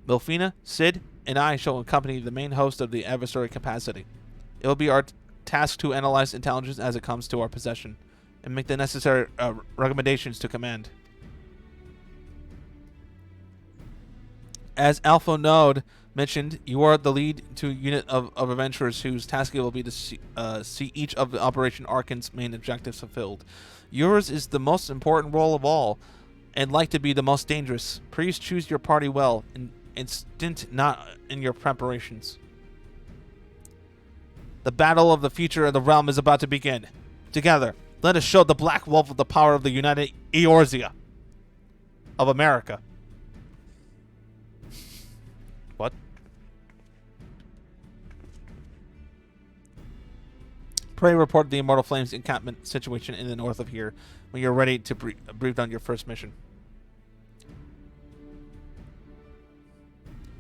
Milfina, Sid, and I shall accompany the main host of the adversary capacity. It will be our task to analyze intelligence as it comes to our possession and make the necessary recommendations to command. As Alpha Node mentioned, you are the lead to a unit of adventurers whose task it will be to see each of the Operation Archon's main objectives fulfilled. Yours is the most important role of all, and like to be the most dangerous. Please choose your party well, and stint not in your preparations. The battle of the future of the realm is about to begin. Together, let us show the Black Wolf of the power of the united Eorzea of America. What? Pray report the Immortal Flames encampment situation in the north of here when you're ready to brief on your first mission.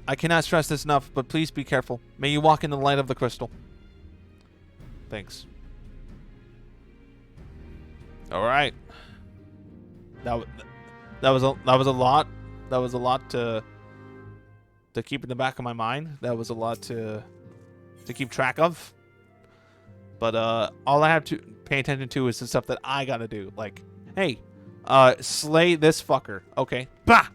I cannot stress this enough, but please be careful. May you walk in the light of the crystal. Thanks. All right. That was a lot. That was a lot to keep in the back of my mind. That was a lot to keep track of. But all I have to pay attention to is the stuff that I gotta do. Like, hey, slay this fucker. Okay. Bah.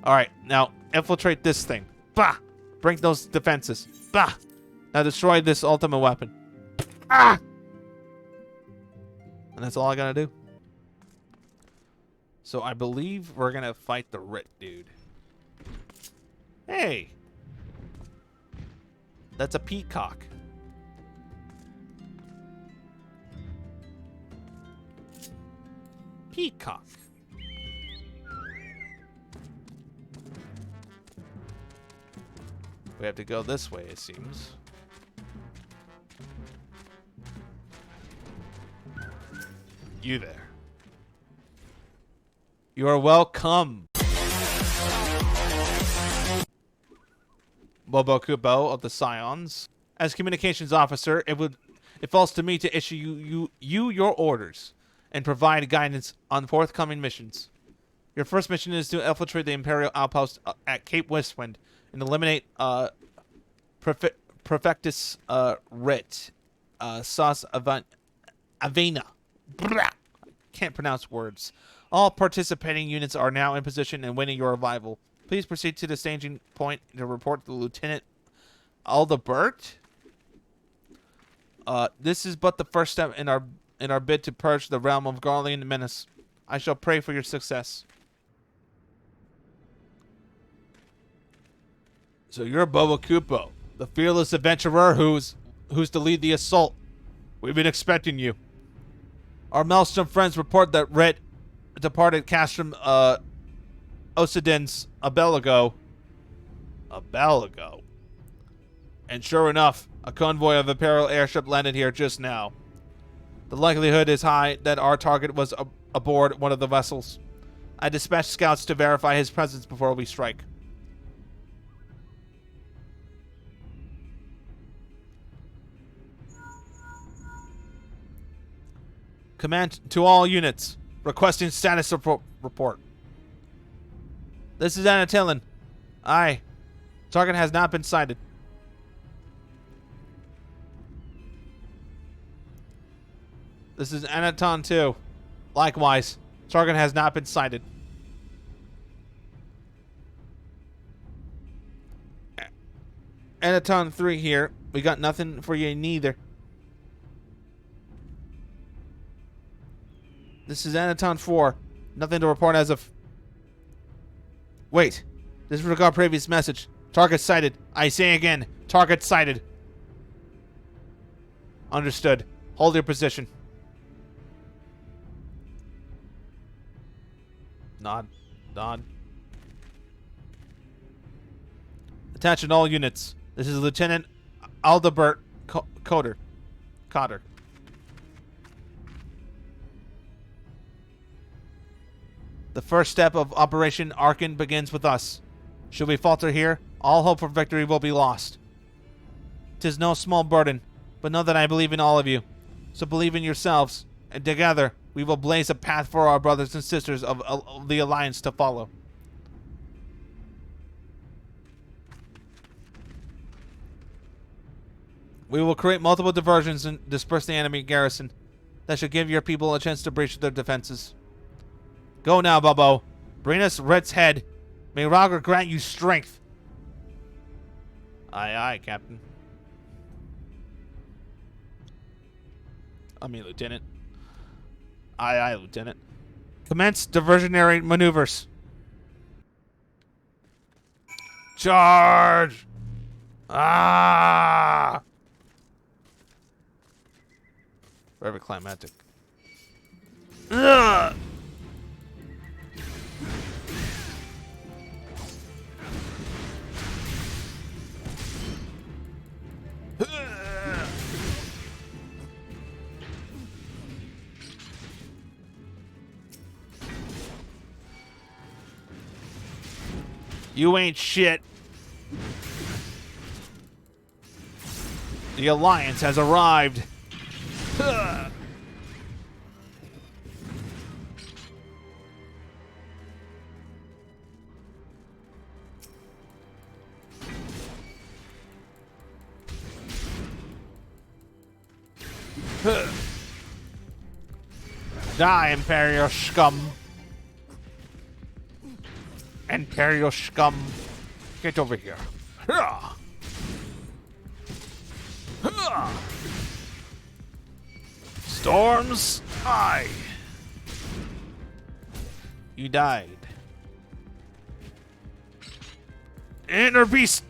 All right. Now infiltrate this thing. Bah. Break those defenses. Bah. Now destroy this Ultima weapon. Ah! And that's all I gotta do. So I believe we're gonna fight the Rit dude. Hey! That's a peacock. Peacock. We have to go this way, it seems. You there. You are welcome. Bobo Kupo of the Scions. As communications officer, it falls to me to issue you your orders and provide guidance on forthcoming missions. Your first mission is to infiltrate the Imperial outpost at Cape Westwind and eliminate Prefectus Rit Sauce Avena. Can't pronounce words. All participating units are now in position and waiting your arrival. Please proceed to the staging point to report to Lieutenant Aldebert. This is but the first step in our bid to purge the realm of Garlemald menace. I shall pray for your success. So you're PsychoKupo, the fearless adventurer who's to lead the assault. We've been expecting you. Our Maelstrom friends report that Red departed Castrum Osidens a bell ago. And sure enough, a convoy of Imperial airship landed here just now. The likelihood is high that our target was aboard one of the vessels. I dispatched scouts to verify his presence before we strike. Command to all units. Requesting status report. This is Anatillin. Aye. Target has not been sighted. This is Anaton 2. Likewise. Target has not been sighted. Anaton 3 here. We got nothing for you neither. This is Anaton 4. Nothing to report as of... Wait. Disregard previous message. Target sighted. I say again. Target sighted. Understood. Hold your position. Nod. Nod. Attention all units. This is Lieutenant Aldebert Cotter. The first step of Operation Archon begins with us. Should we falter here, all hope for victory will be lost. 'Tis no small burden, but know that I believe in all of you. So believe in yourselves, and together we will blaze a path for our brothers and sisters of the Alliance to follow. We will create multiple diversions and disperse the enemy garrison. That should give your people a chance to breach their defenses. Go now, Bobo. Bring us Red's head. May Roger grant you strength. Aye, aye, Captain. I mean, Lieutenant. Aye, aye, Lieutenant. Commence diversionary maneuvers. Charge! Ah! Very climactic. Ugh! You ain't shit. The Alliance has arrived. Die, Imperial scum. Imperial scum. Get over here. Storms, aye. You died. Inner beast.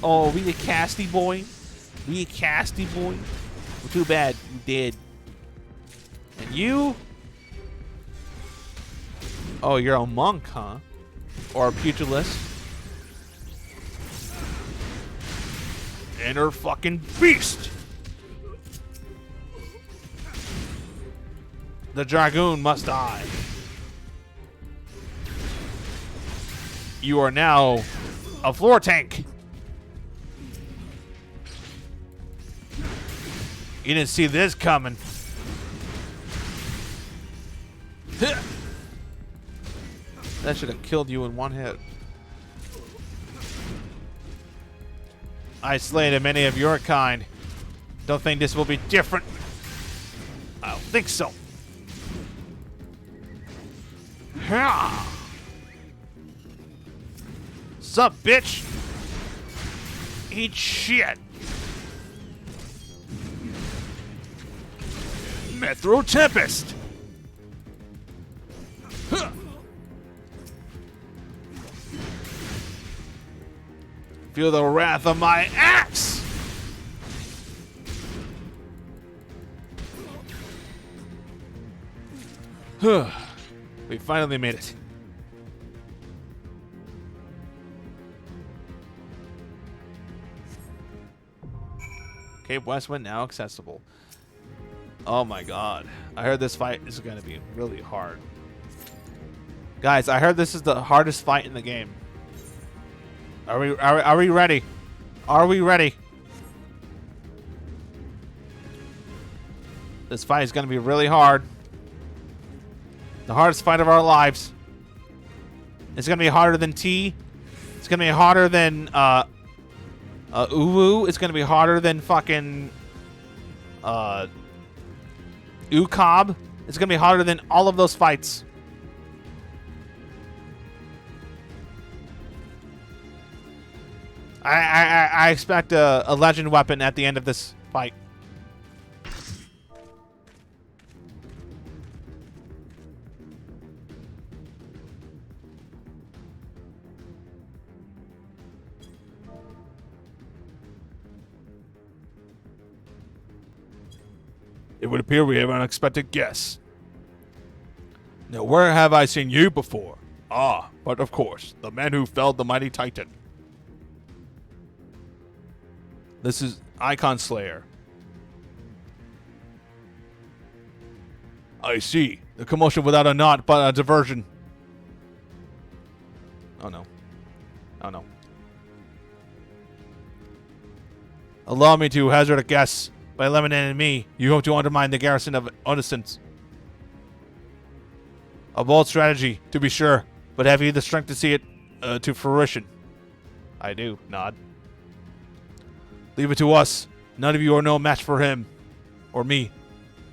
Oh, we a casty boy? We a casty boy? Well, too bad, you dead. And you? Oh, you're a monk, huh? Or a pugilist? Inner fucking beast! The Dragoon must die. You are now a floor tank. You didn't see this coming. That should have killed you in one hit. I slayed many of your kind. Don't think this will be different. I don't think so. Ha! Sup, bitch? Eat shit. Metro Tempest. Huh. Feel the wrath of my axe. We finally made it. Cape Westwind now accessible. Oh my god. I heard this fight is going to be really hard. Guys, I heard this is the hardest fight in the game. Are we ready? Are we ready? This fight is going to be really hard. The hardest fight of our lives. It's going to be harder than T. It's going to be harder than Uwu. It's going to be harder than fucking Ukob. It's going to be harder than all of those fights. I expect a legend weapon at the end of this fight. It would appear we have an unexpected guest. Now, where have I seen you before? Ah, but of course, the man who felled the mighty Titan. This is Icon Slayer. I see. The commotion without a knot, but a diversion. Oh no. Oh no. Allow me to hazard a guess. By eliminating me, you hope to undermine the garrison of Innocence. A bold strategy, to be sure, but have you the strength to see it to fruition? I do. Nod. Leave it to us. None of you are no match for him. Or me.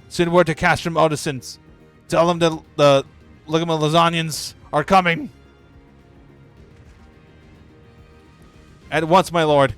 Send word to Castrum Innocence. Tell them that the Ligament Lasagnians are coming. At once, my lord.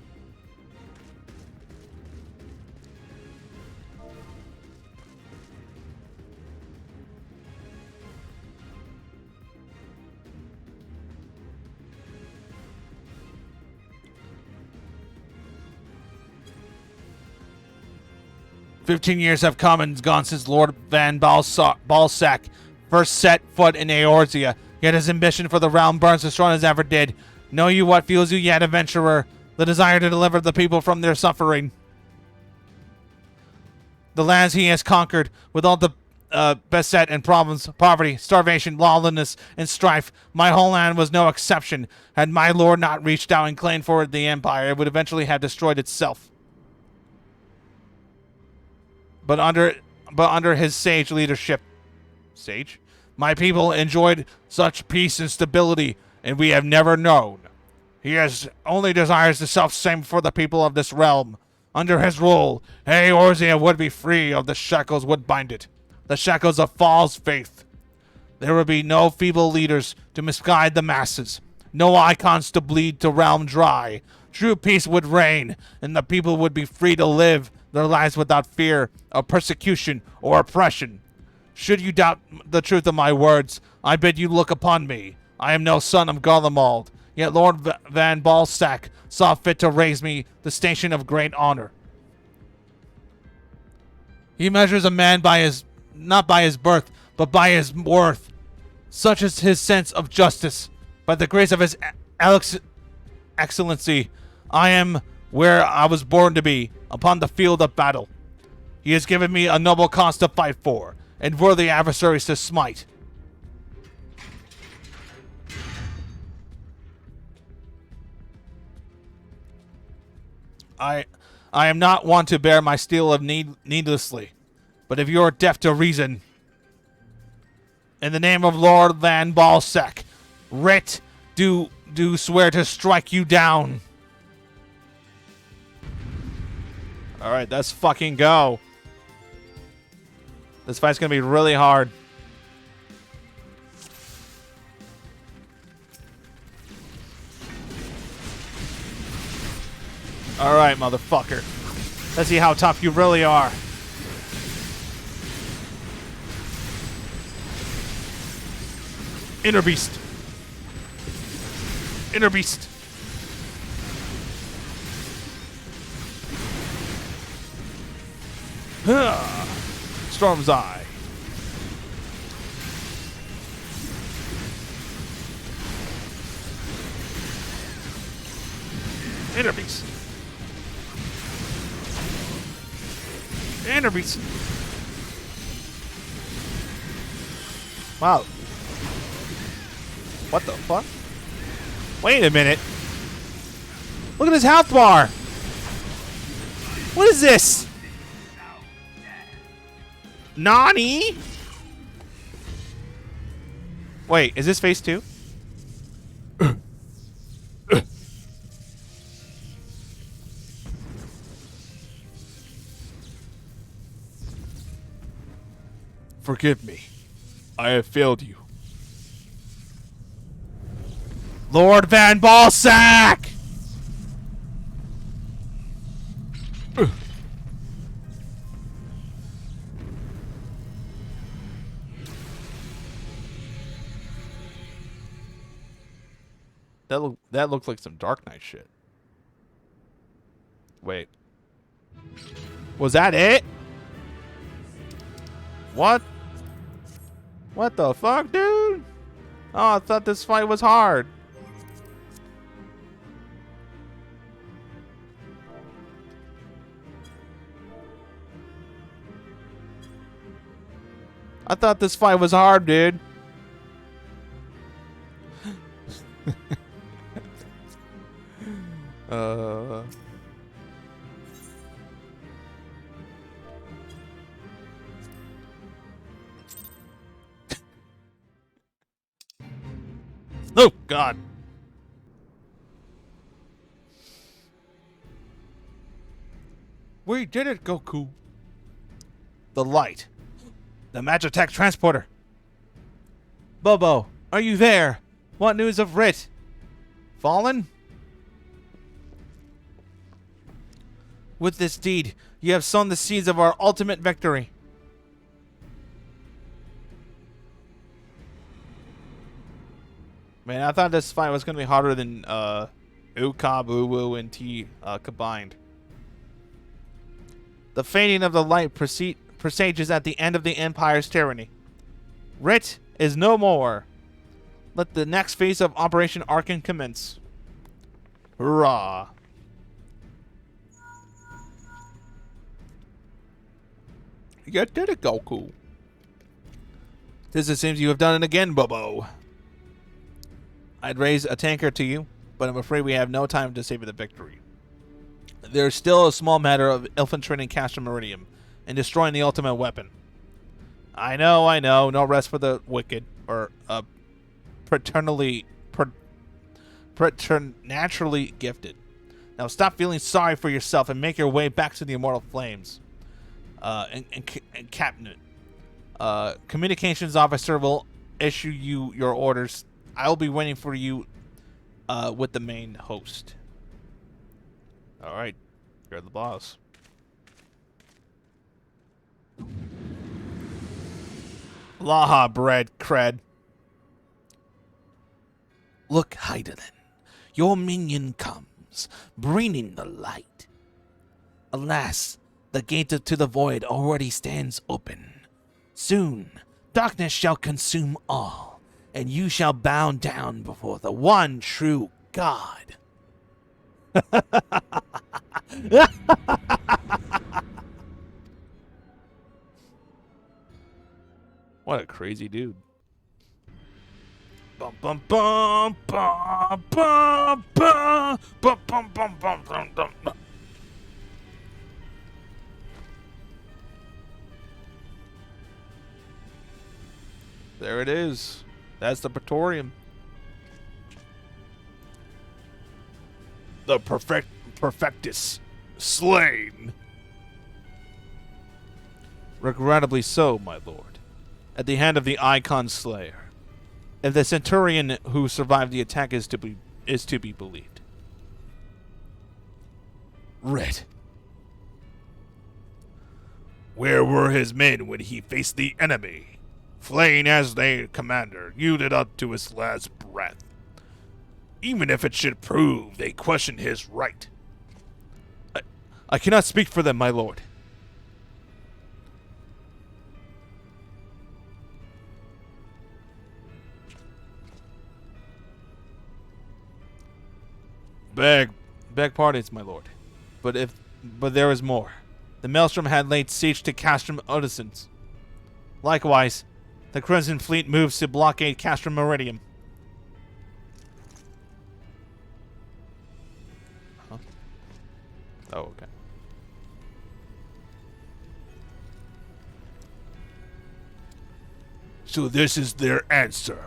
"15 years have come and gone since Lord Van Balsac first set foot in Eorzea, yet his ambition for the realm burns as strong as ever did. Know you what fuels you yet, adventurer? The desire to deliver the people from their suffering. The lands he has conquered, with all the beset and problems, poverty, starvation, lawlessness, and strife. My whole land was no exception. Had my lord not reached out and claimed for it the empire, it would eventually have destroyed itself. But under his sage leadership, my people enjoyed such peace and stability, and we have never known. He has only desires the self-same for the people of this realm. Under his rule, Eorzea would be free of the shackles would bind it, the shackles of false faith. There would be no feeble leaders to misguide the masses, no icons to bleed the realm dry. True peace would reign, and the people would be free to live their lives without fear of persecution or oppression. Should you doubt the truth of my words, I bid you look upon me. I am no son of Garlemald, yet Lord Van Balsac saw fit to raise me the station of great honor. He measures a man by his, not by his birth, but by his worth. Such is his sense of justice. By the grace of his excellency, I am where I was born to be, upon the field of battle. He has given me a noble cause to fight for, and worthy adversaries to smite. I am not one to bear my steel of needlessly, but if you are deaf to reason, in the name of Lord Van Balsac, Writ, do swear to strike you down. Alright, let's fucking go. This fight's gonna be really hard. Alright, motherfucker. Let's see how tough you really are. Inner Beast. Inner Beast. Storm's Eye. Inner Beast. Inner Beast. Wow. What the fuck? Wait a minute. Look at his health bar. What is this? Nani? Wait, is this phase 2? Forgive me. I have failed you. Lord Van Balsack! That looked like some Dark Knight shit. Wait. Was that it? What? What the fuck, dude? Oh, I thought this fight was hard. I thought this fight was hard, dude. Oh, God. We did it, Goku. The light. The Magitek transporter. Bobo, are you there? What news of Writ? Fallen? With this deed, you have sown the seeds of our ultimate victory. Man, I thought this fight was going to be harder than Uka, Uwu, and T combined. The fading of the light presages at the end of the Empire's tyranny. Writ is no more. Let the next phase of Operation Archon commence. Hurrah. You did it, Goku. This it seems you have done it again, Bobo. I'd raise a tanker to you, but I'm afraid we have no time to savor the victory. There's still a small matter of infiltrating Castrum Meridium and destroying the ultimate weapon. I know, no rest for the wicked, or preternaturally gifted. Now stop feeling sorry for yourself and make your way back to the immortal flames. And Captain, communications officer will issue you your orders. I'll be waiting for you with the main host. All right, you're the boss. Laha bread cred. Look, Rhitahtyn, your minion comes, bringing the light. Alas, the gate to the void already stands open. Soon, darkness shall consume all, and you shall bow down before the one true God. What a crazy dude. Bum bum bum bum bum bum bum bum bum bum bum bum. There it is. That's the Praetorium. the Perfectus slain. Regrettably so, my lord. At the hand of the Icon Slayer. If the Centurion who survived the attack is to be believed. Red. Where were his men when he faced the enemy? Flaying as their commander, yielded up to his last breath. Even if it should prove they question his right. I cannot speak for them, my lord. Beg pardons, my lord. But there is more. The Maelstrom had laid siege to Castrum Centri. Likewise, the Crimson Fleet moves to blockade Castrum Meridium. Huh? Oh, okay. So this is their answer.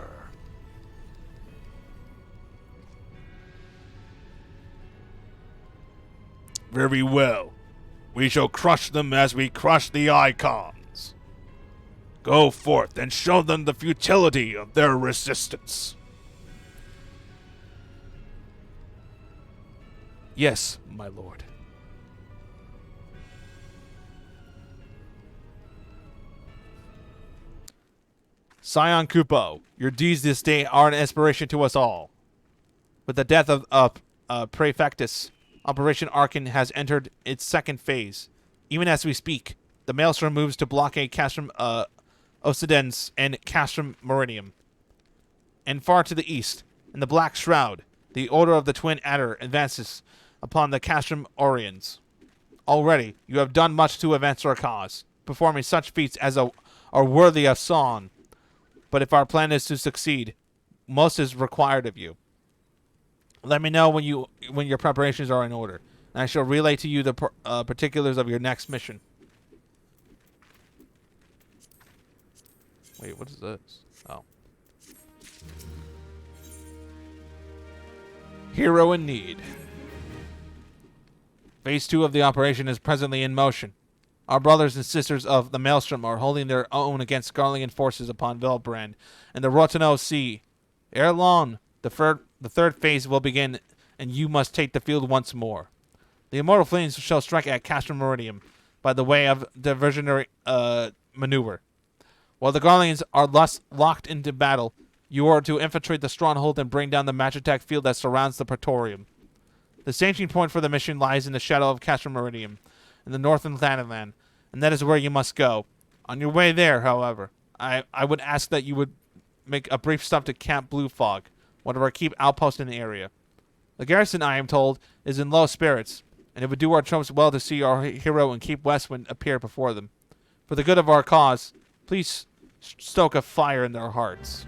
Very well. We shall crush them as we crush the Icons. Go forth and show them the futility of their resistance. Yes, my lord. PsychoKupo, your deeds this day are an inspiration to us all. With the death of Prefectus, Operation Archon has entered its second phase. Even as we speak, the Maelstrom moves to blockade Castrum Occidens and Castrum Meridium. And far to the east, in the Black Shroud, the Order of the Twin Adder advances upon the Castrum Oriens. Already, you have done much to advance our cause, performing such feats as are worthy of Scion. But if our plan is to succeed, most is required of you. Let me know when your preparations are in order, and I shall relay to you the particulars of your next mission. Wait, what is this? Oh. Hero in need. Phase 2 of the operation is presently in motion. Our brothers and sisters of the Maelstrom are holding their own against Garlemald forces upon Velbrand and the Rhitahtyn Sea. Ere long, the third phase will begin, and you must take the field once more. The Immortal Flames shall strike at Castrum Meridium by the way of diversionary maneuver. While the Garlands are thus locked into battle, you are to infiltrate the stronghold and bring down the Magitek field that surrounds the Praetorium. The staging point for the mission lies in the shadow of Castrum Meridium, in the northern Thanalan, and that is where you must go. On your way there, however, I would ask that you would make a brief stop to Camp Blue Fog, one of our key outposts in the area. The garrison, I am told, is in low spirits, and it would do our troops well to see our hero and Keep Westwind appear before them. For the good of our cause, please stoke a fire in their hearts.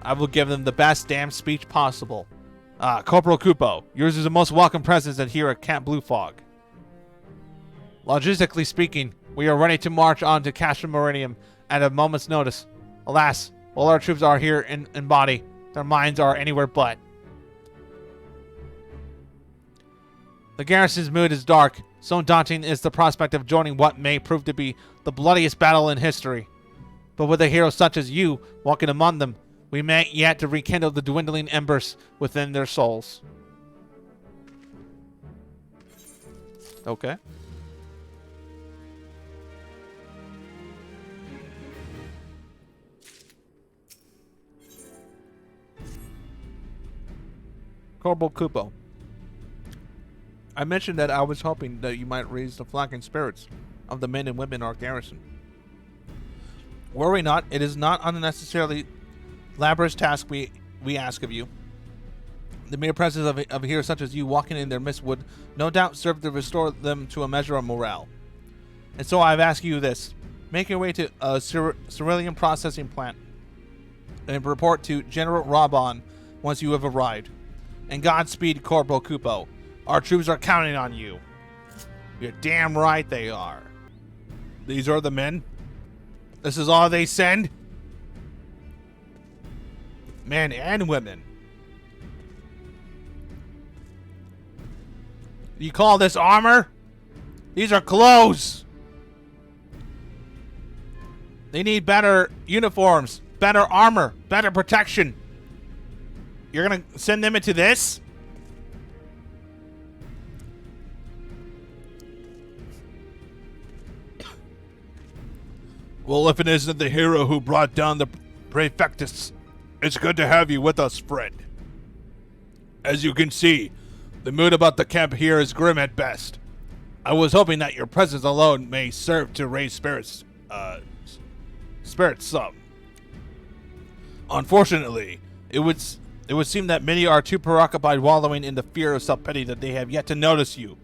I will give them the best damn speech possible. Corporal Kupo, yours is the most welcome presence here at Camp Blue Fog. Logistically speaking, we are ready to march on to Castrum Meridium at a moment's notice. Alas, while our troops are here in body, their minds are anywhere but. The garrison's mood is dark. So daunting is the prospect of joining what may prove to be the bloodiest battle in history. But with a hero such as you walking among them, we may yet to rekindle the dwindling embers within their souls. Okay. Corporal Kupo, I mentioned that I was hoping that you might raise the flagging spirits of the men and women in our garrison. Worry not, it is not unnecessarily laborious task we ask of you. The mere presence of a hero such as you walking in their midst would no doubt serve to restore them to a measure of morale. And so I've asked you this. Make your way to a cerulean processing plant and report to General Raban once you have arrived. And Godspeed, Corporal Kupo. Our troops are counting on you. You're damn right they are. These are the men? This is all they send? Men and women. You call this armor? These are clothes. They need better uniforms, better armor, better protection. You're gonna send them into this? Well, if it isn't the hero who brought down the Prefectus, it's good to have you with us, friend. As you can see, the mood about the camp here is grim at best. I was hoping that your presence alone may serve to raise spirits some. Unfortunately, it would seem that many are too preoccupied wallowing in the fear of self-pity that they have yet to notice you.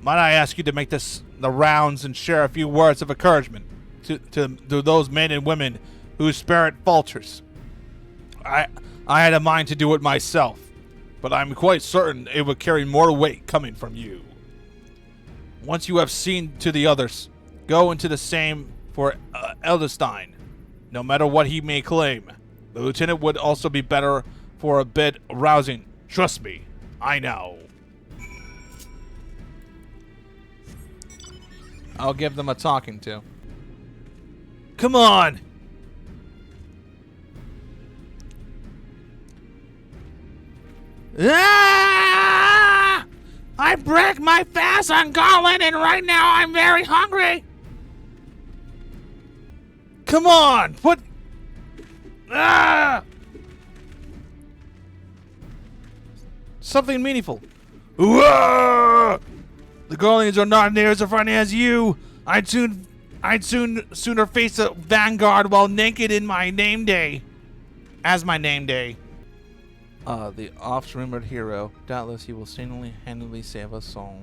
Might I ask you to make the rounds and share a few words of encouragement to those men and women whose spirit falters? I had a mind to do it myself, but I'm quite certain it would carry more weight coming from you. Once you have seen to the others, go into the same for Eldestein. No matter what he may claim, the lieutenant would also be better for a bit rousing. Trust me, I know. I'll give them a talking to. Come on! Ah! I break my fast on Garland, and right now I'm very hungry. Come on! Put... Ah! Something meaningful. Whoa! The Garlands are not near as funny as you. I'd sooner face a vanguard while naked in my name day. As my name day. The oft-rumored hero. Doubtless he will single-handedly save us all.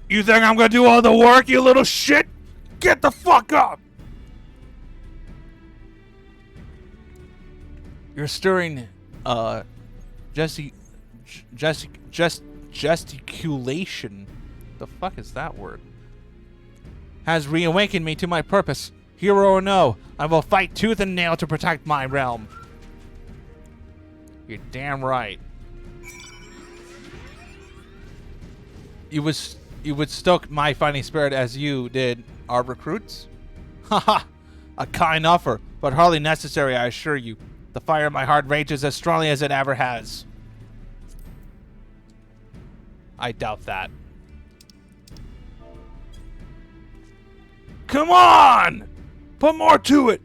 You think I'm gonna do all the work, you little shit? Get the fuck up! You're stirring, gesticulation. The fuck is that word? Has reawakened me to my purpose. Hero or no, I will fight tooth and nail to protect my realm. You're damn right. You would stoke my fighting spirit as you did our recruits? Haha, a kind offer, but hardly necessary, I assure you. The fire in my heart rages as strongly as it ever has. I doubt that. Come on! Put more to it!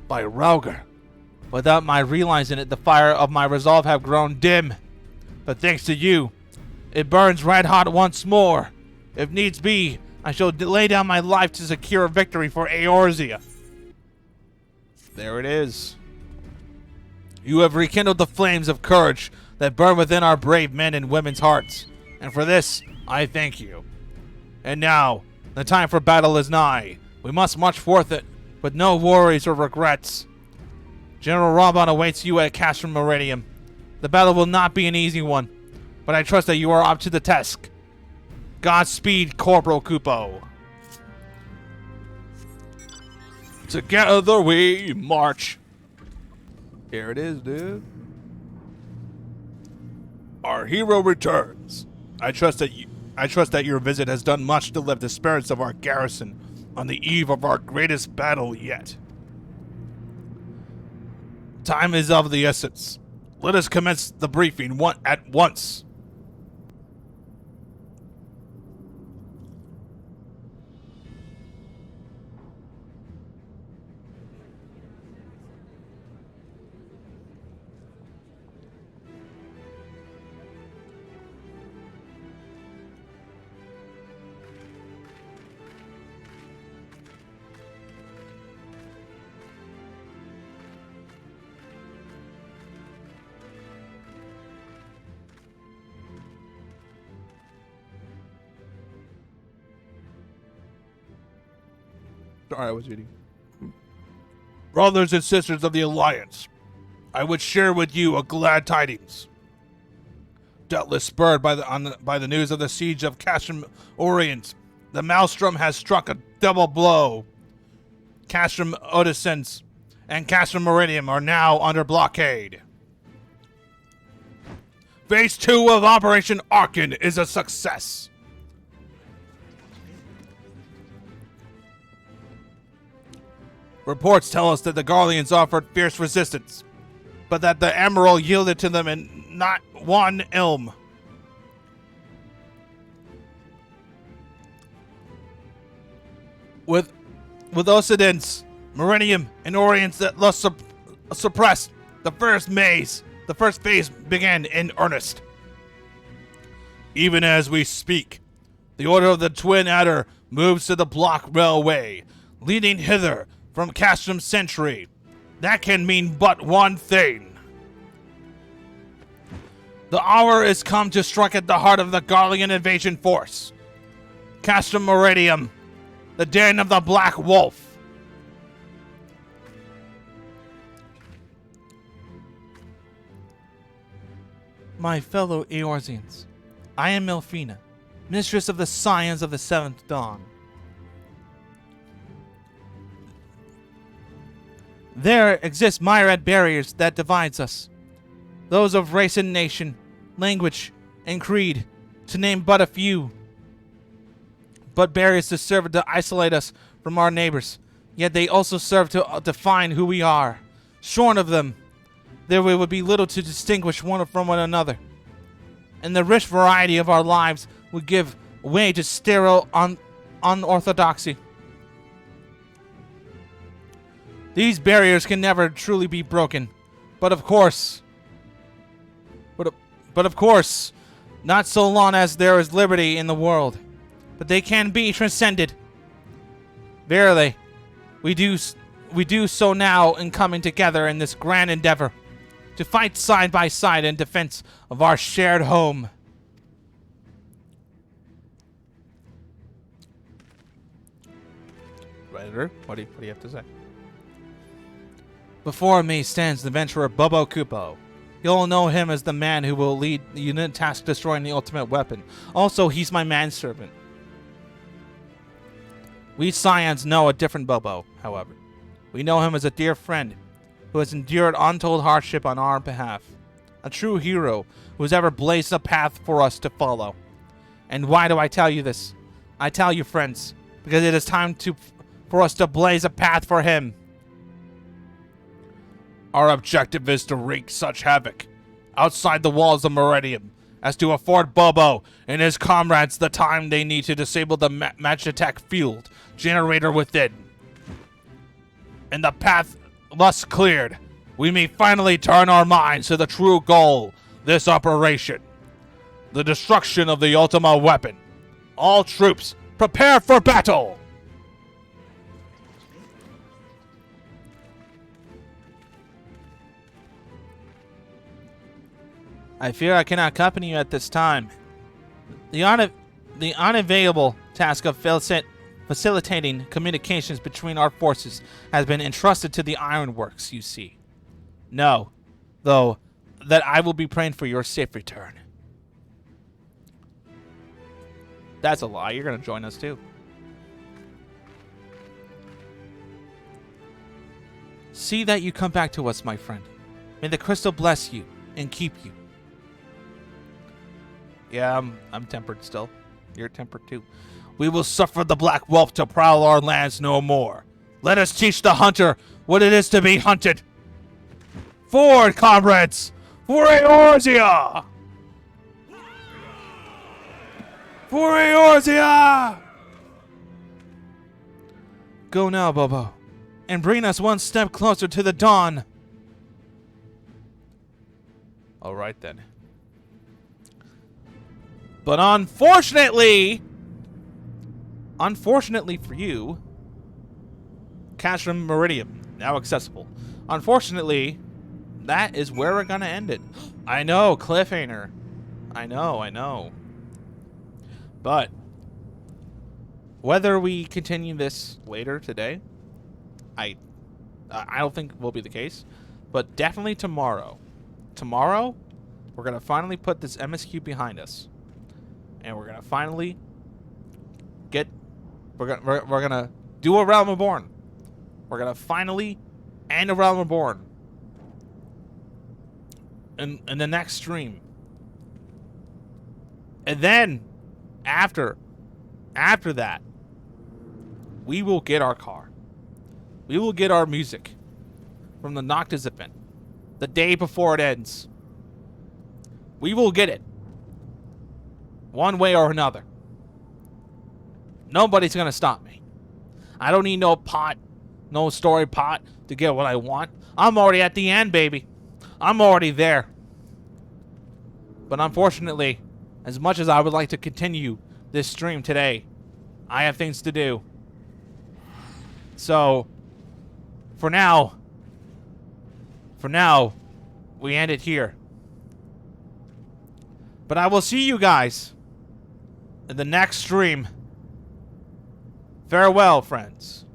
By Rauger. Without my realizing it, the fire of my resolve have grown dim. But thanks to you, it burns red hot once more. If needs be, I shall lay down my life to secure a victory for Eorzea. There it is. You have rekindled the flames of courage that burn within our brave men and women's hearts, and for this, I thank you. And now, the time for battle is nigh. We must march forth it with no worries or regrets. General Raban awaits you at Castrum Meridium. The battle will not be an easy one, but I trust that you are up to the task. Godspeed, Corporal Kupo. Together we march. Here it is, dude. Our hero returns. I trust that your visit has done much to lift the spirits of our garrison on the eve of our greatest battle yet. Time is of the essence. Let us commence the briefing at once. Sorry, I was reading. Brothers and sisters of the Alliance, I would share with you a glad tidings. Doubtless spurred by the news of the siege of Castrum Orient, the Maelstrom has struck a double blow. Castrum Odysseus and Castrum Meridium are now under blockade. Phase 2 of Operation Archon is a success. Reports tell us that the Garleans offered fierce resistance, but that the Emerald yielded to them in not one ilm. With Occidents, Meridium, and Orients that thus suppressed, the first phase began in earnest. Even as we speak, the Order of the Twin Adder moves to the block railway, leading hither from Castrum Centri. That can mean but one thing. The hour is come to strike at the heart of the Garlean invasion force. Castrum Meridium, the den of the Black Wolf. My fellow Eorzeans, I am Melfina, mistress of the Scions of the Seventh Dawn. There exist myriad barriers that divides us. Those of race and nation, language and creed, to name but a few. But barriers to serve to isolate us from our neighbors, yet they also serve to define who we are. Shorn of them, there would be little to distinguish one from one another, and the rich variety of our lives would give way to sterile unorthodoxy. These barriers can never truly be broken, but of course, not so long as there is liberty in the world. But they can be transcended. Verily, we do so now in coming together in this grand endeavor to fight side by side in defense of our shared home. Editor, what do you have to say? Before me stands the adventurer PsychoKupo. You'll know him as the man who will lead the unit task destroying the ultimate weapon. Also, he's my manservant. We Scions know a different Bobo, however. We know him as a dear friend who has endured untold hardship on our behalf. A true hero who has ever blazed a path for us to follow. And why do I tell you this? I tell you, friends, because it is time for us to blaze a path for him. Our objective is to wreak such havoc outside the walls of Meridium as to afford Bobo and his comrades the time they need to disable the Magitek field generator within. And the path thus cleared, we may finally turn our minds to the true goal this operation, the destruction of the Ultima weapon. All troops, prepare for battle! I fear I cannot accompany you at this time. The unavailable task of facilitating communications between our forces has been entrusted to the Ironworks, you see. Know, though, that I will be praying for your safe return. That's a lie. You're going to join us too. See that you come back to us, my friend. May the crystal bless you and keep you. Yeah, I'm tempered still. You're tempered too. We will suffer the Black Wolf to prowl our lands no more. Let us teach the hunter what it is to be hunted. Forward, comrades! For Eorzea! For Eorzea! Go now, Bobo, and bring us one step closer to the dawn. All right then. But unfortunately for you, Castrum Meridium, now accessible. Unfortunately, that is where we're going to end it. I know, cliffhanger. I know. But whether we continue this later today, I don't think will be the case. But definitely tomorrow. Tomorrow, we're going to finally put this MSQ behind us. And we're gonna finally we're gonna do a Realm Reborn. We're gonna finally end the Realm Reborn in the next stream. And then, after that, we will get our car. We will get our music from the Noctis event the day before it ends. We will get it. One way or another. Nobody's gonna stop me. I don't need no pot, no story pot to get what I want. I'm already at the end, baby. I'm already there. But unfortunately, as much as I would like to continue this stream today, I have things to do. So, for now, we end it here. But I will see you guys in the next stream. Farewell, friends.